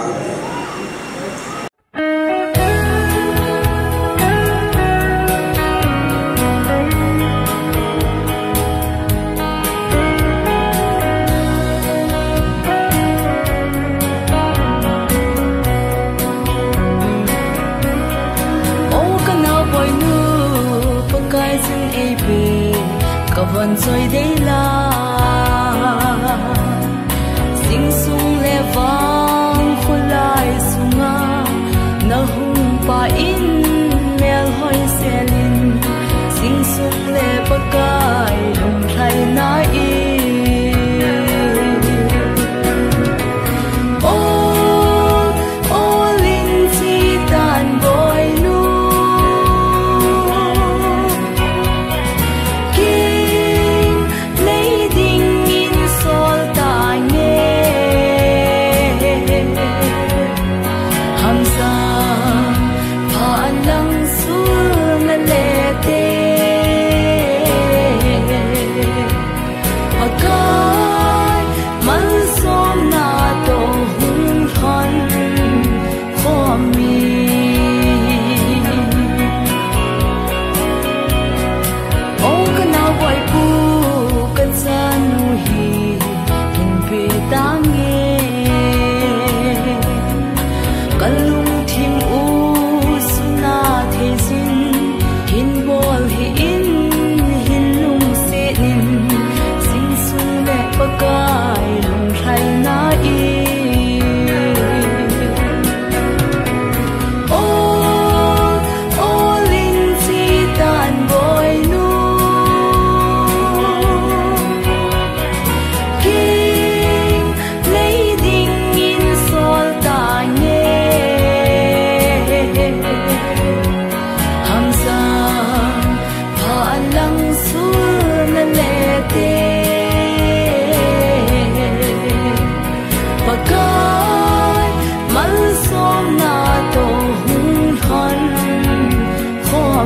Kawan soy de la sing sung le vang khulai sunga na hu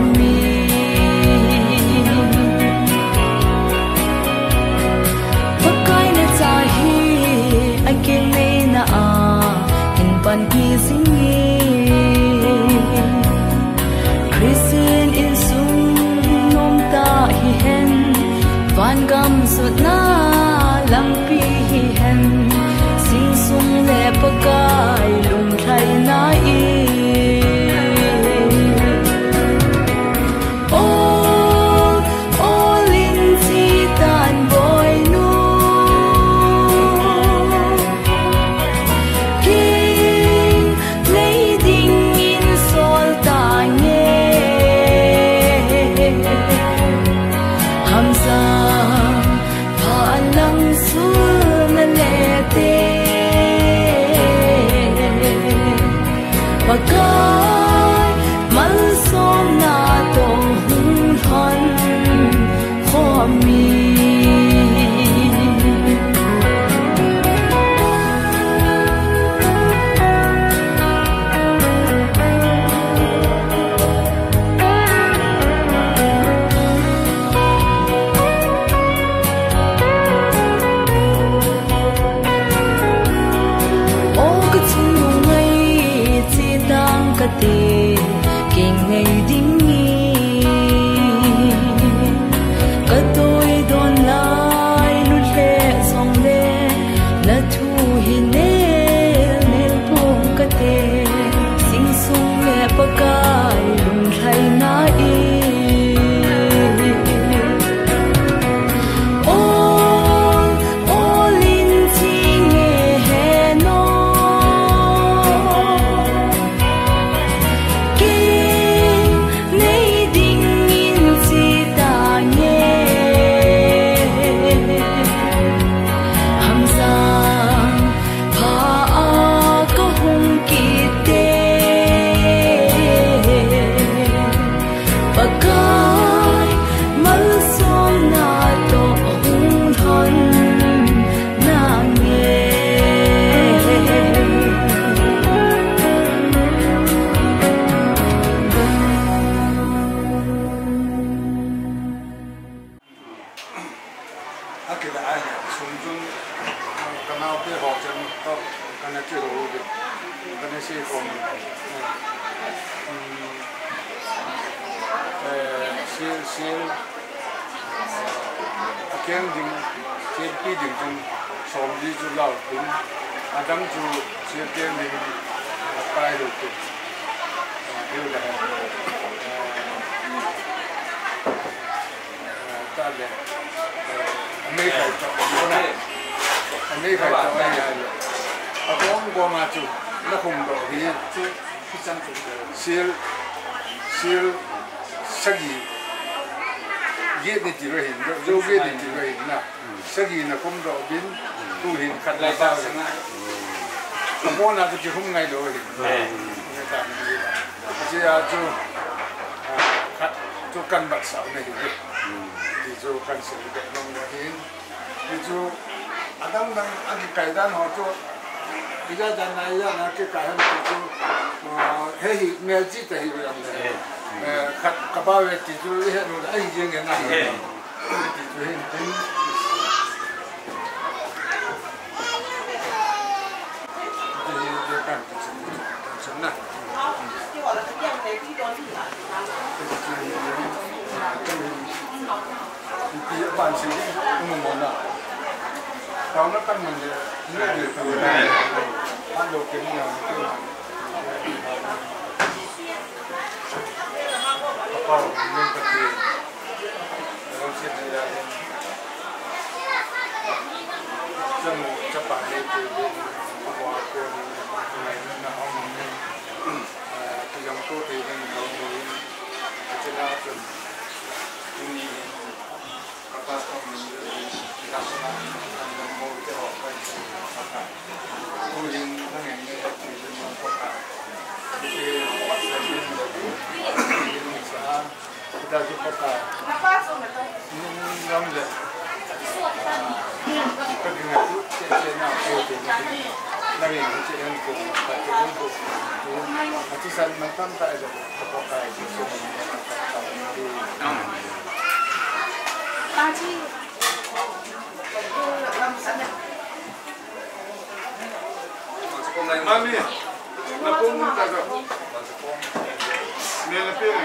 mi pakai na tahi akin may na in pan kisingi Christian in sung nom ta hi hen van gam sut na lampi hi hen sing sung le pakai lung thai na i pakai mal som na to hung thon khomi kinh ngày đinh nghi cả tôi đón lại luôn lệ dòng lệ là thu hình nè buông cả tê sinh sung lệ bạc cài lùng thay na y ô linh chi nghe hè nó keng ding chen pi ding tung som di chu lau tung adam chu chen keng ding pai lo tu hiu la ta le nei kai cho na nei kai cho ai ya a kong go ma chu na khum do hi chu chan chu sil sagi ghét đi chỉ rồi hình dấu ghét đi chỉ rồi hình nào sẽ gì là không độ biến tu hình khát lại bao giờ không có nào thì không ngay rồi người ta chỉ là khát cho căn bạc sáu này thì cho căn sự đẹp lòng là hình thì cho adam đang ăn cái đan họ cho bây giờ giờ này là cái cái hắn thì cho hết hình nghe chỉ thấy rồi này khát bao nhiêu thì cho hết rồi ai riêng cái này thì cho hết tính thì cái chuyện này thì bạn sẽ không muốn nào đó nó tăng mình nó được từ này ban đầu kiếm nhiều cái còn nên tập luyệnเราเช่นในยามซึ่งจะป่าในตัวเองหัวคนในนั้นเอาหนึ่งที่ยังโตที่ยังเขาหนึ่งจะน่าสนที่นี่ก็ต้องเอาหนึ่งลักษณะการมองจะออกไปผู้หญิงทั้งแห่งนี้ที่เป็นมรดกที่วัดจะเป็นkita jumpa kan. Nam le. Kedua tu cina tu nabi cina tu tak tu. Ati san mantan tak ada pakai semua. Tadi Mami, na pong taga. May napili.